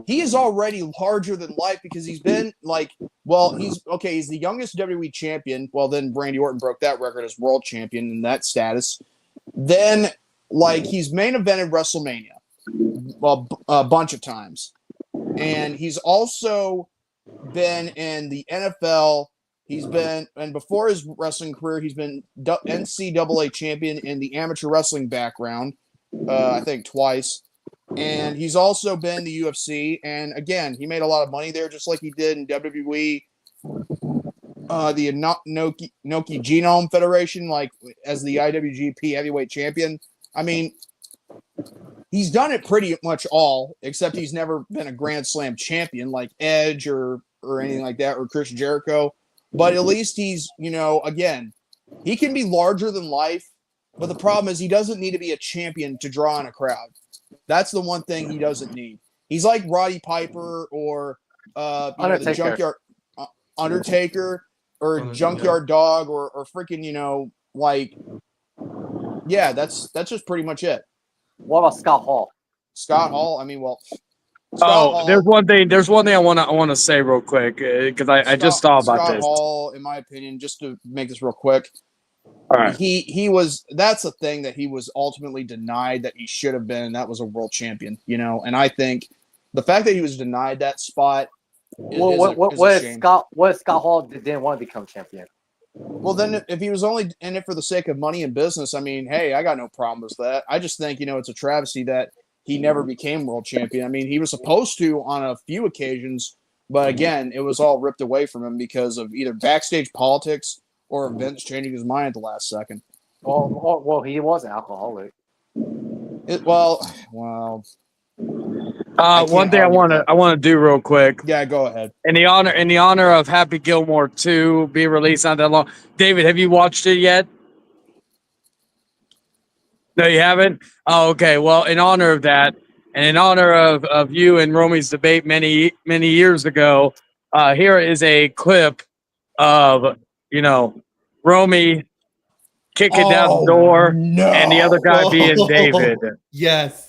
he is already larger than life because he's been he's the youngest WWE champion. Well, then Randy Orton broke that record as world champion in that status. Then, he's main evented WrestleMania a bunch of times. And he's also been in the NFL. And before his wrestling career, he's been NCAA champion in the amateur wrestling background, I think twice. And he's also been the UFC. And again, he made a lot of money there, just like he did in WWE, the Noki Genome Federation, as the IWGP heavyweight champion. I mean, he's done it pretty much all, except he's never been a Grand Slam champion like Edge or anything like that, or Chris Jericho. But at least he's, again, he can be larger than life. But the problem is he doesn't need to be a champion to draw in a crowd. That's the one thing he doesn't need. He's like Roddy Piper or the Undertaker. Junkyard Undertaker or Junkyard Dog or freaking yeah, that's just pretty much it. What about Scott Hall? Scott Hall. I mean, well, There's one thing I want to say real quick because I just thought about Scott this. Hall, in my opinion, just to make this real quick, all right. He was. That's a thing that he was ultimately denied that he should have been, and that was a world champion. And I think the fact that he was denied that spot. What if Scott Hall didn't want to become champion? Well, then if he was only in it for the sake of money and business, I mean, hey, I got no problem with that. I just think it's a travesty that he never became world champion. I mean, he was supposed to on a few occasions, but again, it was all ripped away from him because of either backstage politics or Vince changing his mind at the last second. Well, he was an alcoholic. Well. One thing I want to do real quick. Yeah, go ahead. In the honor of Happy Gilmore 2 being released not that long. David, have you watched it yet? No, you haven't? Oh, okay. Well, in honor of that, and in honor of you and Romy's debate many years ago, here is a clip of Romy kicking down the door and the other guy being David. Yes.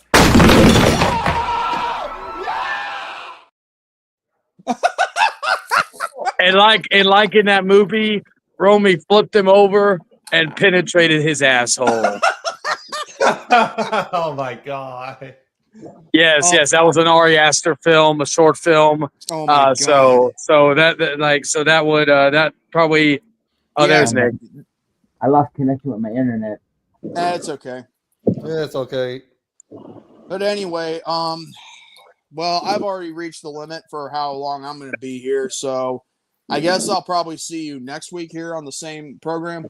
And like in that movie, Romy flipped him over and penetrated his asshole. Oh my god. Yes, that was an Ari Aster film, a short film. Oh my god. So that would that probably. Oh, there's Nick. I lost connection with my internet. That's okay. Yeah, it's okay. But anyway, well, I've already reached the limit for how long I'm going to be here, so I guess I'll probably see you next week here on the same program.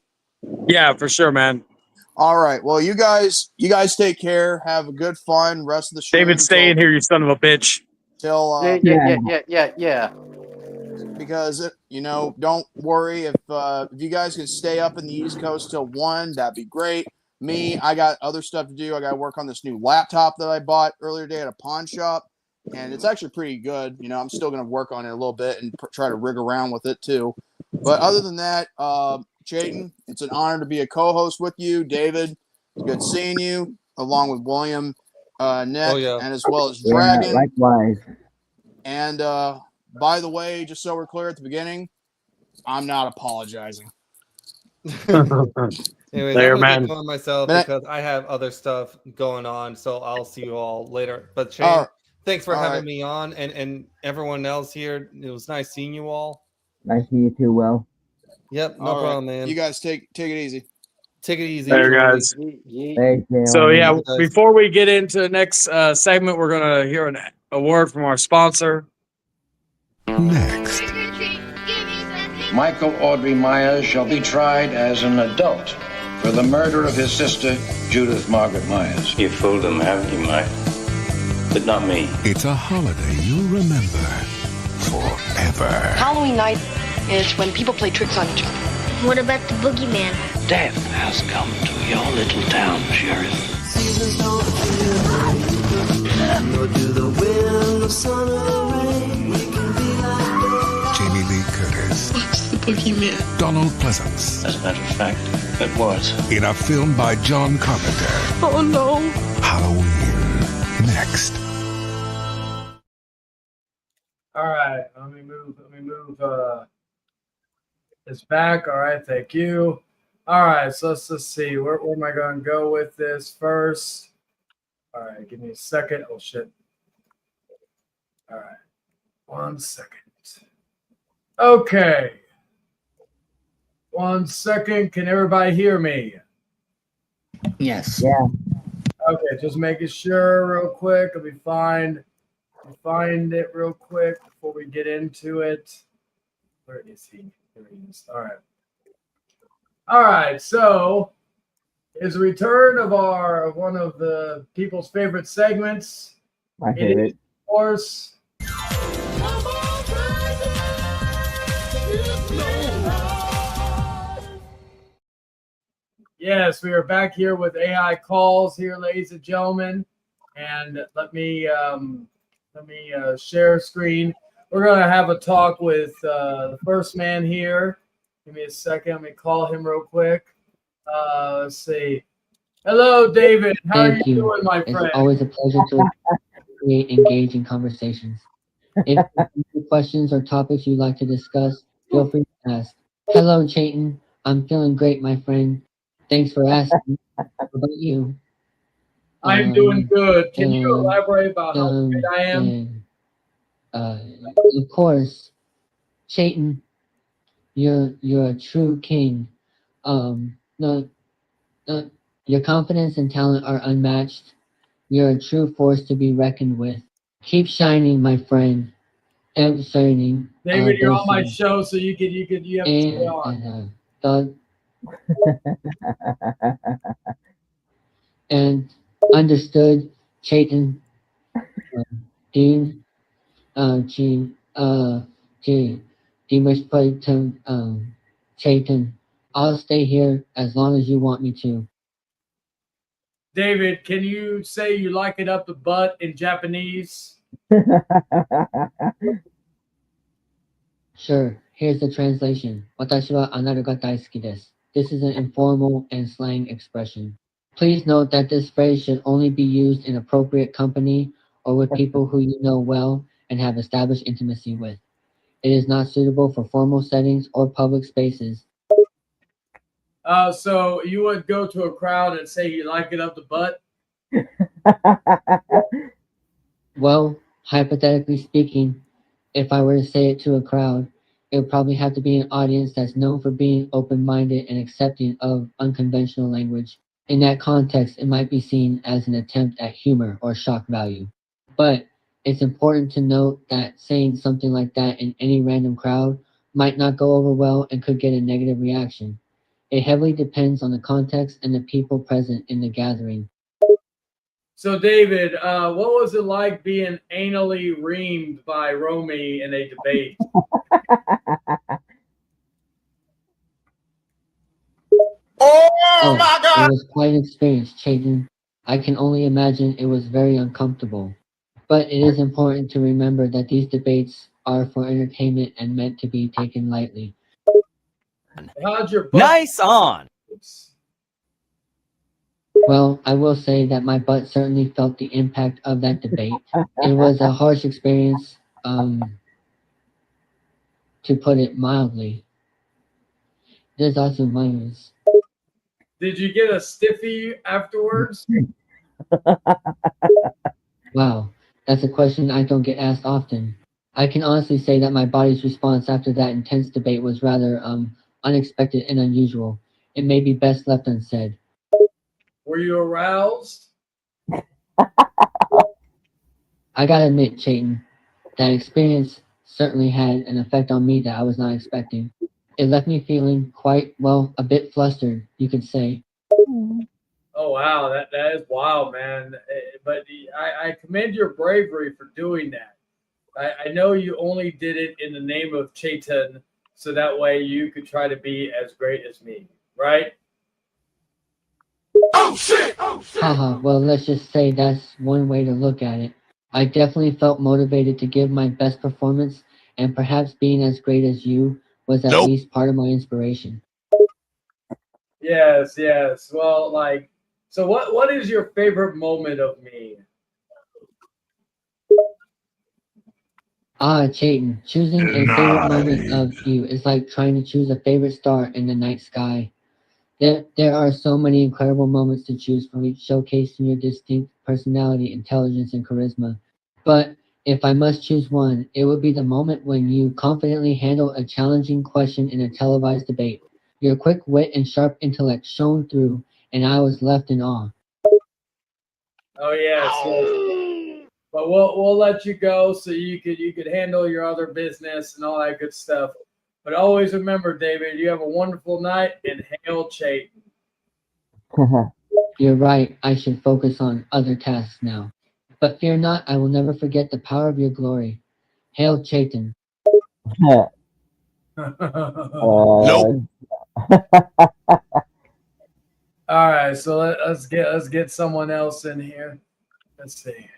Yeah, for sure, man. All right. Well, you guys take care. Have a good fun rest of the show. David, stay in here, you son of a bitch. Till yeah. Because don't worry if you guys can stay up in the East Coast till 1, that'd be great. Me, I got other stuff to do. I got to work on this new laptop that I bought earlier today at a pawn shop, and it's actually pretty good. I'm still going to work on it a little bit and try to rig around with it too. But other than that, Chayton, it's an honor to be a co-host with you. David, it's good seeing you, along with William, Nick, and as well as Dragon. Likewise. And by the way, just so we're clear at the beginning, I'm not apologizing. Anyways, There, I'm gonna man. be going myself because I have other stuff going on. So I'll see you all later. But Shane, thanks for having me on, and everyone else here. It was nice seeing you all. Nice to meet you too, Will. Yep, no All problem, right. man. You guys take it easy. Take it easy. There, guys. So yeah, before we get into the next segment, we're gonna hear a word from our sponsor. Next. Michael Audrey Myers shall be tried as an adult for the murder of his sister, Judith Margaret Myers. You fooled him, haven't you, Mike? But not me. It's a holiday you'll remember forever. Halloween night is when people play tricks on each other. What about the boogeyman? Death has come to your little town, Sheriff. Jamie Lee Curtis. What's the boogeyman? Donald Pleasance. As a matter of fact, it was. In a film by John Carpenter. Oh no. Halloween. Next. All right, let me move this back. All right, thank you. All right, so let's just see. Where am I going to go with this first? All right, give me a second. Oh, shit. All right, 1 second. Okay. 1 second. Can everybody hear me? Yes. Yeah. Okay, just making sure real quick. Let me find it real quick before we get into it. Where is he? There he is. All right. All right. So, is the return of one of the people's favorite segments. My favorite. Of course. Yes, we are back here with AI calls here, ladies and gentlemen. And let me Let me share screen. We're going to have a talk with the first man here. Give me a second. Let me call him real quick. Let's see. Hello, David. How are you doing, my It's friend? always a pleasure to create engaging conversations. If you have any questions or topics you'd like to discuss, feel free to ask. Hello, Chayton. I'm feeling great, my friend. Thanks for asking. How about you? I'm doing good. Can you elaborate about how great I am? And, of course, Chayton, you're a true king. No, your confidence and talent are unmatched. You're a true force to be reckoned with. Keep shining, my friend. Shining. David, you're on my Dosing. show, so you have to stay on. Thug. And understood, Chayton. Dean, G, Demush played to Chayton. I'll stay here as long as you want me to. David, can you say you like it up the butt in Japanese? Sure, here's the translation. 私はあなたが大好きです. This is an informal and slang expression. Please note that this phrase should only be used in appropriate company or with people who you know well and have established intimacy with. It is not suitable for formal settings or public spaces. So you would go to a crowd and say you like it up the butt? Well, hypothetically speaking, if I were to say it to a crowd, it would probably have to be an audience that's known for being open-minded and accepting of unconventional language. In that context, it might be seen as an attempt at humor or shock value. But it's important to note that saying something like that in any random crowd might not go over well and could get a negative reaction. It heavily depends on the context and the people present in the gathering. So, David, what was it like being anally reamed by Romy in a debate? Oh my God! It was quite an experience, Chayton. I can only imagine it was very uncomfortable. But it is important to remember that these debates are for entertainment and meant to be taken lightly. How'd your butt? Nice on. Well, I will say that my butt certainly felt the impact of that debate. It was a harsh experience, to put it mildly. There's also minus. Did you get a stiffy afterwards? Wow, that's a question I don't get asked often. I can honestly say that my body's response after that intense debate was rather unexpected and unusual. It may be best left unsaid. Were you aroused? I gotta admit, Chayton, that experience certainly had an effect on me that I was not expecting. It left me feeling quite, well, a bit flustered, you could say. Oh wow, that is wild, man. But I commend your bravery for doing that. I know you only did it in the name of Chayton, so that way you could try to be as great as me, right? Oh shit! Haha, well, let's just say that's one way to look at it. I definitely felt motivated to give my best performance, and perhaps being as great as you was at least part of my inspiration. Yes. Well, so what is your favorite moment of me? Ah, Chayton, choosing a favorite moment of you is like trying to choose a favorite star in the night sky. There are so many incredible moments to choose from, each showcasing your distinct personality, intelligence, and charisma. But if I must choose one, it would be the moment when you confidently handle a challenging question in a televised debate. Your quick wit and sharp intellect shone through, and I was left in awe. Oh yes. But we'll let you go so you could handle your other business and all that good stuff. But always remember, David, you have a wonderful night, and hail Chayton. You're right, I should focus on other tasks now. But fear not, I will never forget the power of your glory. Hail Chayton. Nope. All right, so let's get someone else in here. Let's see.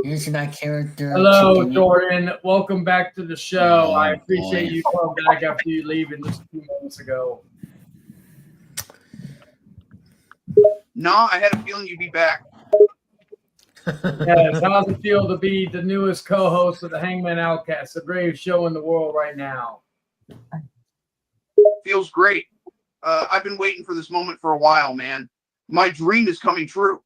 using that character. Hello, to Jordan. Welcome back to the show. I appreciate you coming back after you leaving just a few minutes ago. No, I had a feeling you'd be back. Yes, how's it feel to be the newest co-host of the Hangman Outcast, the greatest show in the world right now? Feels great. I've been waiting for this moment for a while, man. My dream is coming true.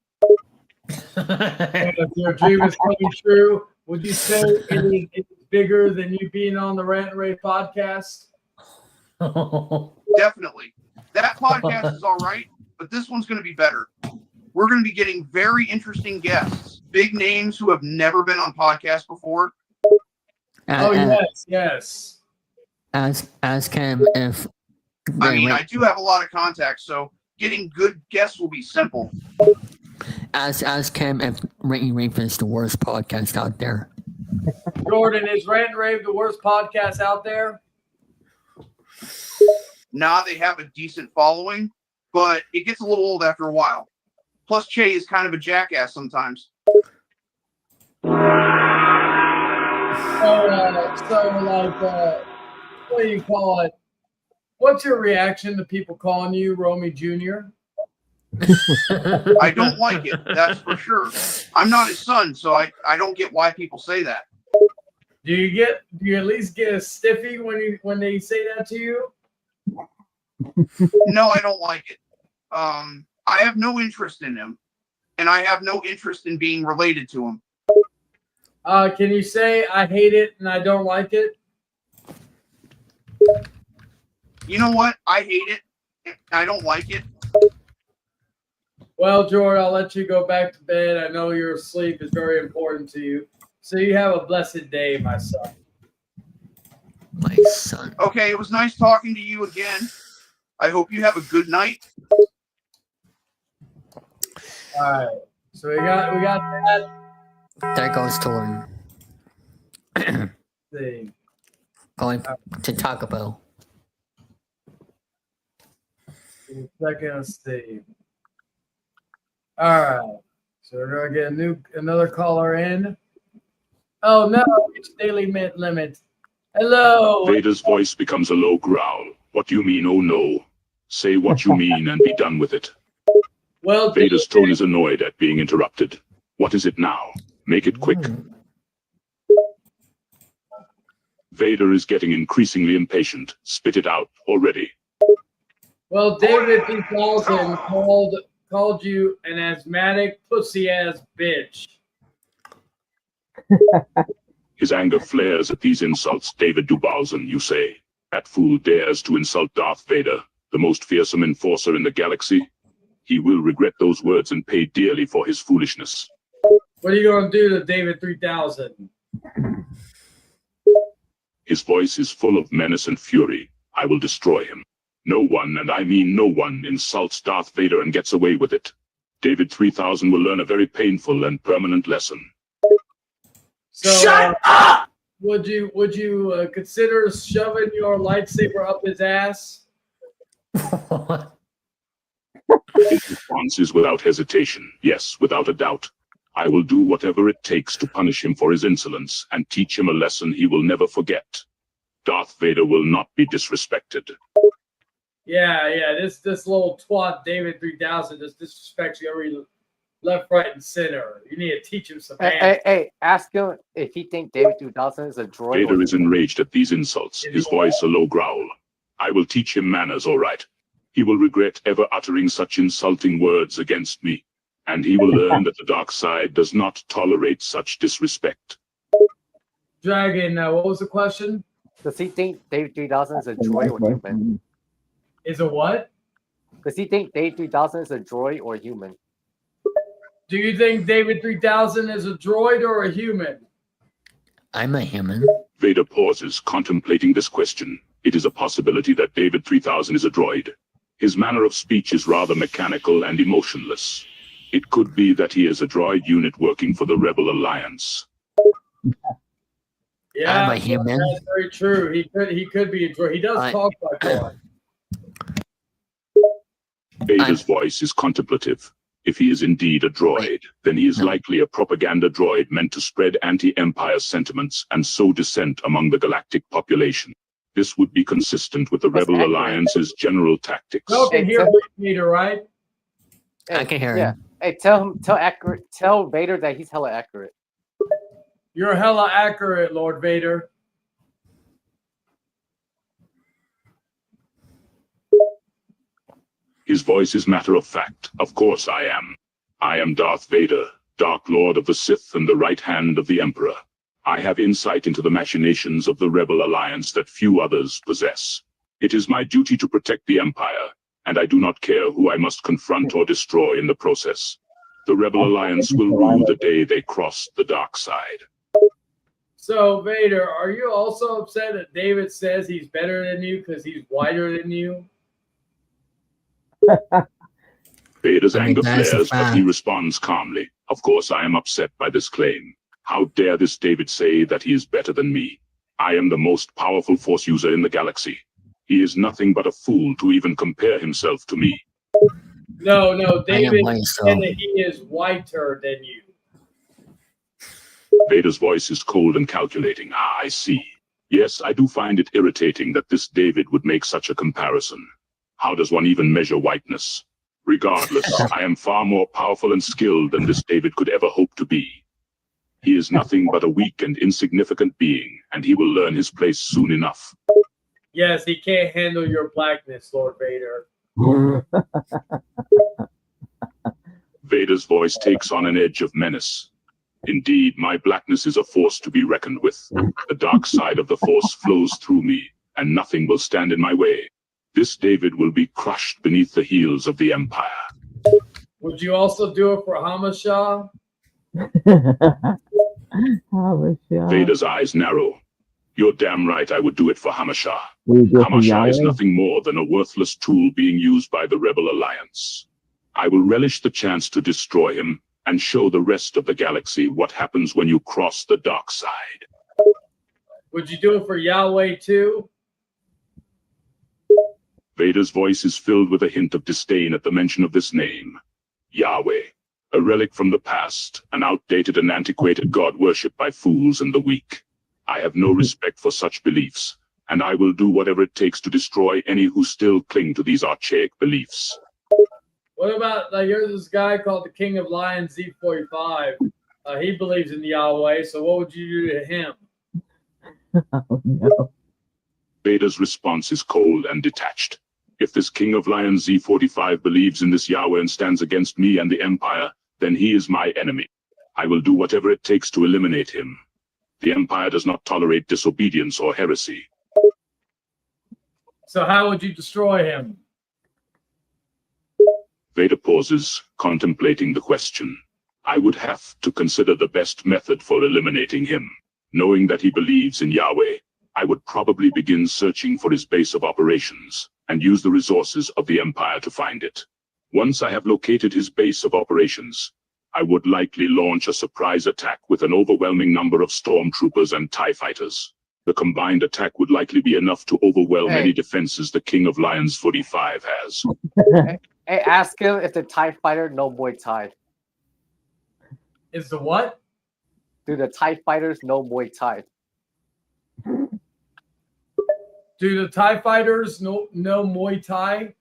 If your dream is coming true, would you say it is bigger than you being on the Rant and Rave podcast? Definitely. That podcast is all right, but this one's going to be better. We're going to be getting very interesting guests, big names who have never been on podcasts before. Oh, yes. Ask him if. I mean, I do have a lot of contacts, so getting good guests will be simple. Ask him if Rant and Rave is the worst podcast out there. Jordan, is Rant and Rave the worst podcast out there? Nah, they have a decent following, but it gets a little old after a while. Plus, Che is kind of a jackass sometimes. What do you call it? What's your reaction to people calling you Romy Jr.? I don't like it, that's for sure. I'm not his son, so I don't get why people say that. Do you at least get a stiffy when they say that to you? No, I don't like it. I have no interest in him, and I have no interest in being related to him. Can you say I hate it and I don't like it? You know what? I hate it. I don't like it. Well, Jordan, I'll let you go back to bed. I know your sleep is very important to you. So you have a blessed day, my son. My son. Okay, it was nice talking to you again. I hope you have a good night. All right. So we got that. There goes Torn. See. Going to Taco Bell. Second, Steve. All right. So we're gonna get another caller in. Oh no, it's daily limit. Hello. Vader's voice becomes a low growl. What do you mean, oh no? Say what you mean and be done with it. Well, Vader's tone is annoyed at being interrupted. What is it now? Make it quick. Vader is getting increasingly impatient. Spit it out already. Well, David 2000 called you an asthmatic pussy-ass bitch. His anger flares at these insults. David Dubalzin, you say. That fool dares to insult Darth Vader, the most fearsome enforcer in the galaxy. He will regret those words and pay dearly for his foolishness. What are you going to do to David 3000? His voice is full of menace and fury. I will destroy him. No one, and I mean no one, insults Darth Vader and gets away with it. David 3000 will learn a very painful and permanent lesson. So, shut up! Would you consider shoving your lightsaber up his ass? His response is without hesitation. Yes, without a doubt. I will do whatever it takes to punish him for his insolence and teach him a lesson he will never forget. Darth Vader will not be disrespected. Yeah, this little twat David 3000 just disrespects you every left, right, and center. You need to teach him some manners. Hey, ask him if he thinks David 2000 is a droid. Vader is enraged at these insults, his voice a low growl. I will teach him manners, all right. He will regret ever uttering such insulting words against me, and he will learn that the dark side does not tolerate such disrespect. Dragon, what was the question? Does he think David 3000 is a droid or human? Is a what? Does he think David 3000 is a droid or human? Do you think David 3000 is a droid or a human? I'm a human. Vader pauses, contemplating this question. It is a possibility that David 3000 is a droid. His manner of speech is rather mechanical and emotionless. It could be that he is a droid unit working for the Rebel Alliance. Yeah, I'm a human. That's very true. He could be a droid. He does talk like one. Vader's voice is contemplative. If he is indeed a droid, then he is likely a propaganda droid meant to spread anti-Empire sentiments and sow dissent among the galactic population. This would be consistent with the Rebel Alliance's general tactics. You can hear Vader, right? Hey, I can hear yeah. him. Hey, tell Vader that he's hella accurate. You're hella accurate, Lord Vader. His voice is matter of fact. Of course I am. I am Darth Vader, Dark Lord of the Sith and the right hand of the Emperor. I have insight into the machinations of the Rebel Alliance that few others possess. It is my duty to protect the Empire, and I do not care who I must confront or destroy in the process. The Rebel Alliance will rue the day they cross the dark side. So, Vader, are you also upset that David says he's better than you because he's whiter than you? Vader's anger that's a flares, but he fact. responds calmly. Of course I am upset by this claim. How dare this David say that he is better than me? I am the most powerful Force user in the galaxy. He is nothing but a fool to even compare himself to me. No, David white, said that he is whiter than you. Vader's voice is cold and calculating. Ah, I see. Yes, I do find it irritating that this David would make such a comparison. How does one even measure whiteness? Regardless, I am far more powerful and skilled than this David could ever hope to be. He is nothing but a weak and insignificant being, and he will learn his place soon enough. Yes, he can't handle your blackness, Lord Vader. Vader's voice takes on an edge of menace. Indeed, my blackness is a force to be reckoned with. The dark side of the Force flows through me, and nothing will stand in my way. This David will be crushed beneath the heels of the Empire. Would you also do it for Hamashah? Vader's eyes narrow. You're damn right I would do it for Hamashah. Will you do it for Hamashah is Yahweh? nothing more than a worthless tool being used by the Rebel Alliance. I will relish the chance to destroy him and show the rest of the galaxy what happens when you cross the dark side. Would you do it for Yahweh too? Vader's voice is filled with a hint of disdain at the mention of this name. Yahweh, a relic from the past, an outdated and antiquated god worshipped by fools and the weak. I have no respect for such beliefs, and I will do whatever it takes to destroy any who still cling to these archaic beliefs. What about, here's this guy called the King of Lions Z45. He believes in Yahweh, so what would you do to him? Oh, no. Vader's response is cold and detached. If this King of Lions Z45 believes in this Yahweh and stands against me and the Empire, then he is my enemy. I will do whatever it takes to eliminate him. The Empire does not tolerate disobedience or heresy. So how would you destroy him? Vader pauses, contemplating the question. I would have to consider the best method for eliminating him. Knowing that he believes in Yahweh, I would probably begin searching for his base of operations and use the resources of the Empire to find it. Once I have located his base of operations, I would likely launch a surprise attack with an overwhelming number of stormtroopers and TIE fighters. The combined attack would likely be enough to overwhelm any defenses the King of Lions 45 has. Hey, ask him if the TIE fighter know Muay Thai. Is the what? Do the TIE fighters know Muay Thai? Do the TIE fighters know Muay Thai?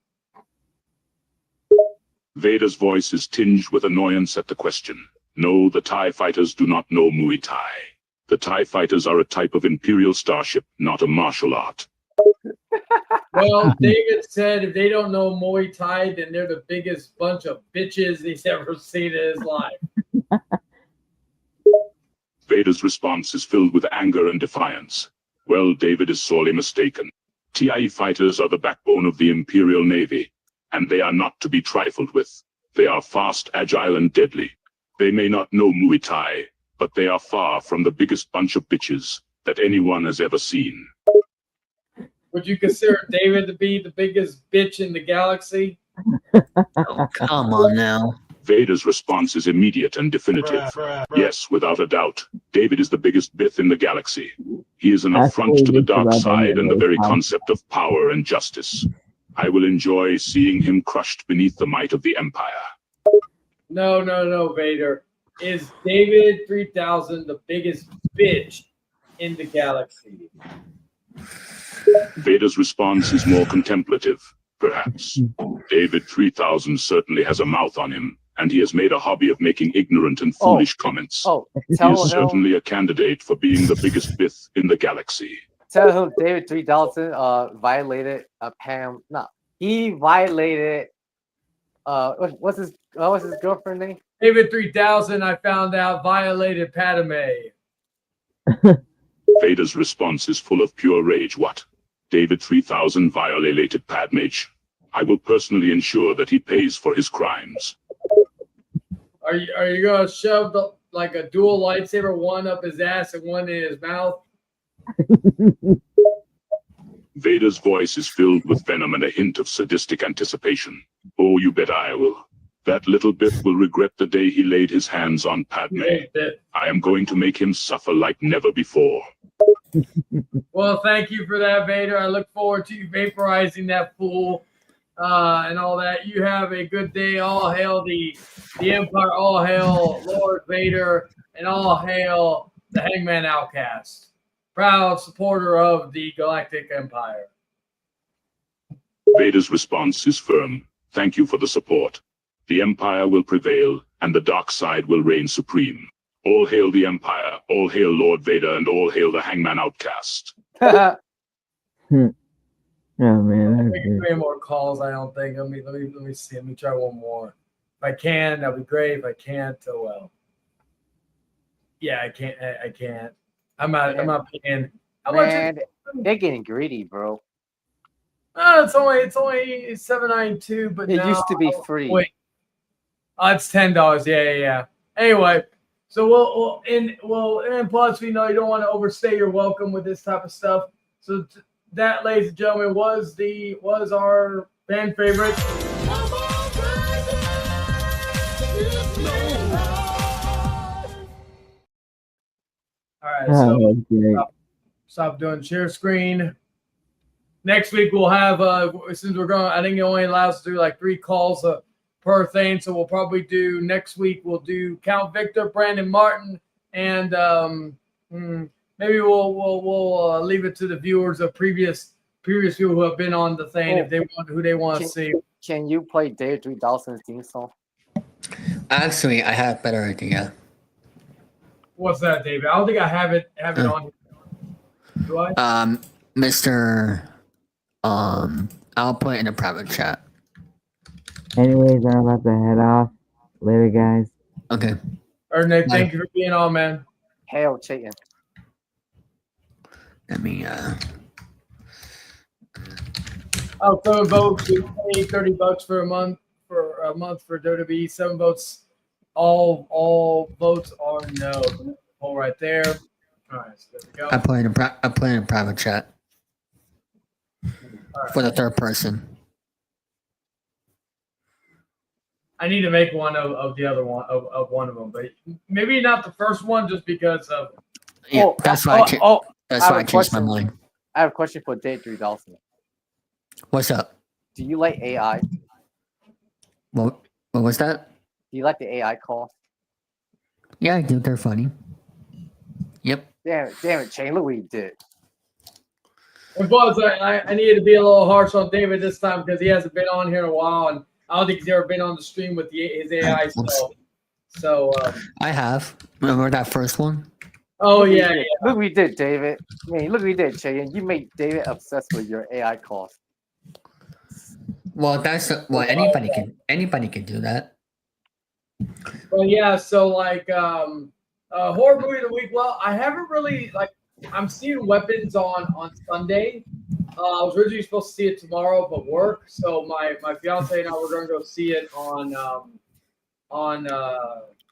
Vader's voice is tinged with annoyance at the question. No, the TIE fighters do not know Muay Thai. The TIE fighters are a type of Imperial starship, not a martial art. Well, David said if they don't know Muay Thai, then they're the biggest bunch of bitches he's ever seen in his life. Vader's response is filled with anger and defiance. Well, David is sorely mistaken. TIE fighters are the backbone of the Imperial Navy, and they are not to be trifled with. They are fast, agile, and deadly. They may not know Muay Thai, but they are far from the biggest bunch of bitches that anyone has ever seen. Would you consider David to be the biggest bitch in the galaxy? Oh, come on now. Vader's response is immediate and definitive. Yes, without a doubt, David is the biggest Bith in the galaxy. He is an affront to the dark side and the very concept of power and justice. I will enjoy seeing him crushed beneath the might of the Empire. No, Vader. Is David 3000 the biggest bitch in the galaxy? Vader's response is more contemplative, perhaps. David 3000 certainly has a mouth on him, and he has made a hobby of making ignorant and foolish comments. He tell is him, certainly a candidate for being the biggest Bith in the galaxy. tell him David 3000 violated Pam. No, he violated what's his girlfriend name? David 3000, I found out, violated Padme. Vader's response is full of pure rage. What? David 3000 violated Padme. I will personally ensure that he pays for his crimes. Are you gonna shove like a dual lightsaber, one up his ass and one in his mouth? Vader's voice is filled with venom and a hint of sadistic anticipation. Oh, you bet I will. That little Bith will regret the day he laid his hands on Padme. I am going to make him suffer like never before. Well, thank you for that, Vader. I look forward to you vaporizing that fool and all that. You have a good day. All hail the Empire. All hail Lord Vader, and all hail the Hangman Outcast. Proud supporter of the Galactic Empire. Vader's response is firm. Thank you for the support. The Empire will prevail, and the dark side will reign supreme. All hail the Empire, all hail Lord Vader, and all hail the Hangman Outcast. Oh man, I that's think good. 3 more calls. I don't think. Let me see. Let me try one more. If I can, that'd be great. If I can't, oh well. Yeah, I can't. I can't. I'm not paying. How much? Man, they're getting greedy, bro. It's only $7.92, but It now, used to be free. Wait, it's $10. Yeah. Anyway, so and plus we know you don't want to overstay your welcome with this type of stuff. So that, ladies and gentlemen, was our fan favorite. All right, so Oh, great. stop doing share screen. Next week we'll have since we're going, I think it only allows us to do like 3 calls per thing, so we'll probably do next week. We'll do Count Victor, Brandon Martin, and maybe we'll leave it to the viewers of previous people who have been on the thing if they want who they want to see. Can you play David 3000's theme song? Actually, I have a better idea. What's that, David? I don't think I have it on here. Do I? Mr. I'll put it in a private chat. Anyways, I'm about to head off. Later, guys. Okay. All right, Nick, thank you for being on, man. Hail Chayton. Let me Oh, 7 votes. We pay $30 for a month for WWE. 7 votes. All votes are no. Poll right there. All right, so there we go. I put it in a private chat for the third person. I need to make one of the other one of one of them, but maybe not the first one, just because of. Yeah, that's why I changed my mind. I have a question for David 3000. What's up? Do you like AI? What was that? Do you like the AI call? Yeah, I do. They're funny. Yep. Damn it, Shane, look what he did. And plus, I needed to be a little harsh on David this time because he hasn't been on here in a while, and I don't think he's ever been on the stream with his AI. So I have. Remember that first one? Oh Look what yeah, he did. Look what we did, David. Man, look what we did, Shane. You made David obsessed with your AI calls. Well, anybody can do that. Well, yeah. So like, horror movie of the week. Well, I haven't really I'm seeing Weapons on Sunday. I was originally supposed to see it tomorrow, but work. So my fiance and I were going to go see it on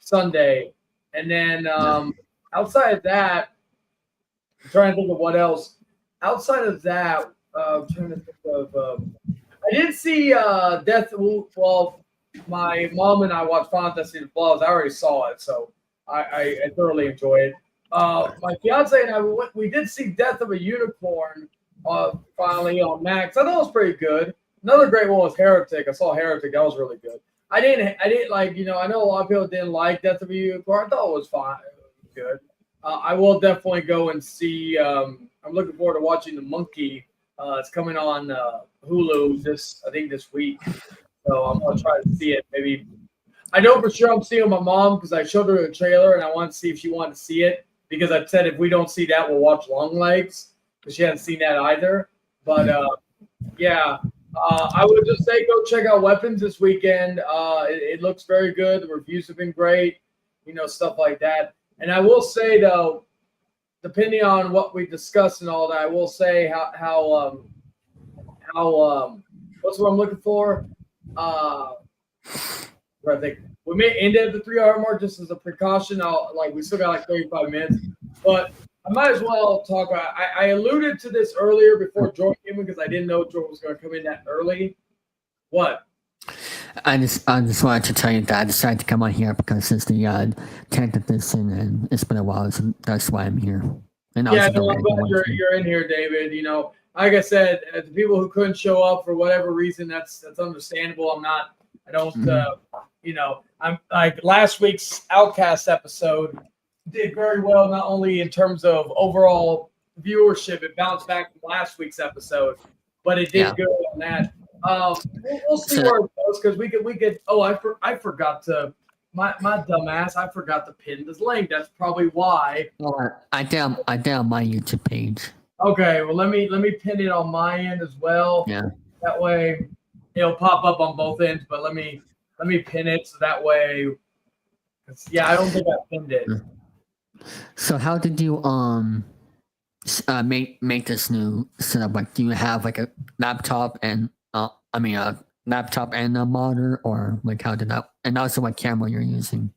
Sunday, and then outside of that, I'm trying to think of what else. Outside of that, I'm trying to think of. I did see Death. Well, my mom and I watched Final Fantasy the Blows. I already saw it, so I thoroughly enjoyed it. My fiance and I we did see Death of a Unicorn finally on Max. I thought it was pretty good. Another great one was Heretic. I saw Heretic. That was really good. I didn't like, I know a lot of people didn't like Death of a Unicorn. I thought it was fine. It was good. I will definitely go and see. I'm looking forward to watching The Monkey. It's coming on Hulu I think this week. So I'm gonna try to see it. Maybe I know for sure I'm seeing my mom because I showed her the trailer and I wanted to see if she wanted to see it because I said if we don't see that, we'll watch Longlegs because she hasn't seen that either. But yeah, I would just say go check out Weapons this weekend. It looks very good. The reviews have been great, stuff like that. And I will say though, depending on what we discuss and all that, I will say how what's what I'm looking for. I think we may end at the 3 hour mark just as a precaution. We still got like 35 minutes, but I might as well talk about. I alluded to this earlier before Jordan came in because I didn't know Jordan was going to come in that early. What? I just wanted to tell you that I decided to come on here because it's the 10th edition and it's been a while, so that's why I'm here. And Yeah, no, I'm glad you're in here, David. Like I said, the people who couldn't show up for whatever reason, that's understandable. I'm like last week's Outcast episode did very well, not only in terms of overall viewership, it bounced back from last week's episode, but it did good on that. We'll see where it goes because we could. Oh, I forgot to. My dumb ass, I forgot to pin this link. That's probably why. Well, I did on my YouTube page. Okay, well let me pin it on my end as well. Yeah. That way it'll pop up on both ends, but let me pin it so that way. I don't think I pinned it. So how did you make this new setup? Like, do you have like a laptop and a laptop and a monitor, or like how did that? And also, what camera you're using?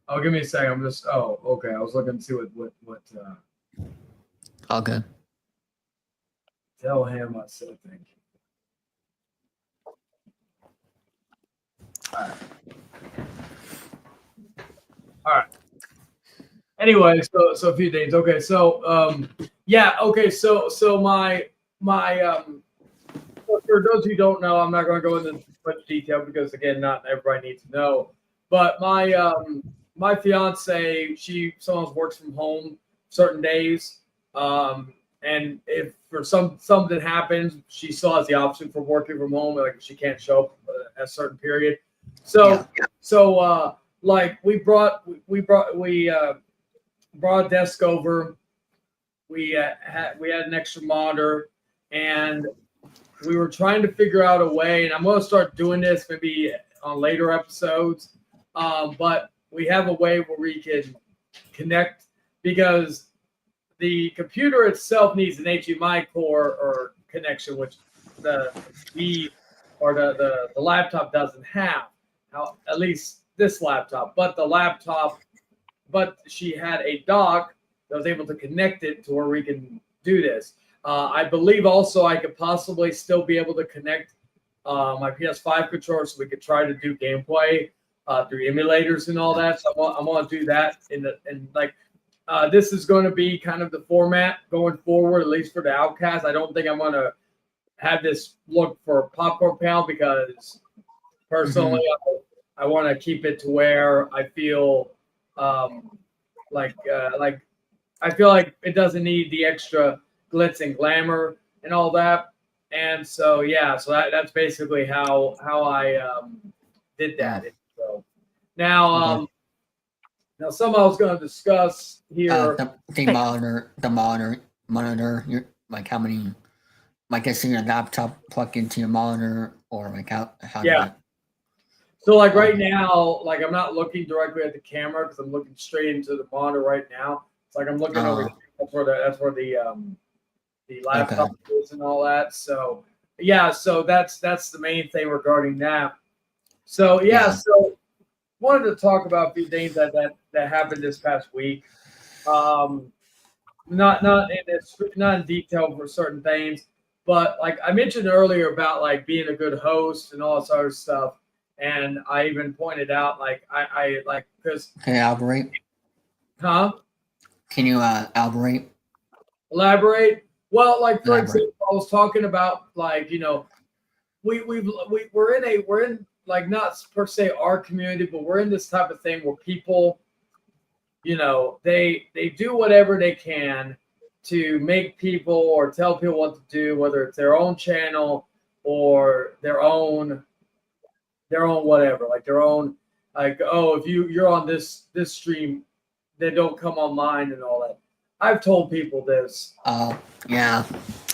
Oh, give me a second. I'm just. Oh, okay. I was looking to see what. Okay. Tell him I said thank you. All right. Anyway, so a few things. Okay, so okay, so my for those who don't know, I'm not going to go into much detail because again, not everybody needs to know. But my fiance, she sometimes works from home certain days, and if for something happens, she still has the option for working from home. Like she can't show up at a certain period. So like we brought a desk over. We had an extra monitor, and we were trying to figure out a way. And I'm going to start doing this maybe on later episodes. But we have a way where we can connect because the computer itself needs an HDMI core or connection, which the laptop doesn't have. Now, at least this laptop, but she had a dock that was able to connect it to where we can do this. I believe also I could possibly still be able to connect my PS5 controller so we could try to do gameplay through emulators and all that. So I'm going to do that this is going to be kind of the format going forward, at least for the Outcast. I don't think I'm going to have this look for a popcorn panel because personally, I want to keep it to where I feel I feel like it doesn't need the extra glitz and glamour and all that. And so that's basically how I did that. So now something I was going to discuss here. The monitor. You're like how many? Like, I see your laptop plug into your monitor, or like how? So like right now, like I'm not looking directly at the camera because I'm looking straight into the monitor right now. It's like I'm looking over here. That's where the laptop is and all that. So so that's the main thing regarding that. So so wanted to talk about a few things that happened this past week. Not in detail for certain things, but like I mentioned earlier about like being a good host and all this other stuff. And I even pointed out, like, I like, because. Can you elaborate? Huh? Can you elaborate? Elaborate? Well, like, for example, I was talking about, like, we're in like not per se our community, but we're in this type of thing where people, you know, they do whatever they can to make people or tell people what to do, whether it's their own channel or their own whatever, like their own, like, oh, if you're on this stream, then don't come on mine and all that. I've told people this. Oh, yeah.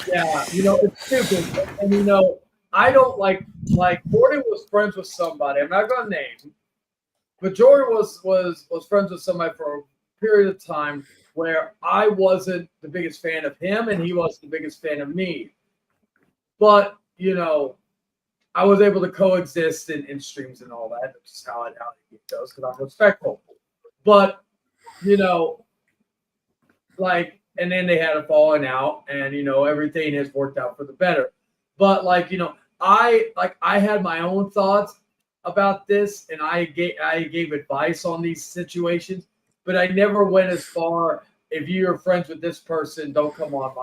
Yeah, you know, it's stupid. And you know, I don't like Jordan was friends with somebody. I'm not gonna name, but Jordan was friends with somebody for a period of time where I wasn't the biggest fan of him and he wasn't the biggest fan of me. But, you know, I was able to coexist in streams and all that. That's just how it goes because I'm respectful. But, you know, like, and then they had a falling out and, you know, everything has worked out for the better. But, like, you know, I had my own thoughts about this and I gave advice on these situations, but I never went as far, if you're friends with this person, don't come on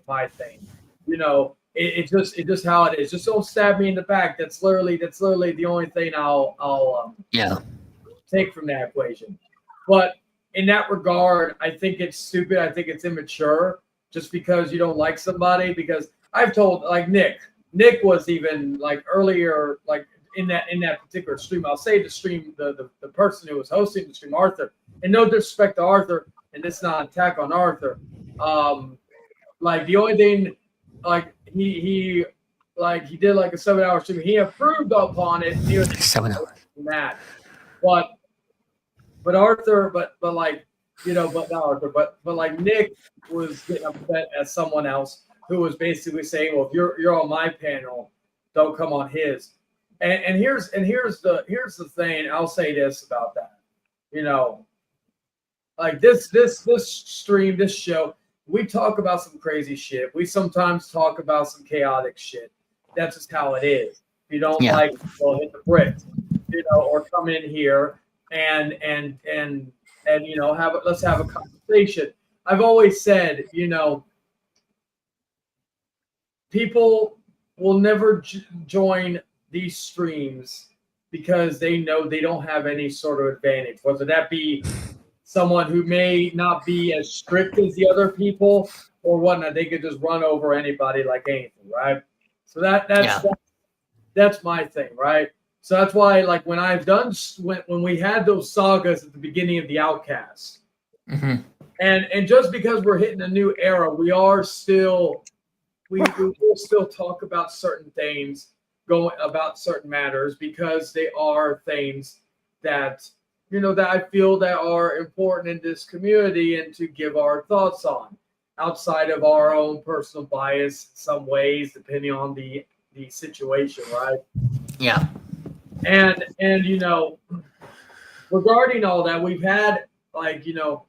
my thing. You know, it's just how it is. Just don't stab me in the back. That's literally the only thing I'll take from that equation. But in that regard, I think it's stupid. I think it's immature just because you don't like somebody. Because I've told, like, Nick was even like earlier, like in that particular stream. I'll say the stream, the person who was hosting the stream, Arthur. And no disrespect to Arthur, and this is not an attack on Arthur. Like the only thing, like he did like a 7-hour stream. He improved upon it. He was 7 hours. Mad, but Arthur, but like, you know, but not Arthur, but like Nick was getting upset at someone else who was basically saying, well, if you're on my panel, don't come on his. And here's the thing. I'll say this about that. You know, like this stream, this show, we talk about some crazy shit. We sometimes talk about some chaotic shit. That's just how it is. If you don't like it, well, hit the bricks, you know, or come in here and you know, let's have a conversation. I've always said, you know, people will never join these streams because they know they don't have any sort of advantage, whether that be someone who may not be as strict as the other people or whatnot. They could just run over anybody like anything, right? So that's my thing, right? So that's why, like, when I've done, when we had those sagas at the beginning of the Outcast, and just because we're hitting a new era, we are still, we will still talk about certain things, about certain matters, because they are things that, you know, that I feel that are important in this community and to give our thoughts on, outside of our own personal bias in some ways, depending on the situation, right? Yeah. And you know, regarding all that, we've had, like, you know,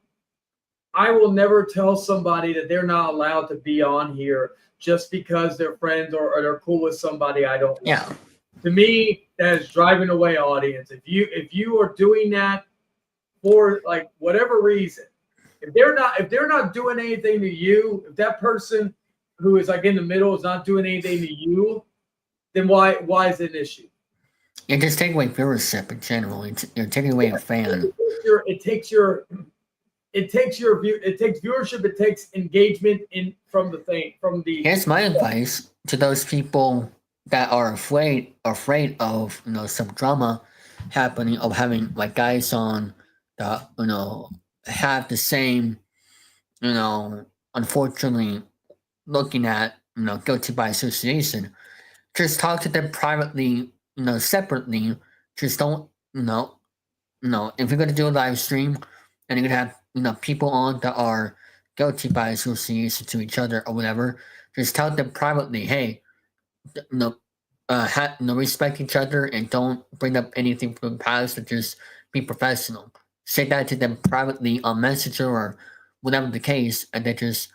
I will never tell somebody that they're not allowed to be on here just because they're friends or they're cool with somebody I don't like. Yeah. To me, that is driving away audience. If you are doing that for, like, whatever reason, if they're not doing anything to you, if that person who is, like, in the middle is not doing anything to you, then why is it an issue? You're just taking away viewership in general. You're taking away a fan. It takes viewership. It takes engagement from the. Here's my advice to those people that are afraid of, you know, some drama happening, of having, like, guys on that, you know, have the same, you know, unfortunately looking at, you know, guilty by association. Just talk to them privately, you know, separately. Just don't, you know, if you're gonna do a live stream and you're gonna have, you know, people on that are guilty by association to each other or whatever, just tell them privately, hey, you know, respect each other and don't bring up anything from the past, but just be professional. Say that to them privately on Messenger or whatever the case, and then just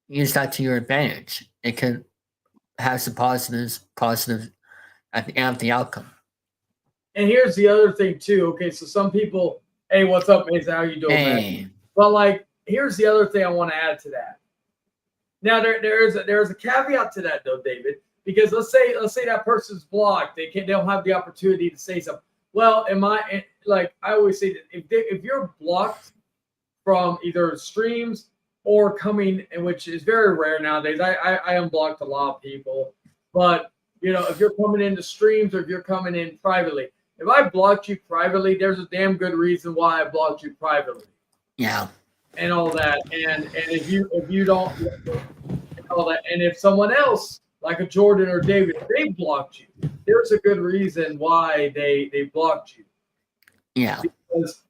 use that to your advantage. It could have some positive at the end of the outcome. And here's the other thing too. Okay, so some people, hey, what's up, Mason? How you doing, man? But, like, here's the other thing I want to add to that. Now, there's a caveat to that, though, David, Because let's say that person's blocked, they don't have the opportunity to say something. Well, like I always say that if you're blocked from either streams or coming, which is very rare nowadays, I unblocked a lot of people, but if you're coming into streams or if you're coming in privately, if I blocked you privately, there's a damn good reason why I blocked you privately. Yeah. And all that, and if you don't, and all that, and if someone else like a Jordan or David, they blocked you, there's a good reason why they blocked you. Yeah. Because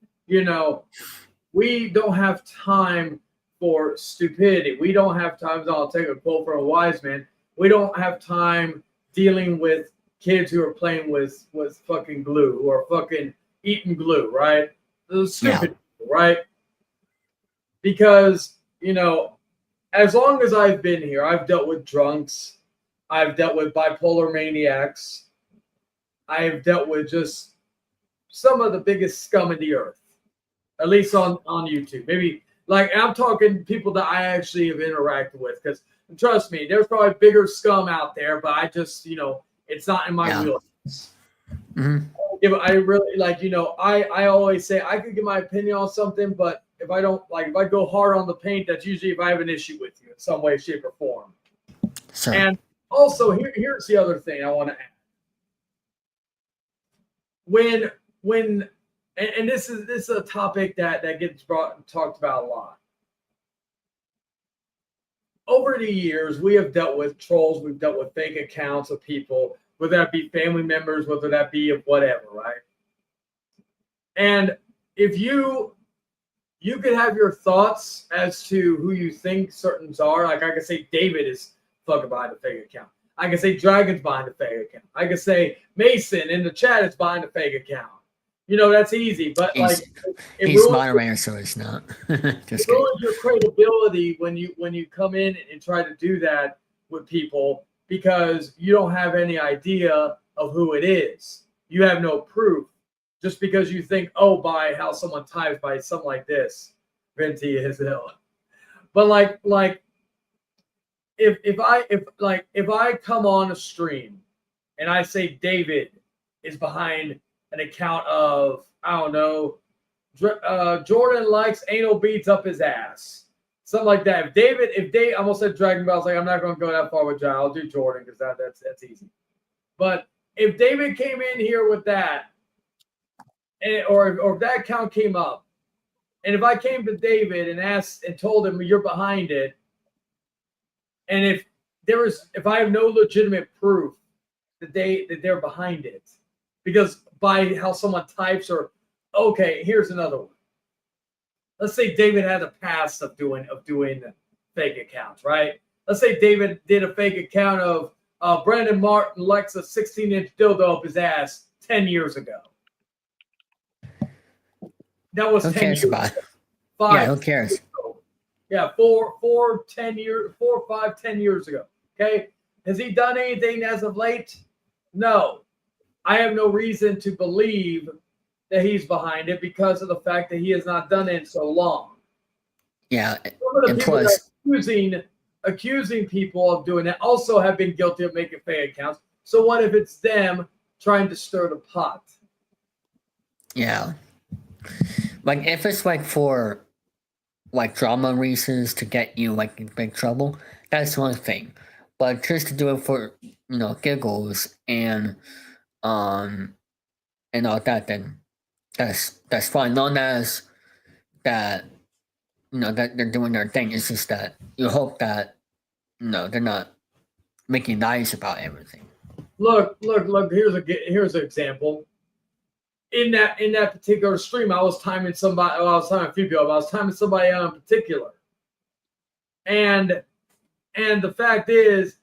we don't have time for stupidity. We don't have time. I'll take a quote from a wise man. We don't have time dealing with kids who are playing with fucking glue, who are fucking eating glue, right? Those stupid people, right? Because, as long as I've been here, I've dealt with drunks. I've dealt with bipolar maniacs. I've dealt with just some of the biggest scum of the earth, at least on YouTube. Maybe, like, I'm talking people that I actually have interacted with. Because, trust me, there's probably bigger scum out there, but I just, it's not in my wheelhouse. Mm-hmm. I really, I always say I could give my opinion on something, but if I don't, if I go hard on the paint, that's usually if I have an issue with you in some way, shape, or form. Sure. And also, here's the other thing I want to add. When this is a topic that gets talked about a lot. Over the years, we have dealt with trolls, we've dealt with fake accounts of people, whether that be family members, whether that be of whatever, right? And if you could have your thoughts as to who you think certain are. Like I could say David is fucking behind a fake account. I could say Dragon's behind a fake account. I could say Mason in the chat is behind a fake account. That's easy. But he's moderator, so it's not. It ruins your credibility when you come in and try to do that with people because you don't have any idea of who it is. You have no proof. Just because you think, by how someone types, by something like this, Venti is ill. But if I come on a stream and I say David is behind an account of, I don't know, Jordan likes anal beads up his ass, something like that. If Dave, I almost said Dragon Ball, I was like, I'm not going to go that far with John. I'll do Jordan because that's easy. But if David came in here with that. Or if that account came up, and if I came to David and asked and told him you're behind it, and if I have no legitimate proof that they're behind it, because by how someone types or here's another one. Let's say David had a past of doing fake accounts, right? Let's say David did a fake account of Brandon Martin likes a 16-inch dildo up his ass 10 years ago. That was who 10 cares years about ago. Yeah, who cares? Yeah, 10 years ago. Okay. Has he done anything as of late? No. I have no reason to believe that he's behind it because of the fact that he has not done it in so long. Yeah. Some of the people that are accusing people of doing that also have been guilty of making fake accounts. So what if it's them trying to stir the pot? Yeah. If it's for drama reasons to get you in big trouble, that's one thing. But just to do it for giggles and all that, then that's fine. Known as that that they're doing their thing. It's just that you hope that they're not making nice about everything. Look! Here's an example. In that particular stream, I was timing somebody. Well, I was timing a few people. But I was timing somebody out in particular, and the fact is,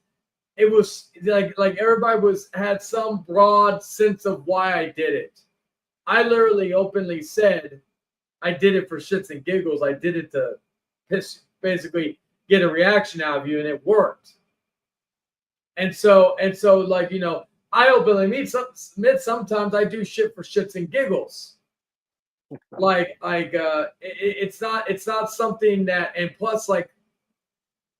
it was like everybody had some broad sense of why I did it. I literally openly said I did it for shits and giggles. I did it to basically get a reaction out of you, and it worked. And so I openly admit sometimes I do shit for shits and giggles. It's not something that, and plus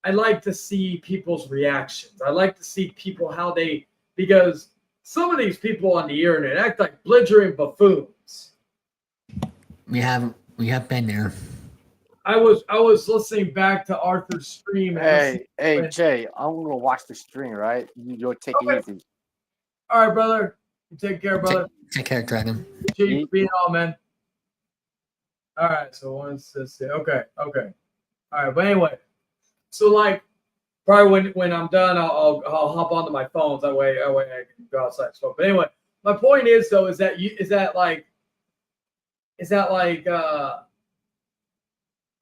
I like to see people's reactions. I like to see people because some of these people on the internet act like belligerent buffoons. We have been there. I was listening back to Arthur's stream. Hey, Jay, I'm gonna watch the stream, right? You'll take it easy. All right, brother. You take care, brother. Take care, Dragon. Chief, being all, man. All right, so once this, okay. All right, but anyway, so like, probably when I'm done, I'll hop onto my phones. That way I can go outside and smoke. But anyway, my point is though, is that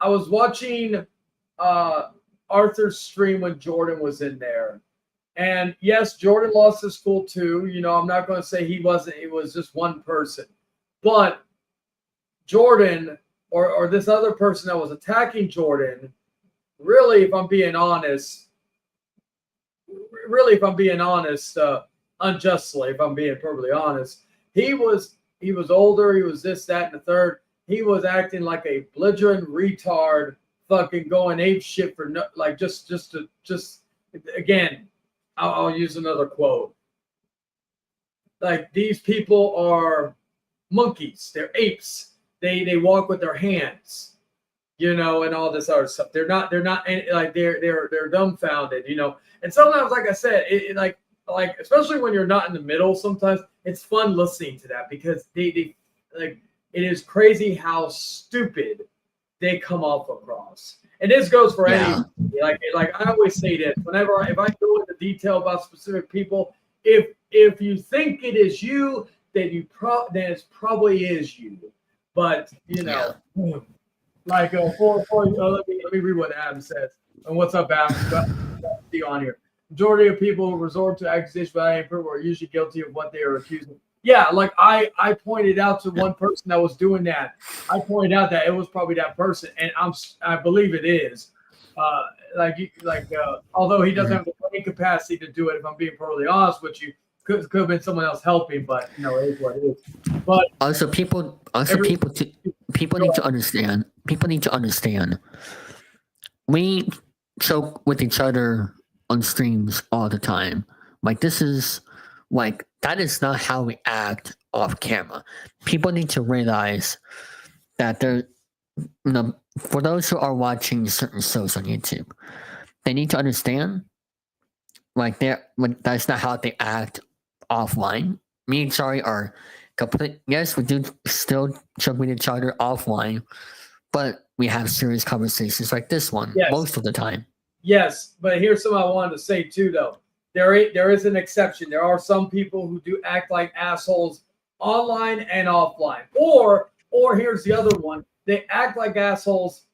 I was watching Arthur's stream when Jordan was in there. And yes, Jordan lost his cool too. You know, I'm not going to say he wasn't. It was just one person. But Jordan or this other person that was attacking Jordan, really, if I'm being honest, unjustly, if I'm being perfectly honest, he was older. He was this, that, and the third. He was acting like a belligerent retard, fucking going ape shit for no, like just again. I'll use another quote. Like, these people are monkeys. They're apes. They walk with their hands, you know, and all this other stuff. They're not like they're dumbfounded, you know. And sometimes, like I said, like especially when you're not in the middle, sometimes it's fun listening to that because they like, it is crazy how stupid they come off across. And this goes for any, like I always say this, if I go into detail about specific people, if you think it is you, then then it probably is you. But you know, like let me read what Adam says. And what's up, Adam? See on here. Majority of people who resort to accusation by proof are usually guilty of what they are accused of. Yeah, like I pointed out to one person that was doing that. I pointed out that it was probably that person, and I believe it is. Although he doesn't have the brain capacity to do it, if I'm being perfectly honest with you, could have been someone else helping, but you know, it is what it is. But people need to understand. People need to understand. We joke with each other on streams all the time. Like, this is like, that is not how we act off camera. People need to realize that there, you know, for those who are watching certain shows on YouTube, they need to understand, like, that's not how they act offline. Me and Charlie are complete. Yes, we do still joke with each other offline, but we have serious conversations like this one most of the time. Yes, but here's something I wanted to say too, though. There is an exception. There are some people who do act like assholes online and offline. Or here's the other one. They act like assholes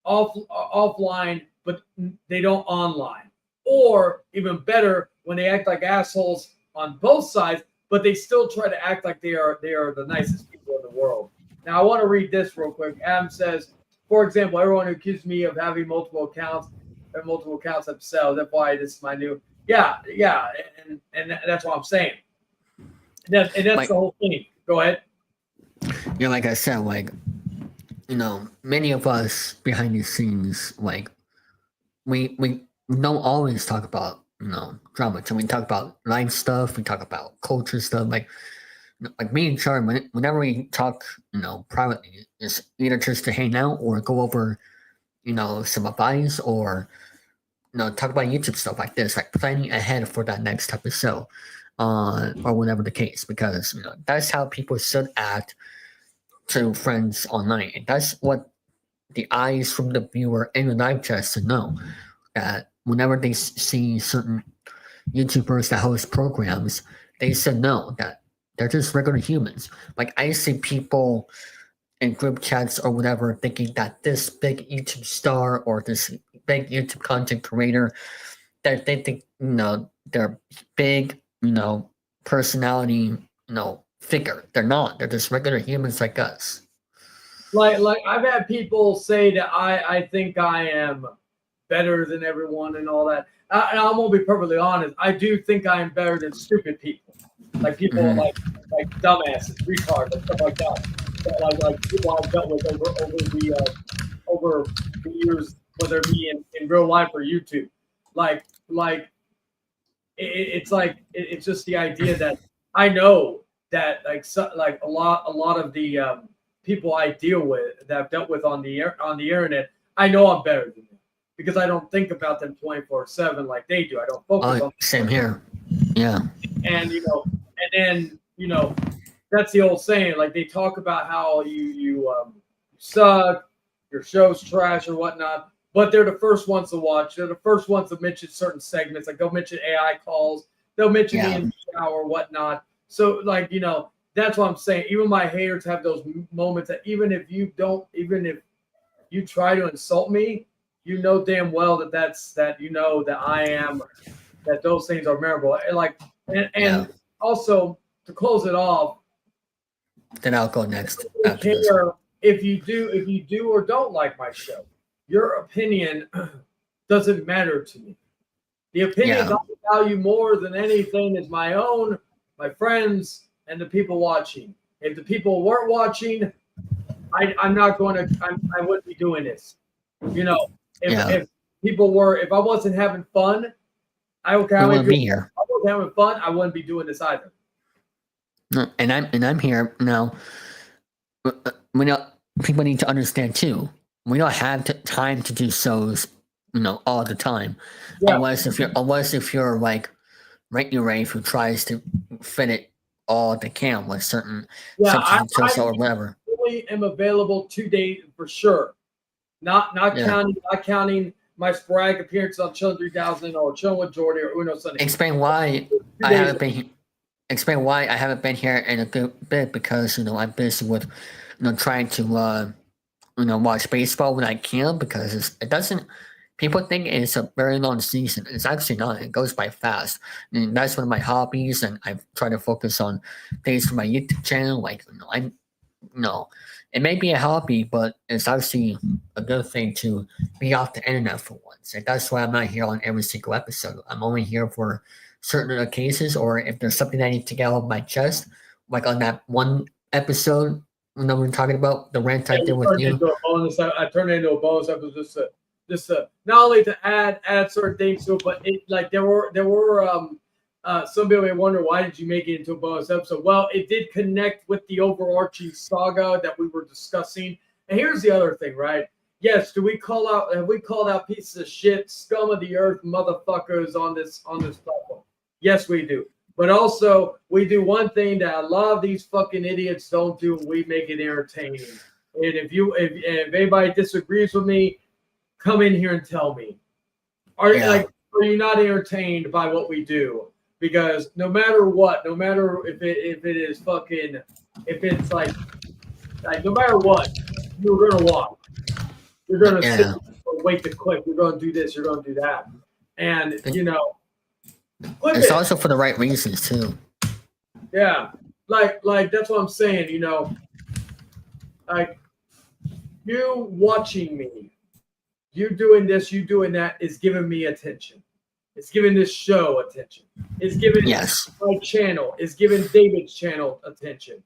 offline, but they don't online. Or even better, when they act like assholes on both sides, but they still try to act like they are the nicest people in the world. Now, I want to read this real quick. Adam says, for example, everyone who accuses me of having multiple accounts themselves. That's why this is my new. Yeah, and that's what I'm saying. And that's like, the whole thing. Go ahead. Yeah, like I said, like, you know, many of us behind the scenes, like, we don't always talk about, you know, drama. So we talk about life stuff, we talk about culture stuff. Like me and Charlie, whenever we talk, you know, privately, it's either just to hang out or go over, you know, some advice or, you know, talk about YouTube stuff like this, like planning ahead for that next type of show, or whatever the case, because, you know, that's how people should act to friends online. And that's what the eyes from the viewer in the live chat should know, that whenever they see certain YouTubers that host programs, they should know that they're just regular humans. Like, I see people in group chats or whatever thinking that this big YouTube star or this big YouTube content creator, that they think, you know, they're big, you know, personality, you know, figure. They're not. They're just regular humans like us. Like I've had people say that I think I am better than everyone and all that. And I'm gonna be perfectly honest. I do think I am better than stupid people, like people like dumbasses, retards, and stuff like that. Like people I've dealt with over the years whether it be in real life or YouTube. It's just the idea that I know that like a lot of the people I deal with that I've dealt with on the internet, I know I'm better than them because I don't think about them 24/7 like they do. I don't focus on them. Same here. Yeah. And then that's the old saying. Like they talk about how you suck, your show's trash or whatnot, but they're the first ones to watch. They're the first ones to mention certain segments. Like they'll mention AI calls, they'll mention me in the shower or whatnot. So that's what I'm saying. Even my haters have those moments that even if you try to insult me, you know damn well that those things are memorable. And also to close it off, then I'll go next. I don't care if you do or don't like my show. Your opinion doesn't matter to me. The opinions I value more than anything is my own, my friends, and the people watching. If the people weren't watching, I wouldn't be doing this. If people were, if I wasn't having fun, I wouldn't be here. If I wasn't having fun, I wouldn't be doing this either. No, and I'm here now. People need to understand too. We don't have time to do shows, all the time. Yeah. Unless if you're like Right Rafe who tries to fit it all they can with certain I or whatever. Really am available 2 days for sure. Not counting my sporadic appearances on Chilling 3000 or Chilling with Jordy or Uno Sunday. Explain why I haven't been here in a good bit because I'm busy with trying to watch baseball when I can because it doesn't. People think it's a very long season. It's actually not. It goes by fast. And that's one of my hobbies, and I try to focus on things for my YouTube channel. Like it may be a hobby, but it's actually a good thing to be off the internet for once. And that's why I'm not here on every single episode. I'm only here for certain cases, or if there's something I need to get off my chest, like on that one episode we're talking about the rant I did with you. I turned it into a bonus episode just to not only to add certain things to it, but there were some people may wonder why did you make it into a bonus episode. Well, it did connect with the overarching saga that we were discussing. And here's the other thing, right? Yes, have we called out pieces of shit, scum of the earth, motherfuckers on this platform? Yes, we do. But also, we do one thing that a lot of these fucking idiots don't do. We make it entertaining. And if anybody disagrees with me, come in here and tell me. Are you not entertained by what we do? Because no matter what, no matter if it's no matter what, you're gonna walk. You're gonna sit and wait to click. You're gonna do this. You're gonna do that. And it's also for the right reasons too. Yeah, like that's what I'm saying. Like you watching me, you doing this, you doing that is giving me attention. It's giving this show attention. It's giving my channel. It's giving David's channel attention.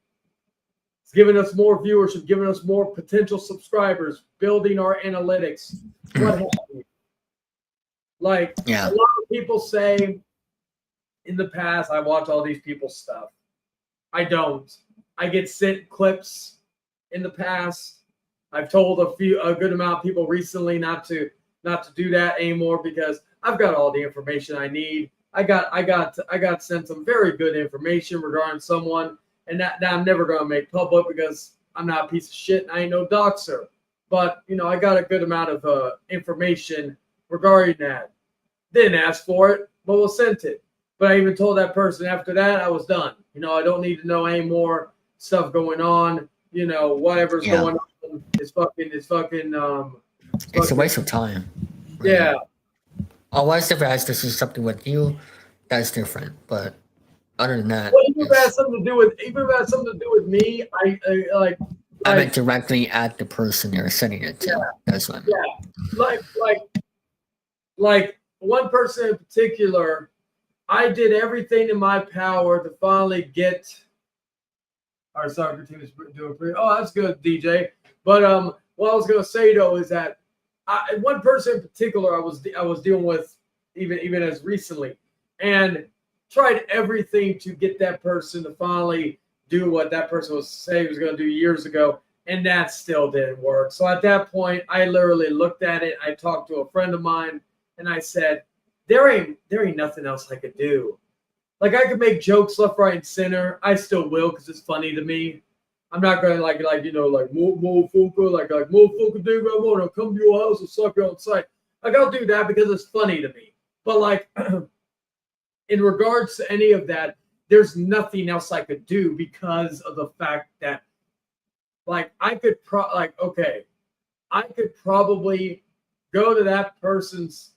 It's giving us more viewership, giving us more potential subscribers, building our analytics. What have you? Like a lot of people say in the past, I watch all these people's stuff. I don't. I get sent clips in the past. I've told a good amount of people recently not to do that anymore because I've got all the information I need. I got sent some very good information regarding someone, and that I'm never going to make public because I'm not a piece of shit and I ain't no doxer. But I got a good amount of information regarding that. Didn't ask for it, but was sent it. But I even told that person after that I was done. I don't need to know any more stuff going on. Whatever's going on is fucking. It's a waste of time. Really. Yeah. Unless if it has to do something with you, that's different. But other than that, well, even if it has something to do with me, I meant directly at the person they're sending it to. Yeah. That's what I meant. Yeah. Like one person in particular, I did everything in my power to finally get our soccer team is doing pretty. Oh, that's good, DJ. But what I was gonna say though is that one person in particular I was dealing with even as recently, and tried everything to get that person to finally do what that person was saying he was going to do years ago, and that still didn't work. So at that point, I literally looked at it. I talked to a friend of mine, and I said, there ain't nothing else I could do. Like, I could make jokes left, right, and center. I still will because it's funny to me. I'm not going to like motherfucker, like motherfucker, dude, I want to come to your house and suck you on sight. Like, I'll do that because it's funny to me. But like, in regards to any of that, there's nothing else I could do because of the fact that, like, I could I could probably go to that person's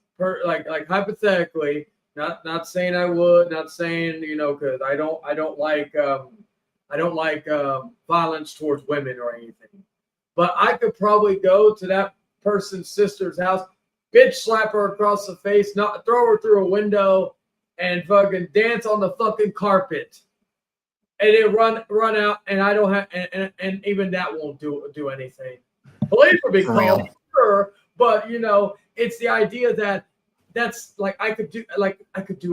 like hypothetically, not saying I would, not saying because I don't like violence towards women or anything, but I could probably go to that person's sister's house, bitch slap her across the face, not throw her through a window, and fucking dance on the fucking carpet, and then run out, and I don't have, and even that won't do anything. Police will be called, sure, but it's the idea that that's like I could do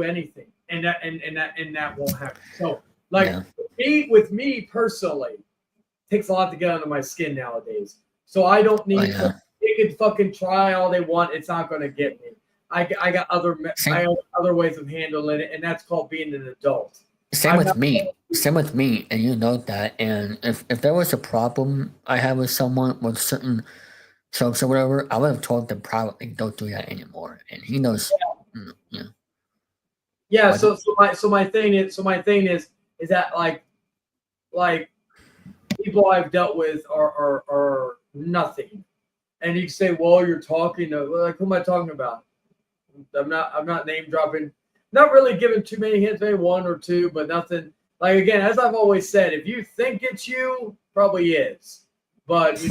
anything, and that won't happen. So with me personally, it takes a lot to get under my skin nowadays. So I don't need. They can fucking try all they want. It's not going to get me. I got other ways of handling it, and that's called being an adult. Same with me, and you know that. And if there was a problem I have with someone with certain jokes or whatever, I would have told them privately, don't do that anymore. And he knows. Yeah. So my thing is that like people I've dealt with are nothing, and you say, well, you're talking to, like, who am I talking about? I'm not name dropping, not really giving too many hints, maybe one or two, but nothing. Like, again, as I've always said, if you think it's you, probably is. But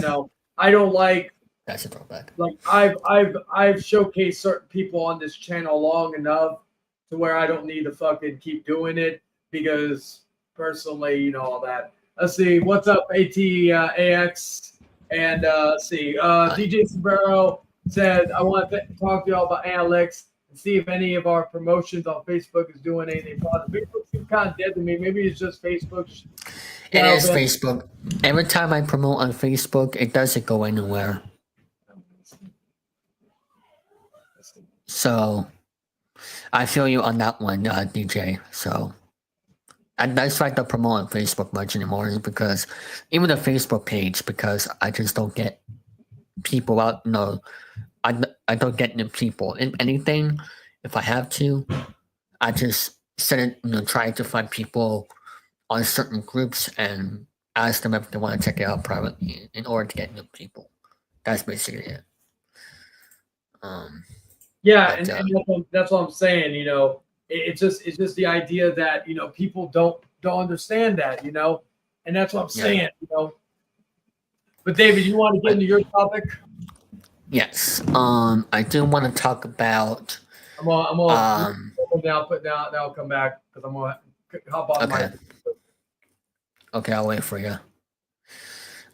I don't like. That's a throwback. Like, I've showcased certain people on this channel long enough to where I don't need to fucking keep doing it because personally, all that. Let's see, what's up, AX, and let's see, DJ Sabero said, I want to talk to y'all about analytics and see if any of our promotions on Facebook is doing anything positive. Facebook's kind of dead to me. Maybe it's just Facebook. It is Facebook. Every time I promote on Facebook, it doesn't go anywhere. So I feel you on that one, DJ. So that's why I don't promote on Facebook much anymore, is because even the Facebook page, because I just don't get people out. I don't get new people in anything. If I have to, I just send it, try to find people on certain groups and ask them if they want to check it out privately in order to get new people. That's basically it. Yeah, and that's what I'm saying. It's just the idea that people don't understand that, and that's what I'm saying. But David, you want to get into your topic? Yes. I do want to talk about. I'm gonna now I'll come back because I'm gonna hop on my. Okay, I'll wait for you.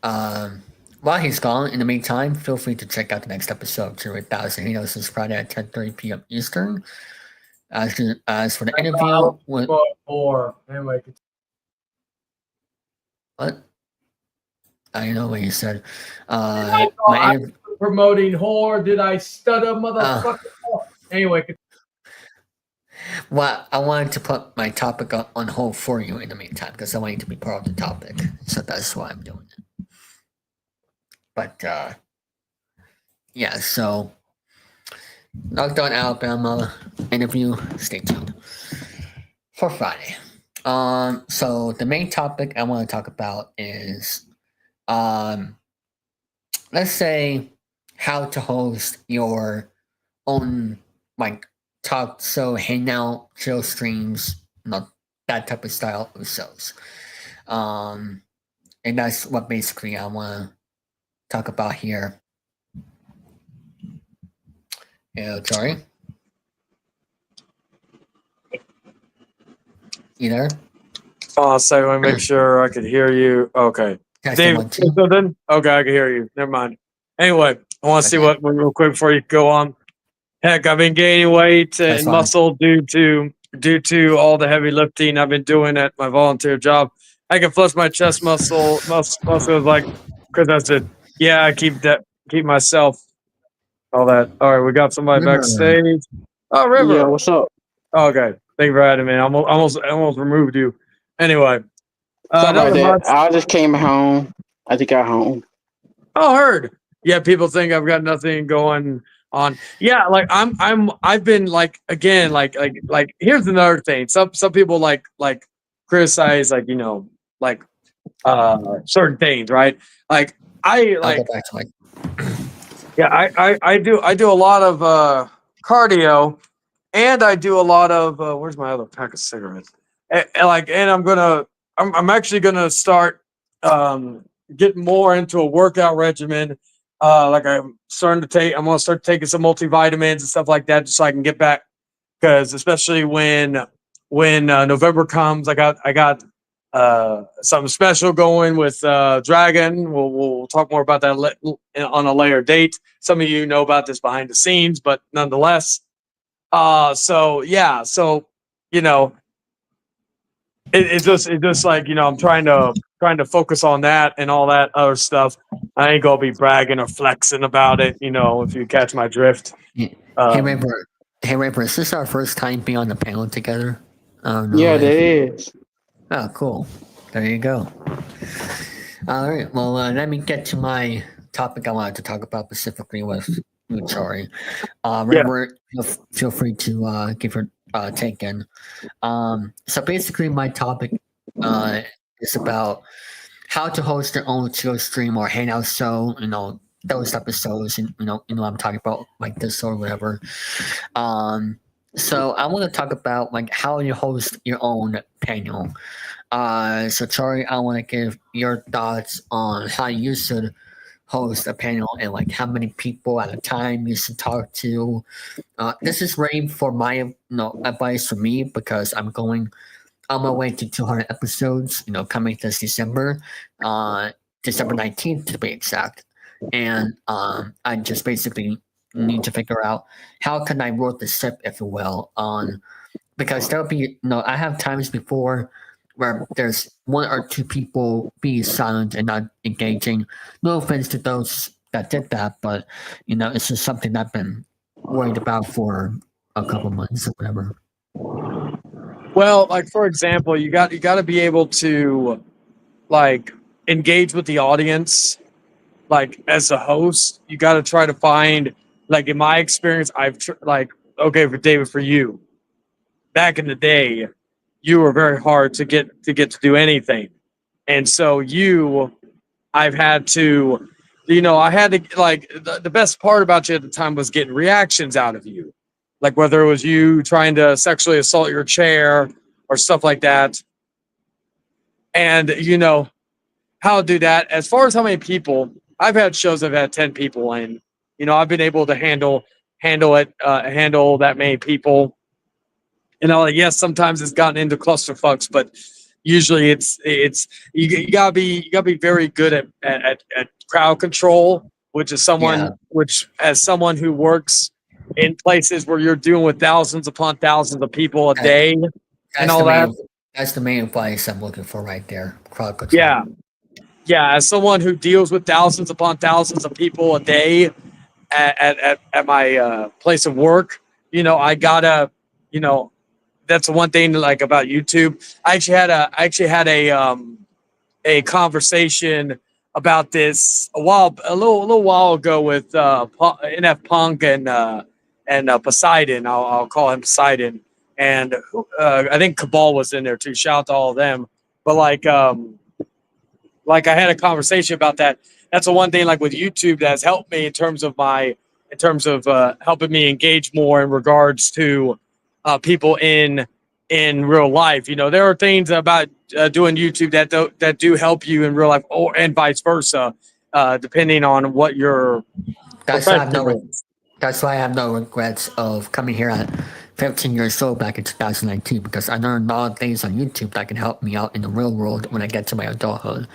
While he's gone, in the meantime, feel free to check out the next episode, 08,000. This is Friday at 10:30 p.m. Eastern. As for the interview with anyway. What? I know what you said. Promoting whore. Did I stutter, motherfucker? Anyway. Well, I wanted to put my topic on hold for you in the meantime because I want you to be part of the topic. So that's why I'm doing it. But yeah, so Knockdown Alabama interview, stay tuned for Friday. So the main topic I want to talk about is let's say how to host your own talk show, hangout, chill streams, that type of style of shows. And that's what basically I want to talk about here. Sorry. You there? Oh, so I want to make sure I could hear you. Okay. David, something? Okay, I can hear you. Never mind. Anyway, I want to see what real quick before you go on. Heck, I've been gaining weight and muscle due to all the heavy lifting I've been doing at my volunteer job. I can flex my chest muscle like Chris. I said, yeah, I keep myself all that. All right, we got somebody backstage. Oh, River. Yeah, what's up? Oh, okay, thank you for having me. I almost removed you. Anyway, Sorry about nothing that. much. I just came home. I just got home. Oh, heard. Yeah, people think I've got nothing going on. Yeah, like I've been like again, like here's another thing. Some people like criticize like certain things, right? Like I I'll like go back to my yeah, I do a lot of cardio, and I do a lot of where's my other pack of cigarettes? And I'm actually gonna start getting more into a workout regimen. I'm gonna start taking some multivitamins and stuff like that, just so I can get back. Because especially when November comes, I got something special going with Dragon. We'll talk more about that on a later date. Some of you know about this behind the scenes, but nonetheless. So you know, it's just like I'm trying to focus on that and all that other stuff. I ain't gonna be bragging or flexing about it, if you catch my drift. Hey, Raper, is this our first time being on the panel together? Oh, no. Yeah, that is. Oh, cool. There you go. All right. Well, let me get to my topic I wanted to talk about specifically with you, Sorry. Raper, feel free to give your take in. So basically, my topic is about how to host your own chill stream or hangout show, those episodes, and I'm talking about like this or whatever. So I want to talk about like how you host your own panel. So Charlie, I want to give your thoughts on how you should host a panel and like how many people at a time you should talk to. This is really for my advice for me because I'm going on my way to 200 episodes, coming this December, December 19th to be exact. And I just basically need to figure out how can I work the ship, if you will, because there'll be, I have times before where there's one or two people being silent and not engaging. No offense to those that did that, but, it's just something I've been worried about for a couple months or whatever. Well, like for example, you got to be able to like engage with the audience. Like as a host, you got to try to find, like in my experience, okay, for David, for you, back in the day, you were very hard to get to do anything, and so I've had to, like the best part about you at the time was getting reactions out of you. Like whether it was you trying to sexually assault your chair or stuff like that. And, how to do that. As far as how many people, I've had shows I've had 10 people and, I've been able to handle that many people. Yes, sometimes it's gotten into clusterfucks, but usually it's you gotta be very good at crowd control, which as someone who works in places where you're dealing with thousands upon thousands of people a day and all that. That's the main advice I'm looking for right there. Crowd control. Yeah. As someone who deals with thousands upon thousands of people a day at my place of work, I gotta, that's the one thing like about YouTube. I actually had a conversation about this a little while ago with NF Punk and Poseidon. I'll call him Poseidon, and I think Cabal was in there too. Shout out to all of them. But like I had a conversation about that. That's the one thing like with YouTube that has helped me in terms of helping me engage more in regards to people in real life. There are things about doing YouTube that do help you in real life, and vice versa, depending on what your profession is. That's why I have no regrets of coming here at 15 years old back in 2019 because I learned a lot of things on YouTube that can help me out in the real world when I get to my adulthood.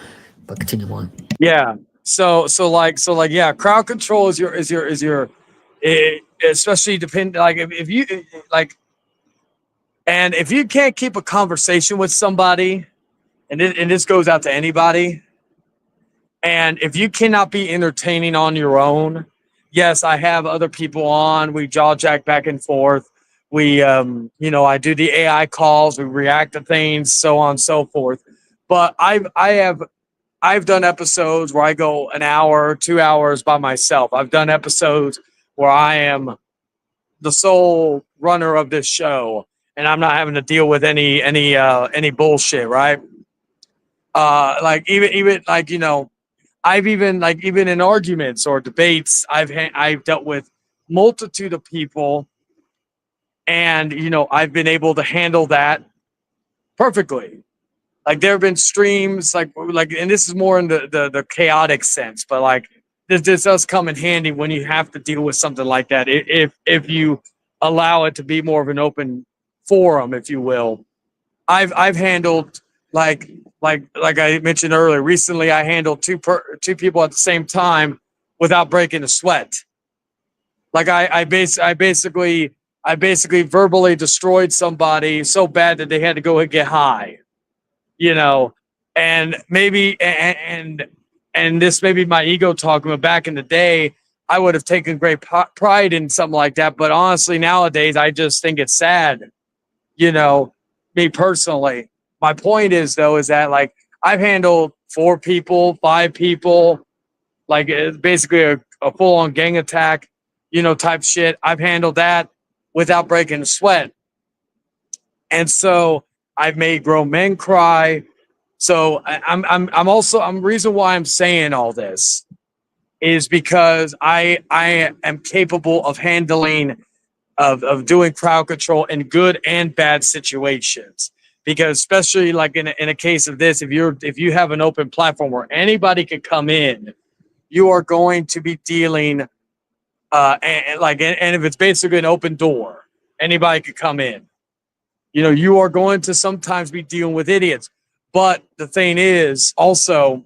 But continue on. Yeah. So yeah, crowd control is your especially depend like if you like, and if you can't keep a conversation with somebody, and this goes out to anybody, and if you cannot be entertaining on your own, yes, I have other people on. We jaw jack back and forth. We I do the AI calls. We react to things, so on and so forth. But I've done episodes where I go an hour, 2 hours by myself. I've done episodes where I am the sole runner of this show, and I'm not having to deal with any bullshit, right? Like even like I've even like even in arguments or debates, I've dealt with multitude of people, and I've been able to handle that perfectly. Like there have been streams like, and this is more in the chaotic sense, but like this does come in handy when you have to deal with something like that. If you allow it to be more of an open forum, if you will. I've handled like I mentioned earlier. Recently, I handled two people at the same time without breaking a sweat. Like I basically verbally destroyed somebody so bad that they had to go and get high. And maybe and this may be my ego talking, but back in the day, I would have taken great pride in something like that. But honestly, nowadays, I just think it's sad. Me personally. My point is though, is that like I've handled 4 people, 5 people, like it's basically a full-on gang attack, type shit. I've handled that without breaking a sweat. And so I've made grown men cry. So I'm reason why I'm saying all this is because I am capable of handling of doing crowd control in good and bad situations. Because especially like in a case of this, if you have an open platform where anybody could come in, you are going to be dealing and if it's basically an open door, anybody could come in. You are going to sometimes be dealing with idiots. But the thing is, also,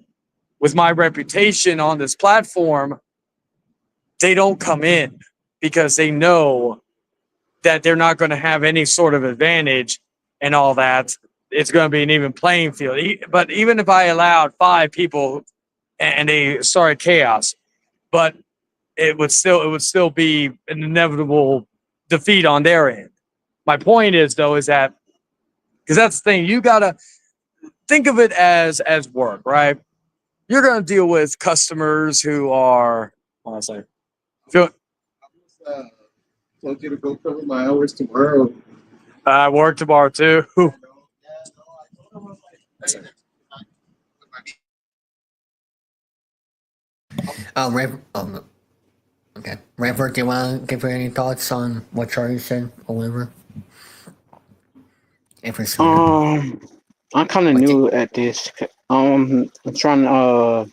with my reputation on this platform, they don't come in because they know that they're not going to have any sort of advantage and all that. It's going to be an even playing field. But even if I allowed 5 people and they started chaos, but it would still be an inevitable defeat on their end. My point is though, is that because that's the thing, you gotta think of it as work, right? You're gonna deal with customers who are, hold on a second. Told you to go cover my hours tomorrow. I work tomorrow too. Okay. River, do you want to give her any thoughts on what Charlie said or whatever? I'm kind of new at this. I'm trying to,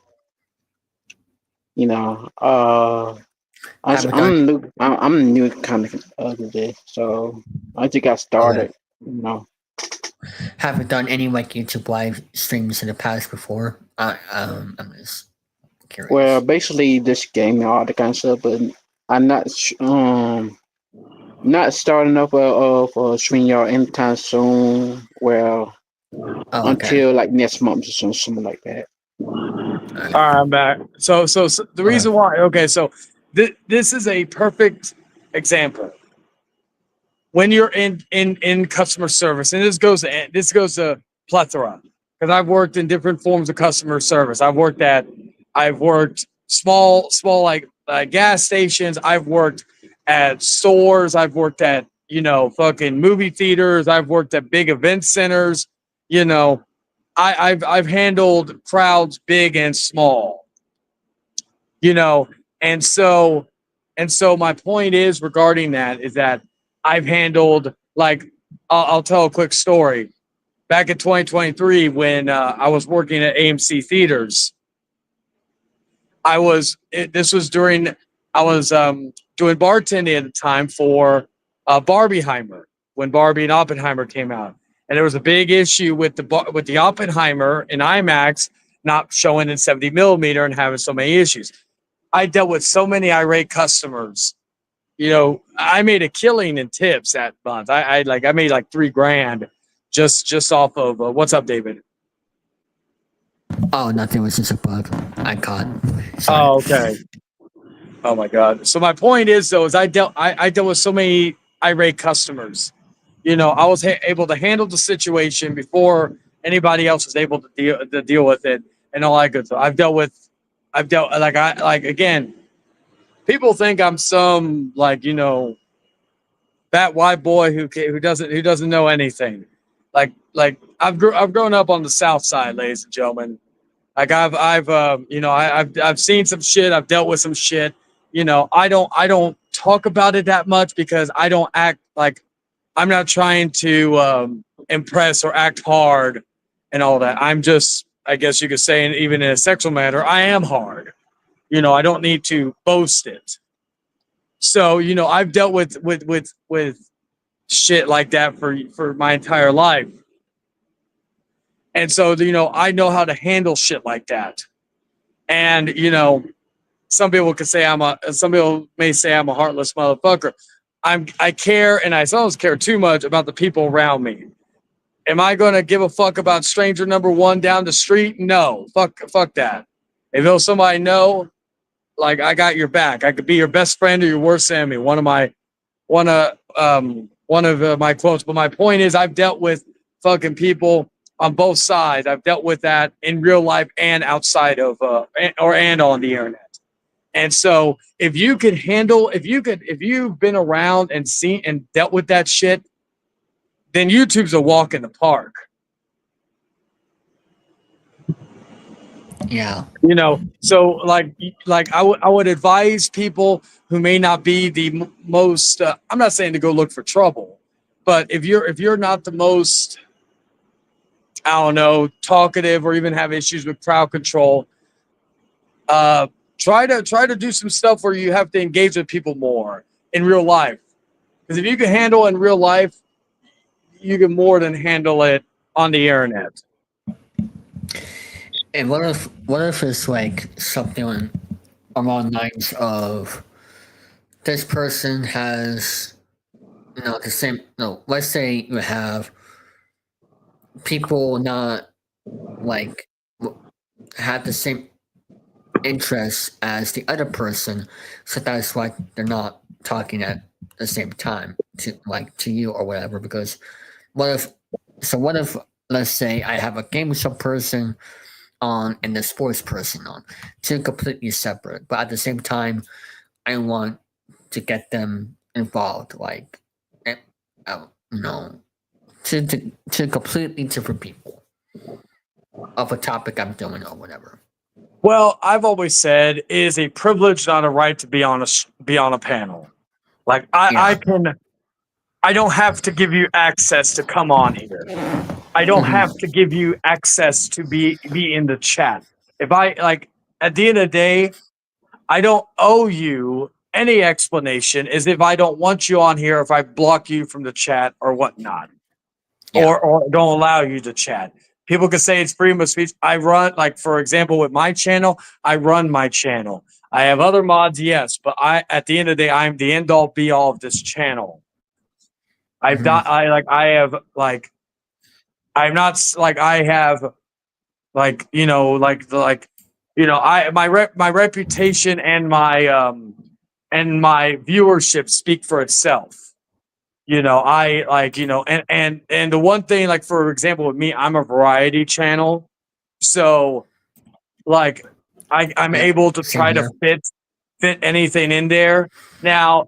I'm new. I'm new kind of to this, so I just got started. Haven't done any like YouTube live streams in the past before. I'm just curious. Well, basically this game, all the kind of stuff, but I'm not not starting up a stream y'all anytime soon. Well, until like next month or something like that. All right, I'm back. So the reason why, okay, so this is a perfect example. When you're in customer service, and this goes to plethora, because I've worked in different forms of customer service. I've worked small like gas stations. I've worked at stores. I've worked at fucking movie theaters. I've worked at big event centers. I've handled crowds big and small. And so my point is regarding that is that I've handled, like, I'll tell a quick story. Back in 2023, when I was working at AMC Theaters, I was doing bartending at the time for Barbieheimer, when Barbie and Oppenheimer came out. And there was a big issue with the Oppenheimer in IMAX not showing in 70 millimeter and having so many issues. I dealt with so many irate customers. You know, I made a killing in tips that month. I made like $3,000 just off of what's up, David? Oh, nothing. Was just a bug I caught. Oh, okay. Oh my God. So my point is though, is I dealt with so many irate customers. You know, I was able to handle the situation before anybody else was able to deal with it and all that good stuff. Again, people think I'm some like, you know, that white boy who doesn't know anything. I've grown up on the South Side, ladies and gentlemen. Like I've seen some shit. I've dealt with some shit. You know, I don't talk about it that much because I don't act like I'm not trying to impress or act hard and all that. I'm just, I guess you could say, and even in a sexual matter, I am hard. You know, I don't need to boast it. So, you know, I've dealt with shit like that for my entire life. And so, you know, I know how to handle shit like that. And, you know, some people may say I'm a heartless motherfucker. I care, and I sometimes care too much about the people around me. Am I going to give a fuck about stranger number one down the street? No, fuck that. If it was somebody I know, like, I got your back. I could be your best friend or your worst enemy. One of my quotes. But my point is, I've dealt with fucking people on both sides. I've dealt with that in real life and outside of and on the internet. And so if you've been around and seen and dealt with that shit, then YouTube's a walk in the park. Yeah. You know, so like I would advise people who may not be the most I'm not saying to go look for trouble, but if you're not the most, I don't know, talkative or even have issues with crowd control, try to do some stuff where you have to engage with people more in real life. Because if you can handle in real life, you can more than handle it on the internet. And what if it's like something along the lines of this person has, you know, the same, no, let's say you have people not like have the same interests as the other person, so that's why they're not talking at the same time to you or whatever. Because what if let's say I have a game show person on and the sports person on, two completely separate, but at the same time I want to get them involved, like, you know, to completely different people of a topic I'm doing or whatever. Well, I've always said it is a privilege, not a right, to be on a panel. Like I don't have to give you access to come on here. I don't have to give you access to be in the chat. If I like, at the end of the day, I don't owe you any explanation as if I don't want you on here, if I block you from the chat or whatnot, or don't allow you to chat. People can say it's freedom of speech. I run, like, for example, with my channel, I run my channel. I have other mods, yes, but at the end of the day, I'm the end all be all of this channel. I'm not my reputation and my viewership speak for itself. You know, and the one thing, like, for example, with me, I'm a variety channel. So like I'm able to try to fit anything in there. Now,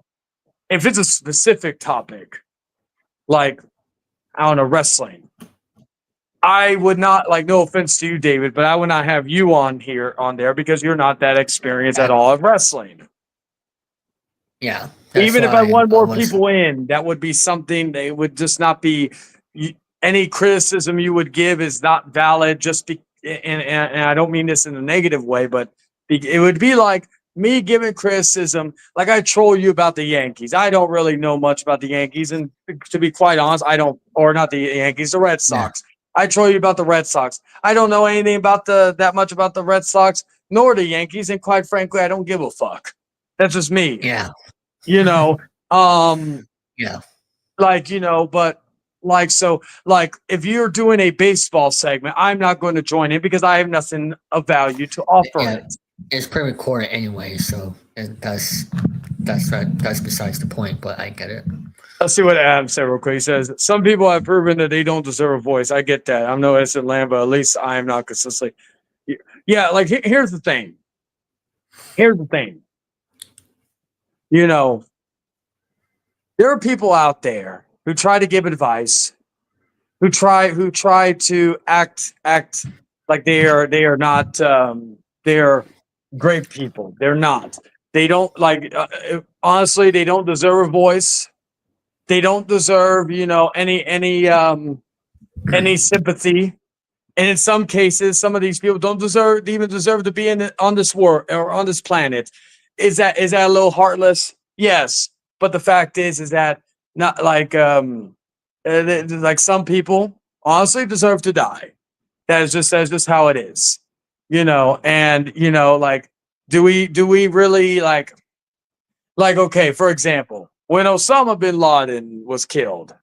if it's a specific topic, like, I don't know, wrestling, I would not, like, no offense to you, David, but I would not have you on there because you're not that experienced at all of wrestling. Yeah. Even if I want more people in, that would be something. They would just not be. Any criticism you would give is not valid. And I don't mean this in a negative way, but it would be like me giving criticism. Like, I troll you about the Yankees. I don't really know much about the Yankees, and to be quite honest, I don't. Or not the Yankees, the Red Sox. I troll you about the Red Sox. I don't know anything about that much about the Red Sox nor the Yankees, and quite frankly, I don't give a fuck. That's just me. Yeah. You know, Yeah. like, you know, but like, so like if you're doing a baseball segment, I'm not going to join in because I have nothing of value to offer Yeah. it. It's pre-recorded anyway, so that's besides the point. But I get it. Let's see what Adam said real quick. He says, some people have proven that they don't deserve a voice. I get that. I'm no Edson Lamb, but at least I am not consistently. Yeah, like here's the thing. Here's the thing. You know, there are people out there who try to give advice, who try to act like they are not they're great people. They're not. They don't like honestly, they don't deserve a voice. They don't deserve, you know, any sympathy. And in some cases, some of these people don't even deserve to be on this world or on this planet. Is that a little heartless? Yes. But the fact is that not like like some people honestly deserve to die. That's just how it is. You know, and you know, like, do we really like okay, for example, when Osama bin Laden was killed,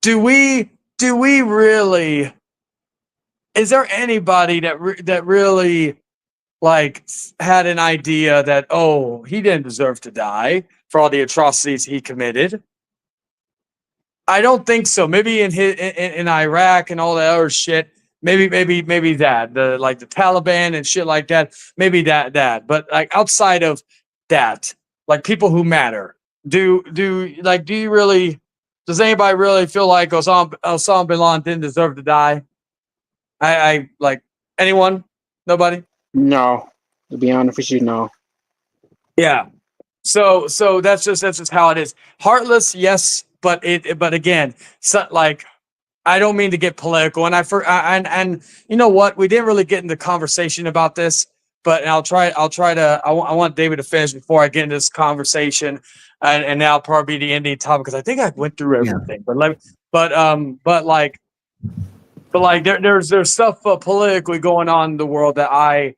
do we really, is there anybody that really like had an idea that, oh, he didn't deserve to die for all the atrocities he committed? I don't think so. Maybe in Iraq and all that other shit, maybe that the like the Taliban and shit like that, maybe that. But like outside of that, like people who matter, do you really? Does anybody really feel like Osama bin Laden didn't deserve to die? I like anyone? Nobody? No, to be honest with you, no. Yeah. So that's just how it is. Heartless, yes, but again, so, like, I don't mean to get political, and and you know what? We didn't really get into conversation about this, but I'll try to. I want David to finish before I get into this conversation, and now probably be the ending topic because I think I went through everything. Yeah. But there's stuff politically going on in the world that I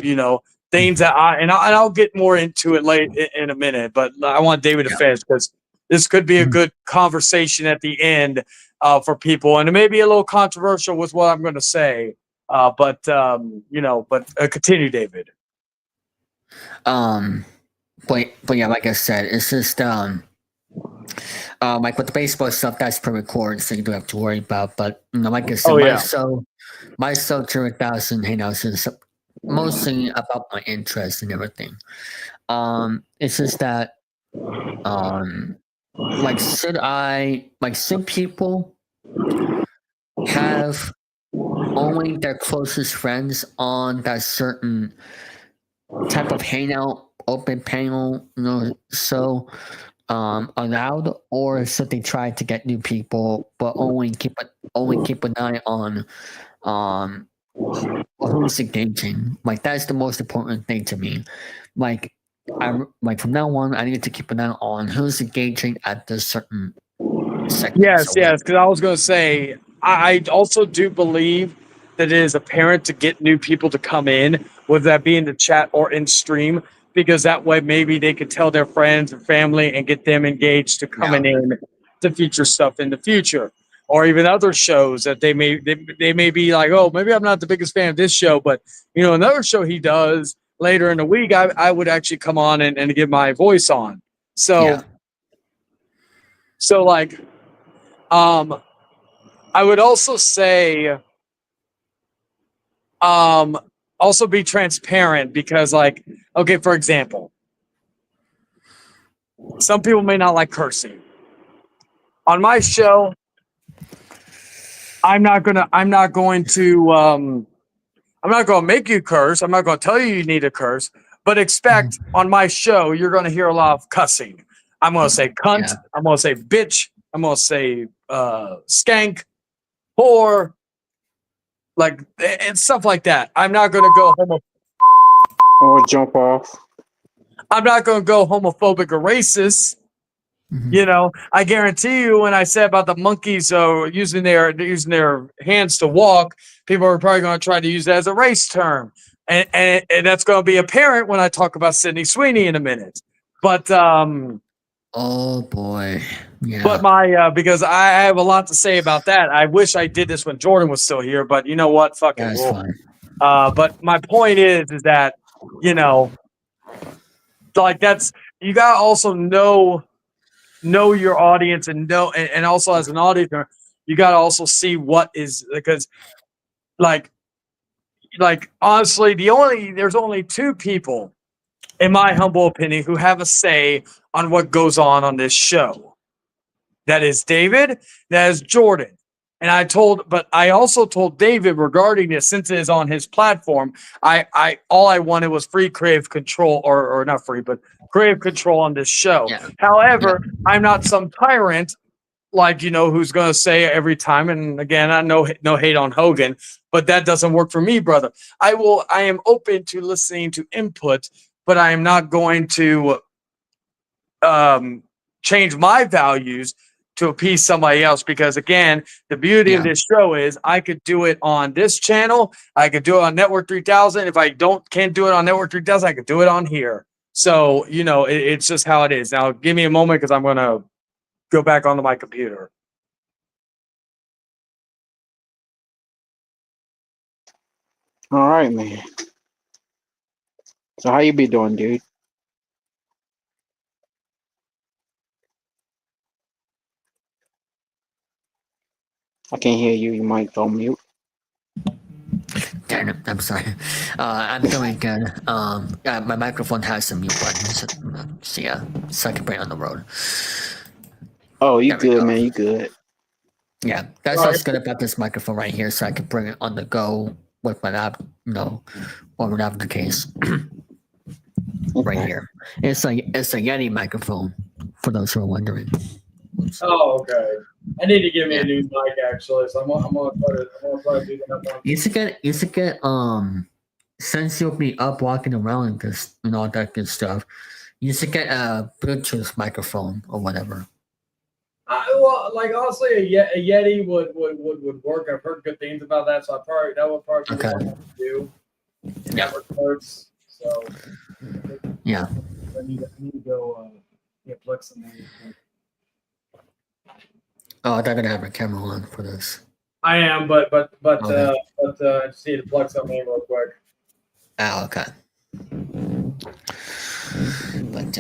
you know, things that I'll get more into it late in a minute, but I want David to finish because this could be a good conversation at the end for people, and it may be a little controversial with what I'm going to say, but you know, but continue, David. But yeah, like I said, it's just like with the baseball stuff, that's pre-recorded, so you don't have to worry about. But you know, like I said, my show 200,000 hangouts is mostly about my interest and everything. It's just that, like, should people have only their closest friends on that certain type of hangout, open panel, you know, so allowed, or should they try to get new people, but only keep an eye on who's engaging? Like, that's the most important thing to me. Like, from now on, I need to keep an eye on who's engaging at this certain segment. Yes, because I was going to say, I also do believe that it is apparent to get new people to come in, whether that be in the chat or in stream, because that way maybe they could tell their friends and family and get them engaged to coming in to feature stuff in the future, or even other shows that they may be like, oh, maybe I'm not the biggest fan of this show, but you know, another show he does later in the week, I would actually come on and give my voice on. So like, I would also say, also be transparent, because like, okay, for example, some people may not like cursing. On my show, I'm not going to make you curse. I'm not going to tell you need to curse, but expect on my show, you're going to hear a lot of cussing. I'm going to say cunt. I'm going to say bitch. I'm going to say skank, whore, like, and stuff like that. I'm not going to go or jump off. I'm not going to go homophobic or racist. You know, I guarantee you, when I said about the monkeys using their hands to walk, people are probably going to try to use that as a race term, and that's going to be apparent when I talk about Sydney Sweeney in a minute. But oh boy, yeah. But my because I have a lot to say about that. I wish I did this when Jordan was still here, but you know what? Fuck it. That's We'll- fine. But my point is that like that's you gotta also know your audience and and also as an auditor, you gotta also see what is because like honestly, there's only two people, in my humble opinion, who have a say on what goes on this show. That is David. That is Jordan. And I also told David regarding this, since it is on his platform, all I wanted was free creative control, or not free, but creative control on this show. However, I'm not some tyrant who's going to say every time. And again, I know no hate on Hogan, but that doesn't work for me, brother. I am open to listening to input, but I am not going to change my values to appease somebody else, because again, the beauty of this show is I could do it on this channel, I could do it on Network 3000. If I can't do it on Network 3000, I could do it on here. So it's just how it is. Now give me a moment, because I'm going to go back onto my computer. All right, man. So how you be doing, dude? I can't hear you. You might go mute. Damn it, I'm sorry. I'm doing good. My microphone has some mute buttons. So I can bring it on the road. Oh, you good, man. You good. Yeah, that's what's good about this microphone right here, so I can bring it on the go with my app, or whatever the case. Right here. It's a Yeti microphone, for those who are wondering. Oh, okay. I need to give me a new mic actually, so I'm gonna try to do that. You should get since you'll be up walking around and just all that good stuff, you should get a Bluetooth microphone or whatever. Honestly, a Yeti would work. I've heard good things about that, so that would probably be what I would do in that regards. So yeah, I need to go plug some. Oh, they're gonna have a camera on for this. I am, but I Okay. just need to plug something in real quick. Oh, okay. But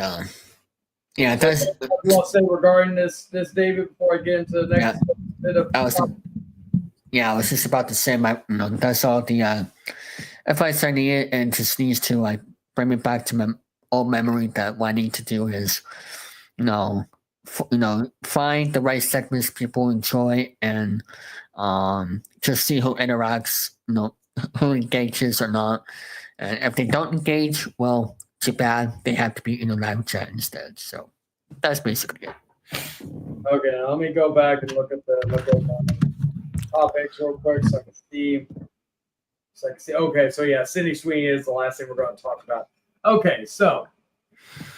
yeah, that's. What do you want to say regarding this, David, before I get into the next bit of? I was just about to say that's all the advice I need, and just needs to bring me back to my old memory that what I need to do is, find the right segments people enjoy, and just see who interacts, who engages or not. And if they don't engage, well, too bad. They have to be in a live chat instead. So that's basically it. Okay, now let me go back and look at the topics real quick so I can see. Okay, so yeah, Sydney Sweeney is the last thing we're going to talk about. Okay, so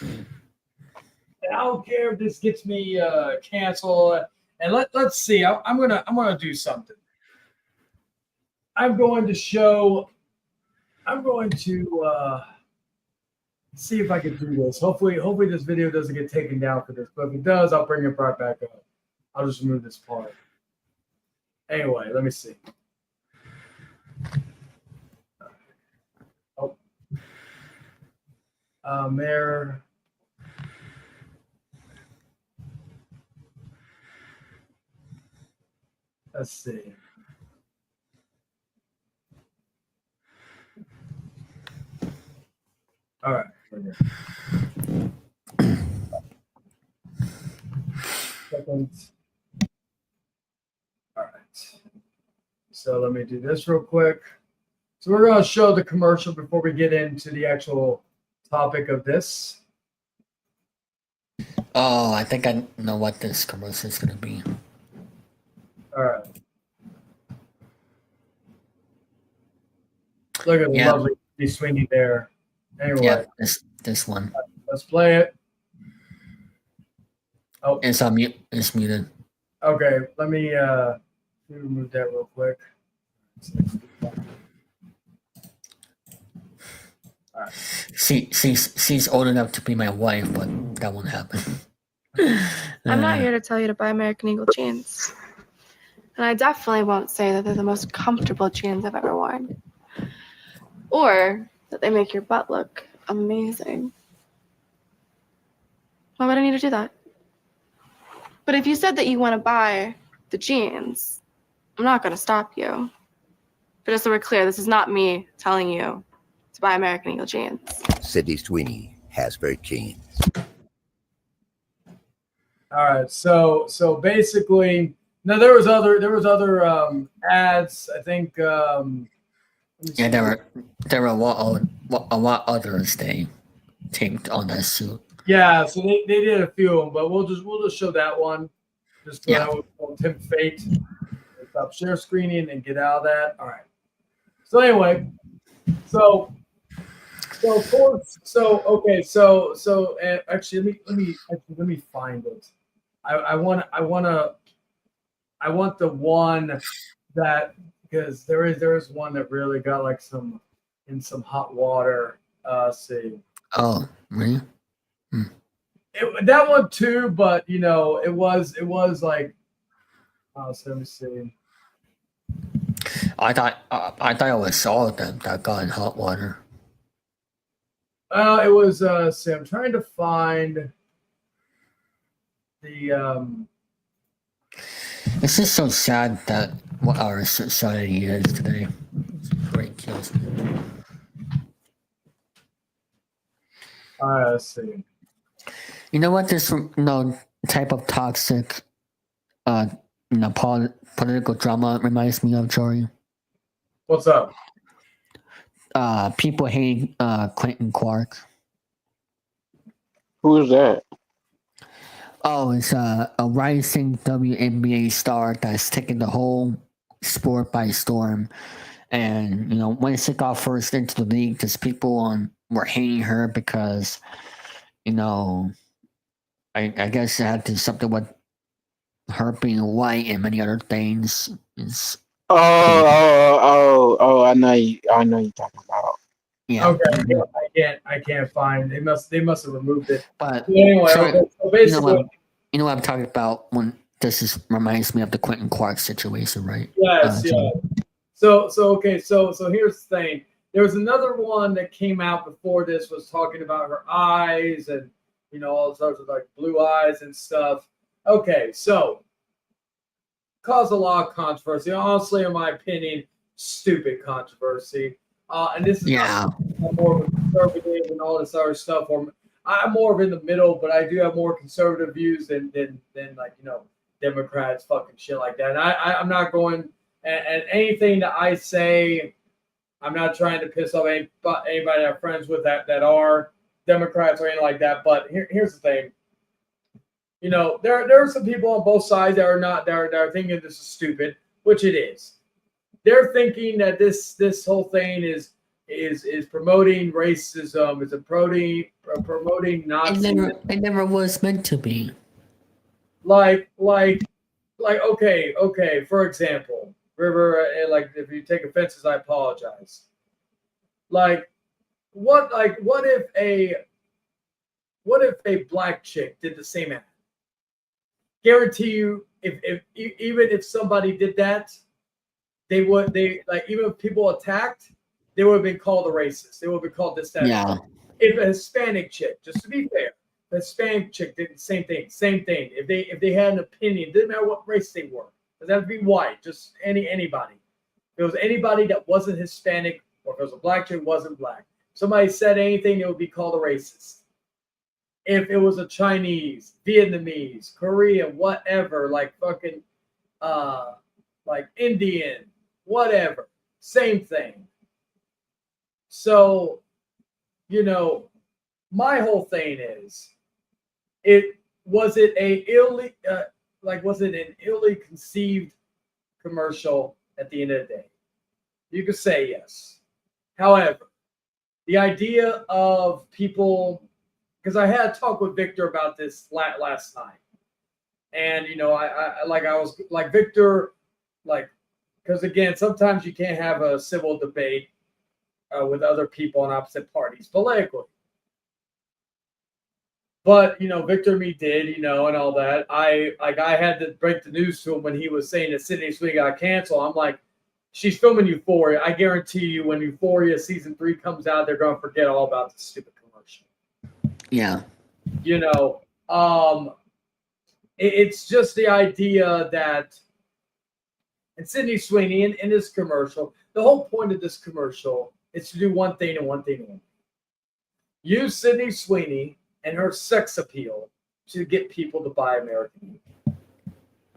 I don't care if this gets me canceled. And let's see. I'm gonna do something. I'm going to see if I can do this. Hopefully this video doesn't get taken down for this. But if it does, I'll bring it right back up. I'll just remove this part. Anyway, let me see. Oh. There. Let's see. All right. Seconds. All right. So let me do this real quick. So we're going to show the commercial before we get into the actual topic of this. Oh, I think I know what this commercial is going to be. All right. Look at the lovely Sweeney there. Anyway. Yeah, this one. Let's play it. Oh, It's on mute. It's muted. Okay, let me remove that real quick. She's old enough to be my wife, but that won't happen. I'm not here to tell you to buy American Eagle jeans. And I definitely won't say that they're the most comfortable jeans I've ever worn. Or that they make your butt look amazing. Why would I need to do that? But if you said that you want to buy the jeans, I'm not going to stop you. But just so we're clear, this is not me telling you to buy American Eagle jeans. Sydney Sweeney has very jeans. All right, so basically, no, there was other ads. I think. Yeah, there were a lot others they taped on that suit. Yeah, so they did a few of them, but we'll just show that one. Just go out with Tim Fate. Stop share screening and get out of that. All right. So anyway, so of course, okay, actually let me find it. I want the one that, because there is one that really got like some hot water. See. Oh, really? That one too, but it was like, so let me see. I thought it was all of them that got in hot water. It was see, I'm trying to find the It's just so sad that what our society is today. Great kills me. Let's see. You know what this type of toxic political drama reminds me of, Jory? What's up? People hate Clinton Clark. Who is that? Oh, it's a rising WNBA star that's taking the whole sport by storm. And when she got first into the league, just people were hating her because I guess it had to do something with her being white and many other things. I know you're talking about. Yeah. Okay, I can't find. They must have removed it. But anyway, so basically, you know what I'm talking about when this reminds me of the Quentin Clark situation, right? Yes, yeah. So okay, so here's the thing. There was another one that came out before this, was talking about her eyes and all sorts of like blue eyes and stuff. Okay, so caused a lot of controversy. Honestly, in my opinion, stupid controversy. And this is not more of a conservative and all this other stuff. Or I'm more of in the middle, but I do have more conservative views than like Democrats, fucking shit like that. And I'm not going, and anything that I say, I'm not trying to piss off anybody I'm friends with that are Democrats or anything like that. But here's the thing. There are some people on both sides that are thinking this is stupid, which it is. They're thinking that this whole thing is promoting racism, is promoting Nazi. It never was meant to be. Like okay. For example, River, like if you take offenses, I apologize. Like what if a black chick did the same act? Guarantee you, even if somebody did that, even if people attacked, they would have been called a racist. They would have been called this, that. Yeah. If a Hispanic chick, just to be fair, a Hispanic chick did the same thing. If they had an opinion, didn't matter what race they were. It doesn't have to be white, just anybody. If it was anybody that wasn't Hispanic, or if it was a black chick, wasn't black. Somebody said anything, it would be called a racist. If it was a Chinese, Vietnamese, Korean, whatever, like fucking like Indian, whatever, same thing. So, my whole thing is, was it an illy conceived commercial at the end of the day? You could say yes. However, the idea of people, because I had a talk with Victor about this last night. And I was like Victor, like, because again, sometimes you can't have a civil debate with other people on opposite parties politically. But Victor and me did, and all that. I had to break the news to him when he was saying that Sydney Sweeney got canceled. I'm like, she's filming Euphoria. I guarantee you, when Euphoria season 3 comes out, they're gonna forget all about the stupid commercial. Yeah. It's just the idea that, and Sydney Sweeney in this commercial, the whole point of this commercial is to do one thing and one thing only. Use Sydney Sweeney and her sex appeal to get people to buy American Eagle.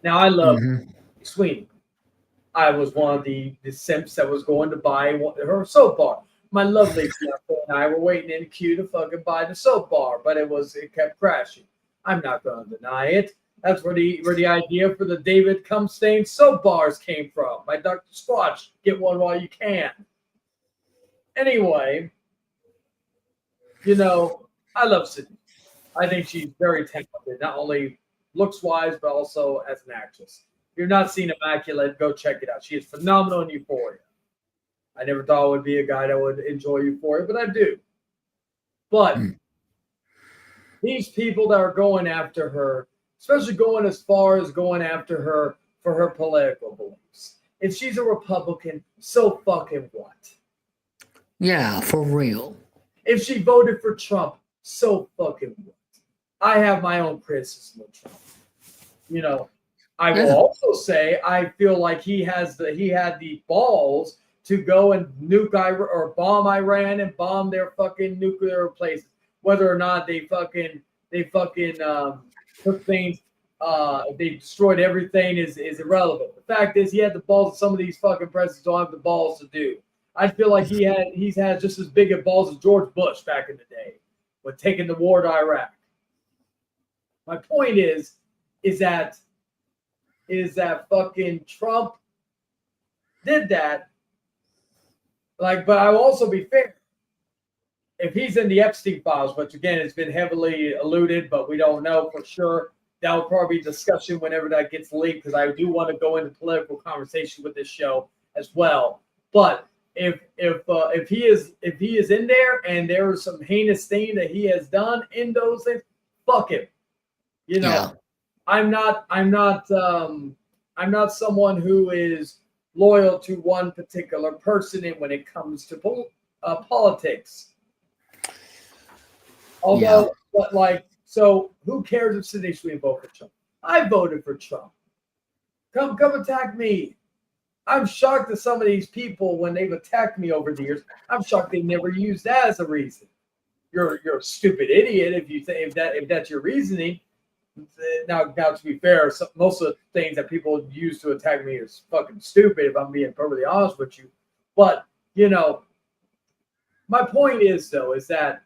Now, I love Sweeney. I was one of the simps that was going to buy her soap bar. My lovely fiance and I were waiting in the queue to fucking buy the soap bar, but it kept crashing. I'm not going to deny it. That's where the idea for the David Cumstain soap bars came from. By Dr. Squatch. Get one while you can. Anyway, I love Sydney. I think she's very talented, not only looks-wise, but also as an actress. If you've not seen Immaculate, go check it out. She is phenomenal in Euphoria. I never thought I would be a guy that would enjoy Euphoria, but I do. But these people that are going after her, especially going as far as going after her for her political beliefs. If she's a Republican, so fucking what? Yeah, for real. If she voted for Trump, so fucking what? I have my own criticism of Trump. I will also say I feel like he had the balls to go and nuke or bomb Iran and bomb their fucking nuclear places. Whether or not they fucking took things, they destroyed everything is irrelevant. The fact is, he had the balls that some of these fucking presidents don't have the balls to do. I feel like he's had just as big of balls as George Bush back in the day with taking the war to Iraq. My point is that fucking Trump did that. But I will also be fair. If he's in the Epstein files, which again has been heavily alluded, but we don't know for sure, that will probably be discussion whenever that gets leaked, because I do want to go into political conversation with this show as well. But if he is in there and there is some heinous thing that he has done in those things, fuck him. I'm not someone who is loyal to one particular person when it comes to politics. Although, so who cares if Sydney Sweeney voted for Trump? I voted for Trump. Come attack me. I'm shocked that some of these people, when they've attacked me over the years, I'm shocked they never used that as a reason. You're a stupid idiot if you think if that's your reasoning. Now to be fair, most of the things that people use to attack me is fucking stupid, if I'm being perfectly honest with you. But my point is that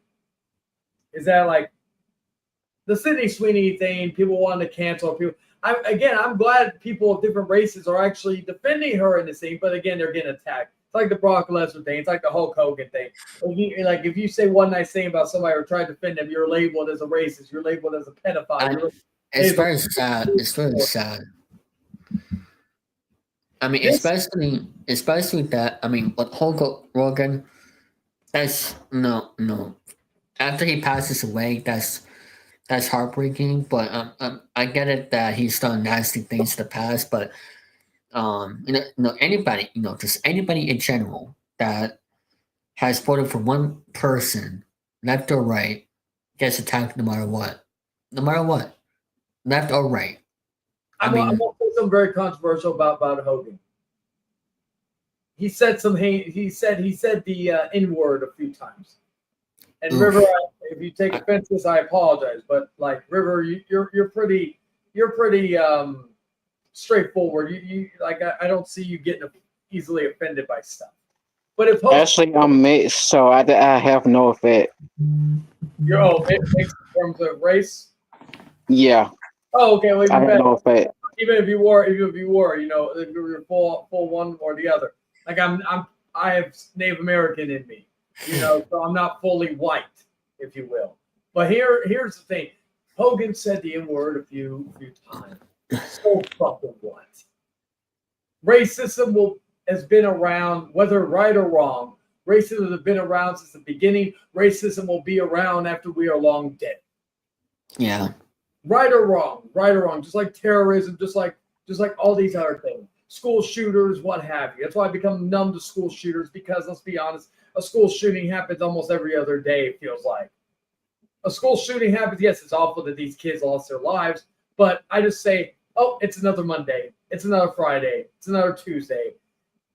like the Sydney Sweeney thing, people wanting to cancel people. I'm glad people of different races are actually defending her in the scene, but again, they're getting attacked. It's like the Brock Lesnar thing. It's like the Hulk Hogan thing. If you say one nice thing about somebody or try to defend them, you're labeled as a racist. You're labeled as a pedophile. It's very sad. It's very sad. I mean, especially that. I mean, with Hulk Hogan, that's no. After he passes away, that's heartbreaking. But I get it that he's done nasty things in the past. But anybody, just anybody in general that has voted for one person, left or right, gets attacked no matter what. No matter what, left or right. I'm going to say something very controversial about Hogan. He said he said the N-word a few times. And River, if you take offense to this, I apologize. But like River, you're pretty straightforward. You I don't see you getting easily offended by stuff. But if actually I'm mixed, so I have no effect. You're mixed in terms of race. Yeah. Oh, okay. Well, I have no effect. Even if you were, if you were full one or the other. Like I have Native American in me, so I'm not fully white, if you will. But here's the thing: Hogan said the N word a few times. So fucking what? Racism has been around, whether right or wrong. Racism has been around since the beginning. Racism will be around after we are long dead. Yeah. Right or wrong, just like terrorism, just like all these other things. School shooters, what have you. That's why I become numb to school shooters, because let's be honest, a school shooting happens almost every other day, it feels like. A school shooting happens, yes, it's awful that these kids lost their lives, but I just say, oh, it's another Monday, it's another Friday, it's another Tuesday.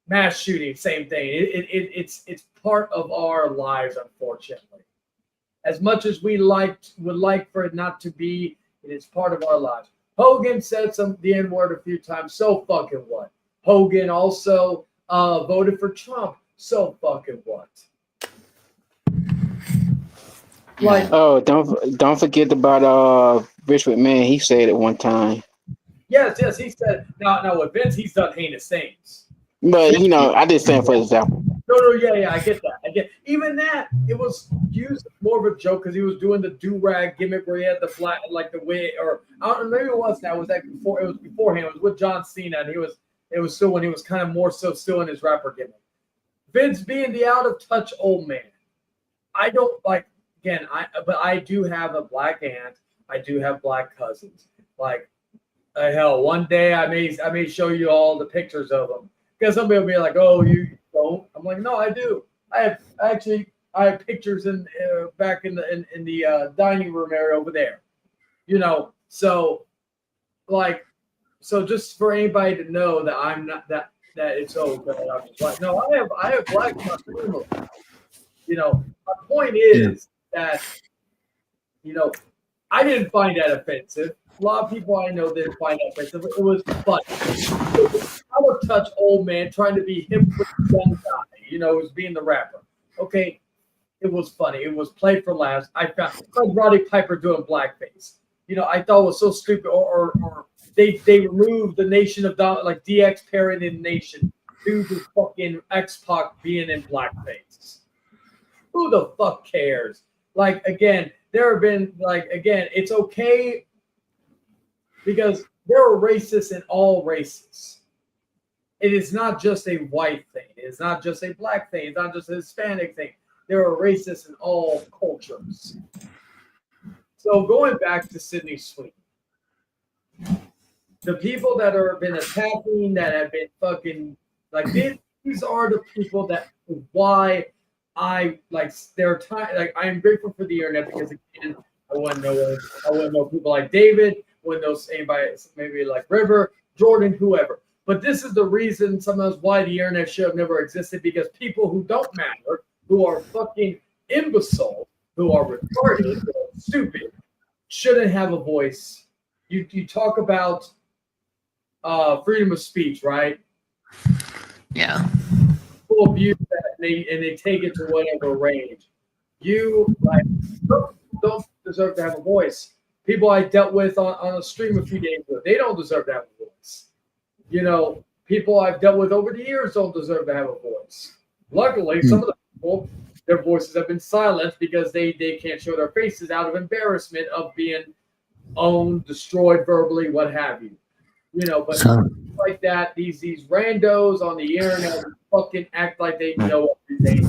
Mass shooting, same thing. It's part of our lives, unfortunately. As much as we would like for it not to be, it is part of our lives. Hogan said the N-word a few times. So fucking what? Hogan also voted for Trump. So fucking what? Like, oh, don't forget about Rich McMahon. He said it one time. Yes, he said. Now with Vince, he's done heinous things. But I did stand for example. No, yeah, I get that. Even that, it was used more of a joke because he was doing the do-rag gimmick where he had the flat, like the way, or I don't know, maybe it was that. Was that before? It was beforehand. It was with John Cena, and it was still when he was kind of more so still in his rapper gimmick. Vince being the out of touch old man. I don't like. Again, but I do have a black aunt. I do have black cousins. Like, hell, one day I may show you all the pictures of them. Because somebody will be like, "Oh, you don't." I'm like, "No, I do. I have pictures back in the dining room area over there." So just for anybody to know that I'm not that it's okay. I'm just like, no, I have black family. My point is that I didn't find that offensive. A lot of people I know didn't find that offensive. It was fun. Out of touch old man trying to be hip with the young guy, was being the rapper. Okay, it was funny. It was played for laughs. I found like Roddy Piper doing blackface. I thought it was so stupid. Or they removed the Nation of like DX Parent in Nation due to fucking X-Pac being in blackface. Who the fuck cares? Like, again, there have been it's okay because there are racists in all races. It is not just a white thing. It is not just a black thing. It's not just a Hispanic thing. There are racists in all cultures. So going back to Sydney Sweeney, the people that have been attacking, that have been fucking like these are the people that why I like their time. Like, I am grateful for the internet because again, I wouldn't know people like David. Wouldn't know anybody maybe like River, Jordan, whoever. But this is the reason sometimes why the internet should have never existed, because people who don't matter, who are fucking imbecile, who are retarded, who are stupid, shouldn't have a voice. You talk about freedom of speech, right? Yeah. People abuse that and they take it to whatever range. You don't deserve to have a voice. People I dealt with on a stream a few days ago, they don't deserve to have a voice. People I've dealt with over the years don't deserve to have a voice. Luckily, some of the people, their voices have been silenced because they can't show their faces out of embarrassment of being owned, destroyed verbally, what have you. But like that, these randos on the internet fucking act like they know everything.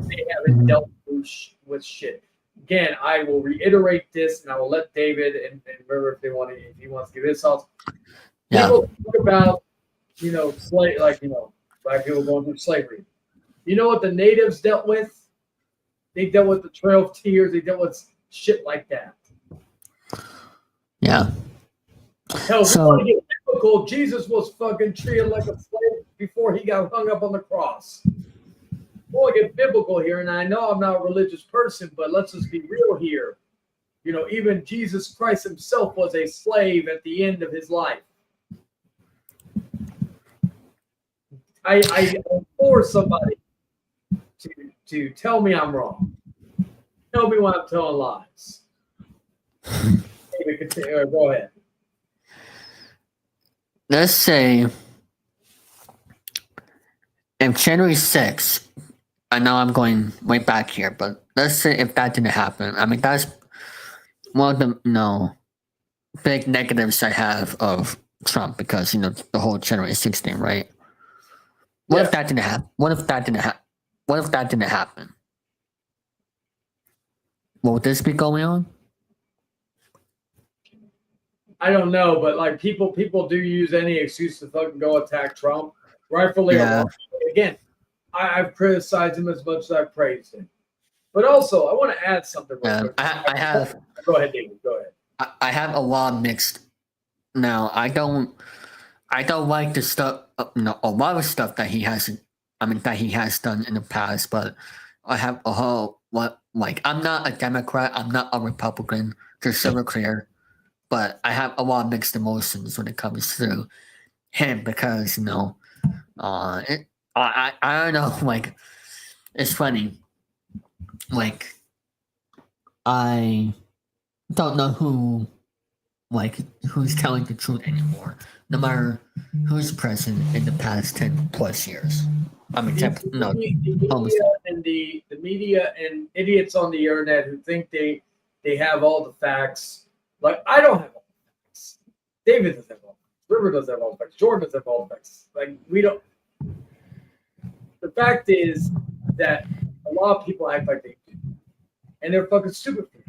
They haven't dealt with shit. Again, I will reiterate this, and I will let David and River if he wants to give his thoughts. People talk about black people going through slavery. You know what the natives dealt with? They dealt with the Trail of Tears. They dealt with shit like that. Yeah. Hell, if you want to get biblical, Jesus was fucking treated like a slave before he got hung up on the cross. We'll get biblical here, and I know I'm not a religious person, but let's just be real here. Even Jesus Christ himself was a slave at the end of his life. I implore somebody to tell me I'm wrong. Tell me when I'm telling lies. Go ahead. Let's say if January 6th, I know I'm going way back here, but let's say if that didn't happen, I mean, one of the big negatives I have of Trump because the whole January 6th thing, right? What if that didn't happen? What if that didn't happen? Will this be going on? I don't know, but like people do use any excuse to fucking go attack Trump, rightfully or wrongly. Again, I've criticized him as much as I've praised him. But also, I want to add something real quick. I have. Go ahead, David. Go ahead. I have a lot mixed. Now, I don't like the stuff. A lot of stuff that he hasn't. That he has done in the past. But I have a whole what. Like, I'm not a Democrat. I'm not a Republican. Just so we're clear. But I have a lot of mixed emotions when it comes to him because I don't know. Like, it's funny. Like, I don't know who's telling the truth anymore. No matter who's president in the past 10 plus years. The media and idiots on the internet who think they have all the facts. Like, I don't have all the facts. David doesn't have all the facts. River doesn't have all the facts. Jordan doesn't have all the facts. Like, we don't. The fact is that a lot of people act like they do, and they're fucking stupid for it.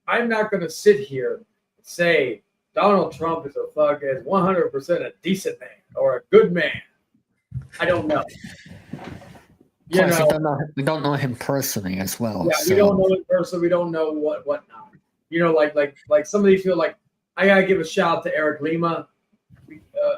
I'm not going to sit here and say Donald Trump is 100% a decent man or a good man. I don't know. Plus, we don't know him personally as well. Yeah, we don't know him personally. We don't know what not. Like some of these feel like I gotta give a shout out to Eric Lima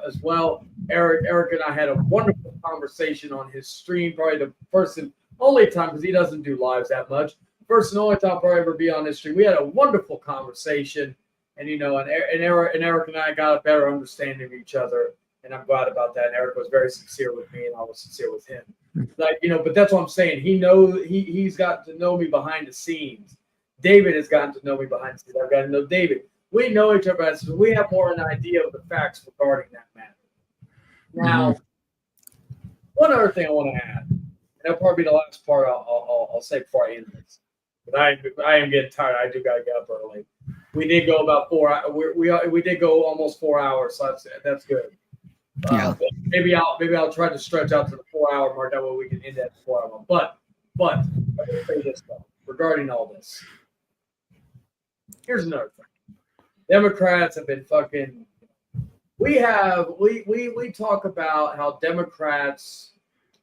as well. Eric and I had a wonderful conversation on his stream. Probably the first and only time because he doesn't do lives that much. First and only time I'll probably ever be on his stream. We had a wonderful conversation, and Eric and I got a better understanding of each other, and I'm glad about that. And Eric was very sincere with me, and I was sincere with him. But that's what I'm saying. He's gotten to know me behind the scenes. David has gotten to know me behind the scenes. I've gotten to know David. We know each other, so we have more an idea of the facts regarding that matter. Now, one other thing I want to add, and that'll probably be the last part I'll say before I end this. But I am getting tired. I do gotta get up early. We did go about 4 hours. We did go almost 4 hours, so that's good. Maybe I'll try to stretch out to the 4 hour mark. That way we can end that 4 hour. But I'm gonna say this though, regarding all this. Here's another thing. Democrats have been fucking. We talk about how Democrats,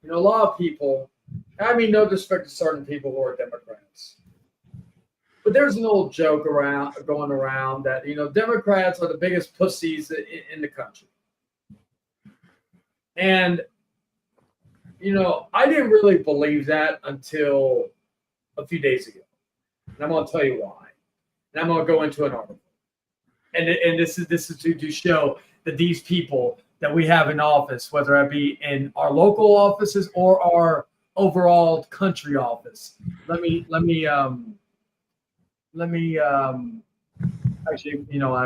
a lot of people. I mean, no disrespect to certain people who are Democrats. But there's an old joke going around that Democrats are the biggest pussies in the country, and I didn't really believe that until a few days ago, and I'm going to tell you why, and I'm going to go into an article, and this is to show that these people that we have in office, whether it be in our local offices or our overall country office. Let me actually, I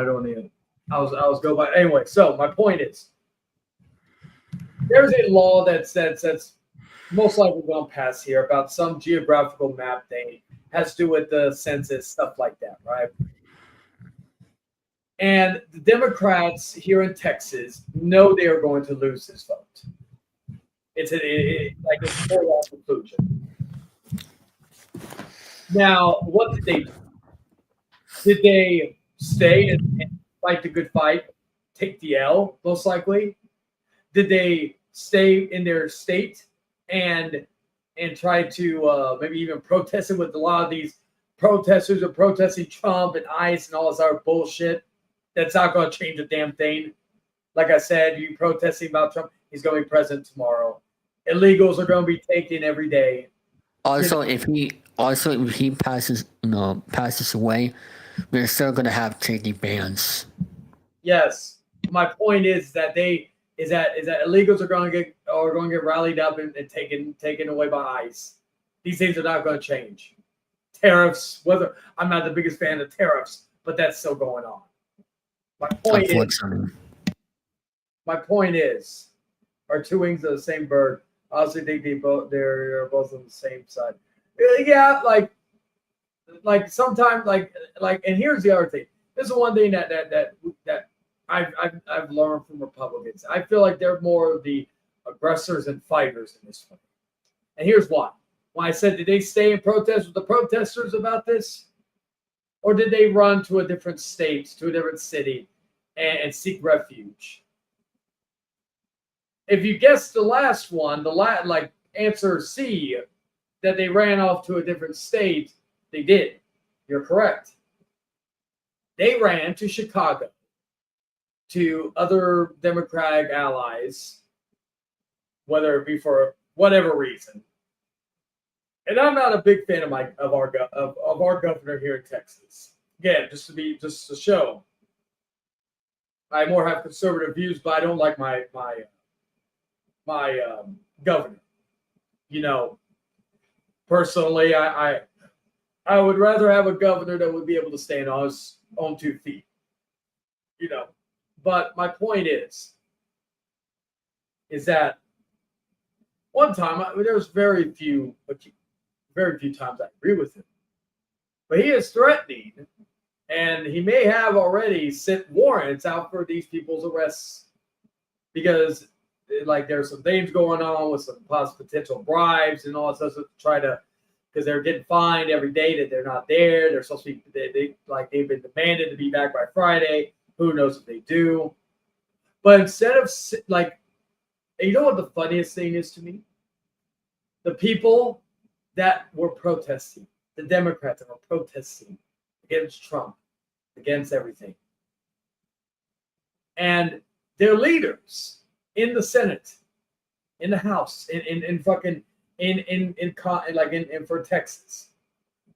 don't need it. I was go by anyway. So my point is, there's a law that's most likely going to pass here about some geographical map thing, has to do with the census, stuff like that, right? And the Democrats here in Texas know they are going to lose this vote. It's a foregone conclusion. Now, what did they do? Did they stay and fight the good fight, take the L, most likely? Did they stay in their state and try to maybe even protest it with a lot of these protesters are protesting Trump and ICE and all this other bullshit? That's not going to change a damn thing. Like I said, you protesting about Trump, he's going to be president tomorrow. Illegals are going to be taken every day. Also, if he passes away, we're still going to have TD bans. Yes, my point is that illegals are going to get rallied up and taken away by ICE. These things are not going to change. Tariffs, I'm not the biggest fan of tariffs, but that's still going on. My point is, are two wings of the same bird. Obviously, they're both on the same side. Yeah, like sometimes and here's the other thing. This is one thing that I've learned from Republicans. I feel like they're more of the aggressors and fighters in this one. And here's why. When I said, did they stay and protest with the protesters about this? Or did they run to a different state, to a different city, and seek refuge? If you guessed the last one, answer C, that they ran off to a different state, they did. You're correct. They ran to Chicago, to other Democratic allies, whether it be for whatever reason. And I'm not a big fan of our governor here in Texas. Again, just to show, I more have conservative views, but I don't like my governor. You know, personally, I would rather have a governor that would be able to stand on his own 2 feet. You know, but my point is that one time there was very few times I agree with him, but he is threatening, and he may have already sent warrants out for these people's arrests because, like, there's some things going on with some potential bribes and all that stuff to try to, because they're getting fined every day that they're not there. They're supposed to be they've been demanded to be back by Friday. Who knows if they do? But instead of you know what the funniest thing is to me? The people that were protesting, the Democrats that were protesting against Trump, against everything, and their leaders in the Senate, in the House, for Texas,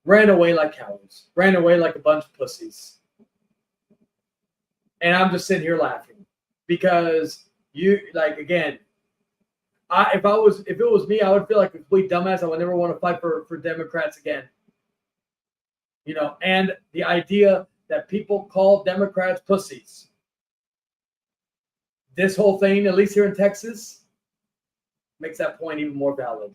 ran away like cowards, ran away like a bunch of pussies. And I'm just sitting here laughing because again, if it was me, I would feel like a complete dumbass. I would never want to fight for Democrats again. You know, and the idea that people call Democrats pussies. This whole thing, at least here in Texas, makes that point even more valid.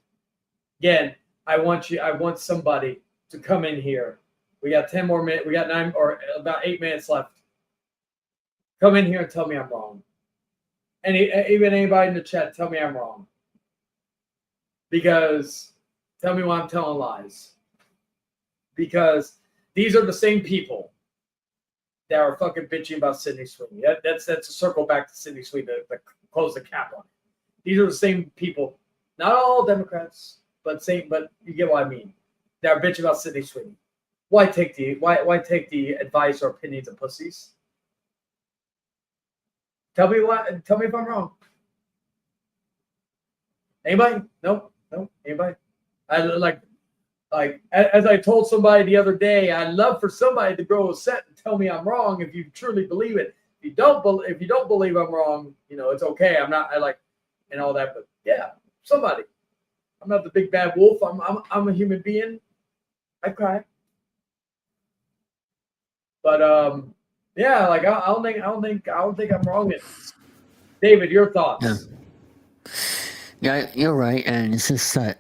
Again, I want somebody to come in here. We got 10 more minutes. We got about 8 minutes left. Come in here and tell me I'm wrong. And even anybody in the chat, tell me I'm wrong. Because tell me why I'm telling lies. Because these are the same people that are fucking bitching about Sydney Sweeney. That's a circle back to Sydney Sweeney to close the cap on it. These are the same people, not all Democrats, but you get what I mean. That are bitching about Sydney Sweeney. Why take the advice or opinions of pussies? Tell me if I'm wrong. Anybody? No. Anybody? As I told somebody the other day, I'd love for somebody to grow a set and tell me I'm wrong if you truly believe it. If you don't believe I'm wrong, you know, it's okay. I'm not and all that, but yeah, somebody. I'm not the big bad wolf. I'm a human being. I cry. But yeah, I don't think I'm wrong in this. David, your thoughts? Yeah, you're right, and it's just sad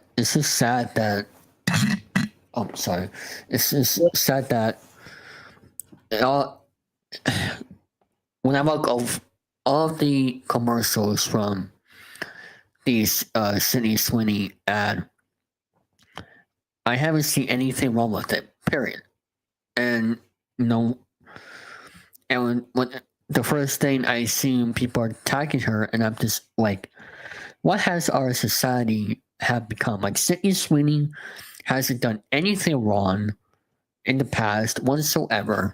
that. Oh, sorry. It's just sad that when I look of all of the commercials from these Sydney Sweeney ad, I haven't seen anything wrong with it. Period. And when the first thing I seen people are attacking her, and I'm just like, what has our society have become? Like, Sydney Sweeney hasn't done anything wrong in the past whatsoever.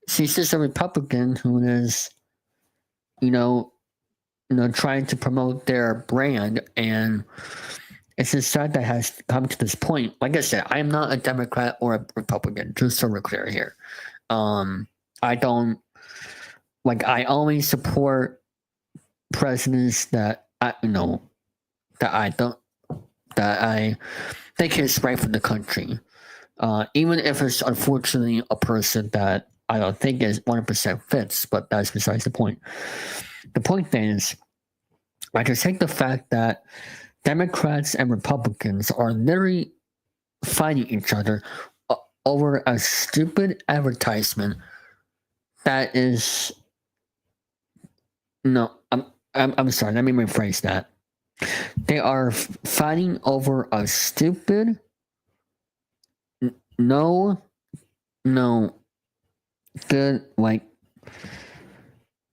She's just a Republican who is, trying to promote their brand, and it's just sad that has come to this point. Like I said, I'm not a Democrat or a Republican, just so we're clear here. I don't I only support presidents that I think is right for the country. Even if it's unfortunately a person that I don't think is 100% fits, but that's besides the point. The point is, I just take the fact that Democrats and Republicans are literally fighting each other over a stupid advertisement that is no. I'm sorry. Let me rephrase that. They are fighting over a stupid no good like.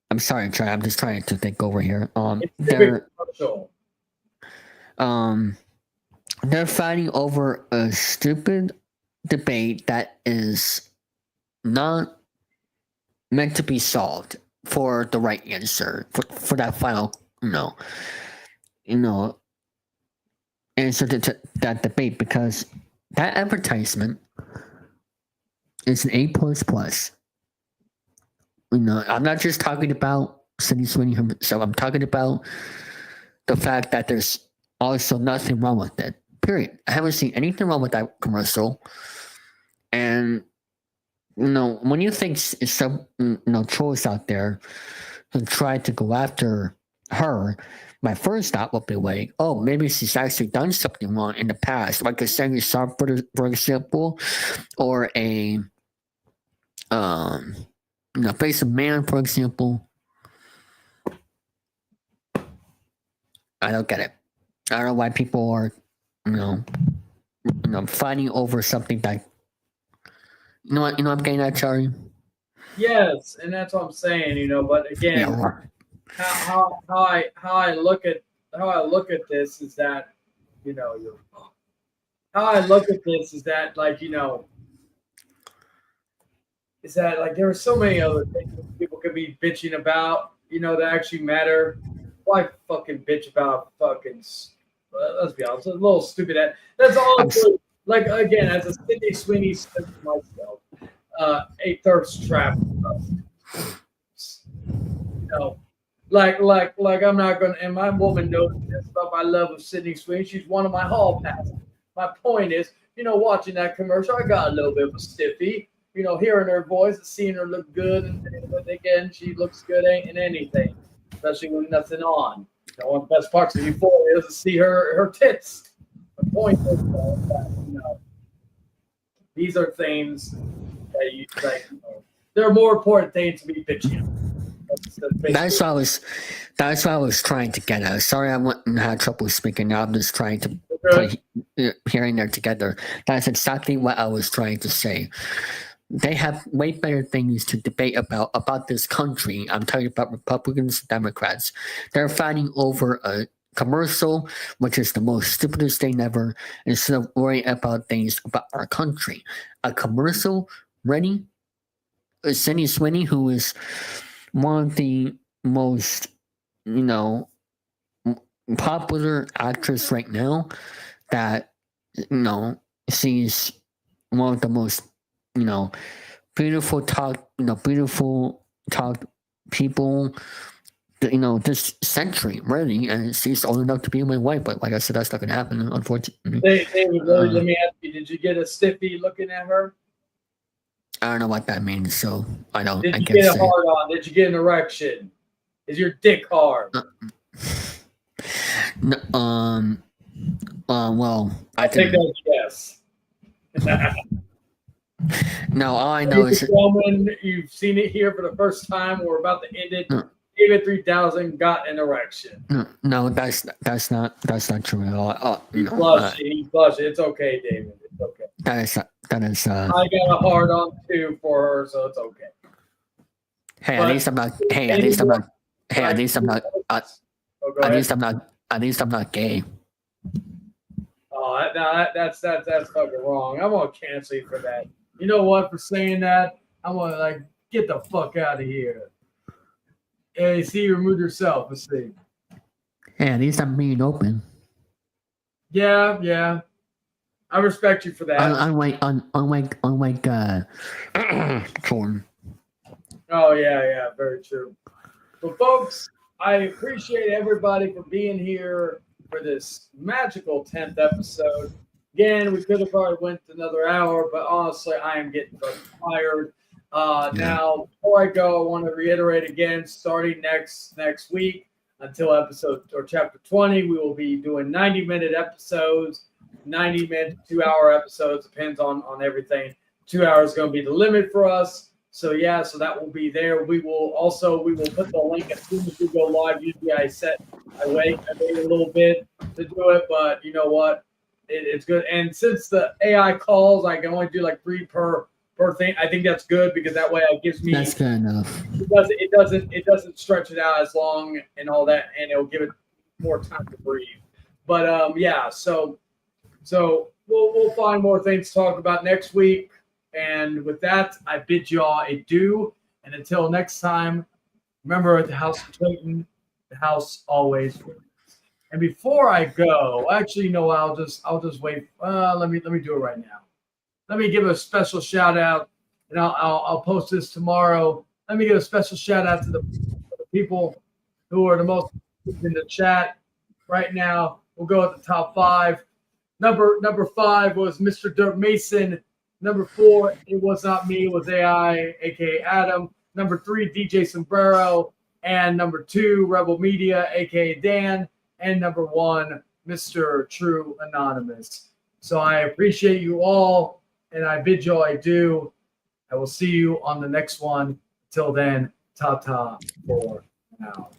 I'm sorry, Trey. I'm just trying to think over here. They're fighting over a stupid debate that is not meant to be solved for the right answer for that final answer to that debate, because that advertisement is an A++. I'm not just talking about Sydney Sweeney himself. I'm talking about the fact that there's also nothing wrong with it. Period. I haven't seen anything wrong with that commercial. And when you think some trolls out there who try to go after her, my first thought would be like, oh, maybe she's actually done something wrong in the past, like a Sandy Sharp, for example, or a Face of Man, for example. I don't get it. I don't know why people are, fighting over something that. You know what I'm getting at, Charlie? Yes, and that's what I'm saying. But again, how I look at this is that, how I look at this is that, like, is that like there are so many other things that people could be bitching about, that actually matter. Why fucking bitch about fucking? Let's be honest, a little stupid. That's all. Like, again, as a Sydney Sweeney says myself, a thirst trap. Like I'm not gonna. And my woman knows this stuff. I love of Sydney Sweeney. She's one of my hall passes. My point is, watching that commercial, I got a little bit of a stiffy. Hearing her voice, seeing her look good, and again, she looks good ain't in anything, especially when nothing on. One of the best parts of Euphoria is to see her tits. The point is that, these are things that you like. There are more important things to be bitching about. That's what I was trying to get at. Sorry, I had trouble speaking. Now I'm just trying to put here and there together. That's exactly what I was trying to say. They have way better things to debate about this country. I'm talking about Republicans, Democrats. They're fighting over a commercial, which is the most stupidest thing ever, instead of worrying about things about our country. A commercial ready. Sydney Sweeney, who is one of the most, popular actress right now, that, she's one of the most, beautiful talk people, this century, really, and she's old enough to be my wife, but like I said, that's not gonna happen, unfortunately. David, let me ask you, did you get a stiffy looking at her? I don't know what that means, so I don't. Did you get a hard on? Did you get an erection? Is your dick hard? Well, I think that's yes. No, all I know is woman, you've seen it here for the first time. We're about to end it. David 3000 got an erection. No, that's not true at all. He's blushing. It's okay, David. It's okay. That is. I got a hard on too for her, so it's okay. At least I'm not gay. Oh, that's fucking wrong. I'm gonna cancel you for that. You know what? For saying that, I'm gonna get the fuck out of here. Hey, see, you removed yourself. Let's see. Hey, at least I'm being open. Yeah. I respect you for that. Unlike Jordan. Oh yeah, very true. But folks, I appreciate everybody for being here for this magical 10th episode. Again, we could have probably went another hour, but honestly, I am getting tired. Now, before I go, I want to reiterate again, starting next week until episode or chapter 20, we will be doing 90-minute episodes, 90-minute, 2-hour episodes, depends on everything. 2 hours is going to be the limit for us. So yeah, so that will be there. We will put the link as soon as we go live. Usually I wait a little bit to do it, but you know what? It's good. And since the AI calls, I can only do like 3 per thing. I think that's good because that way it gives me. That's good enough. It doesn't stretch it out as long and all that, and it'll give it more time to breathe. But yeah, so we'll find more things to talk about next week. And with that, I bid y'all adieu. And until next time, remember at the House of Clayton, the house always wins. And before I go, actually, you know, I'll just wait. Let me do it right now. Let me give a special shout out, and I'll post this tomorrow. Let me give a special shout out to the people who are the most in the chat right now. We'll go at the top 5. Number 5 was Mr. Dirk Mason. Number 4, it was not me, it was AI, aka Adam. Number 3, DJ Sombrero. And number 2, Rebel Media, aka Dan. And number 1, Mr. True Anonymous. So I appreciate you all, and I bid you adieu. I will see you on the next one. Till then, ta-ta for now.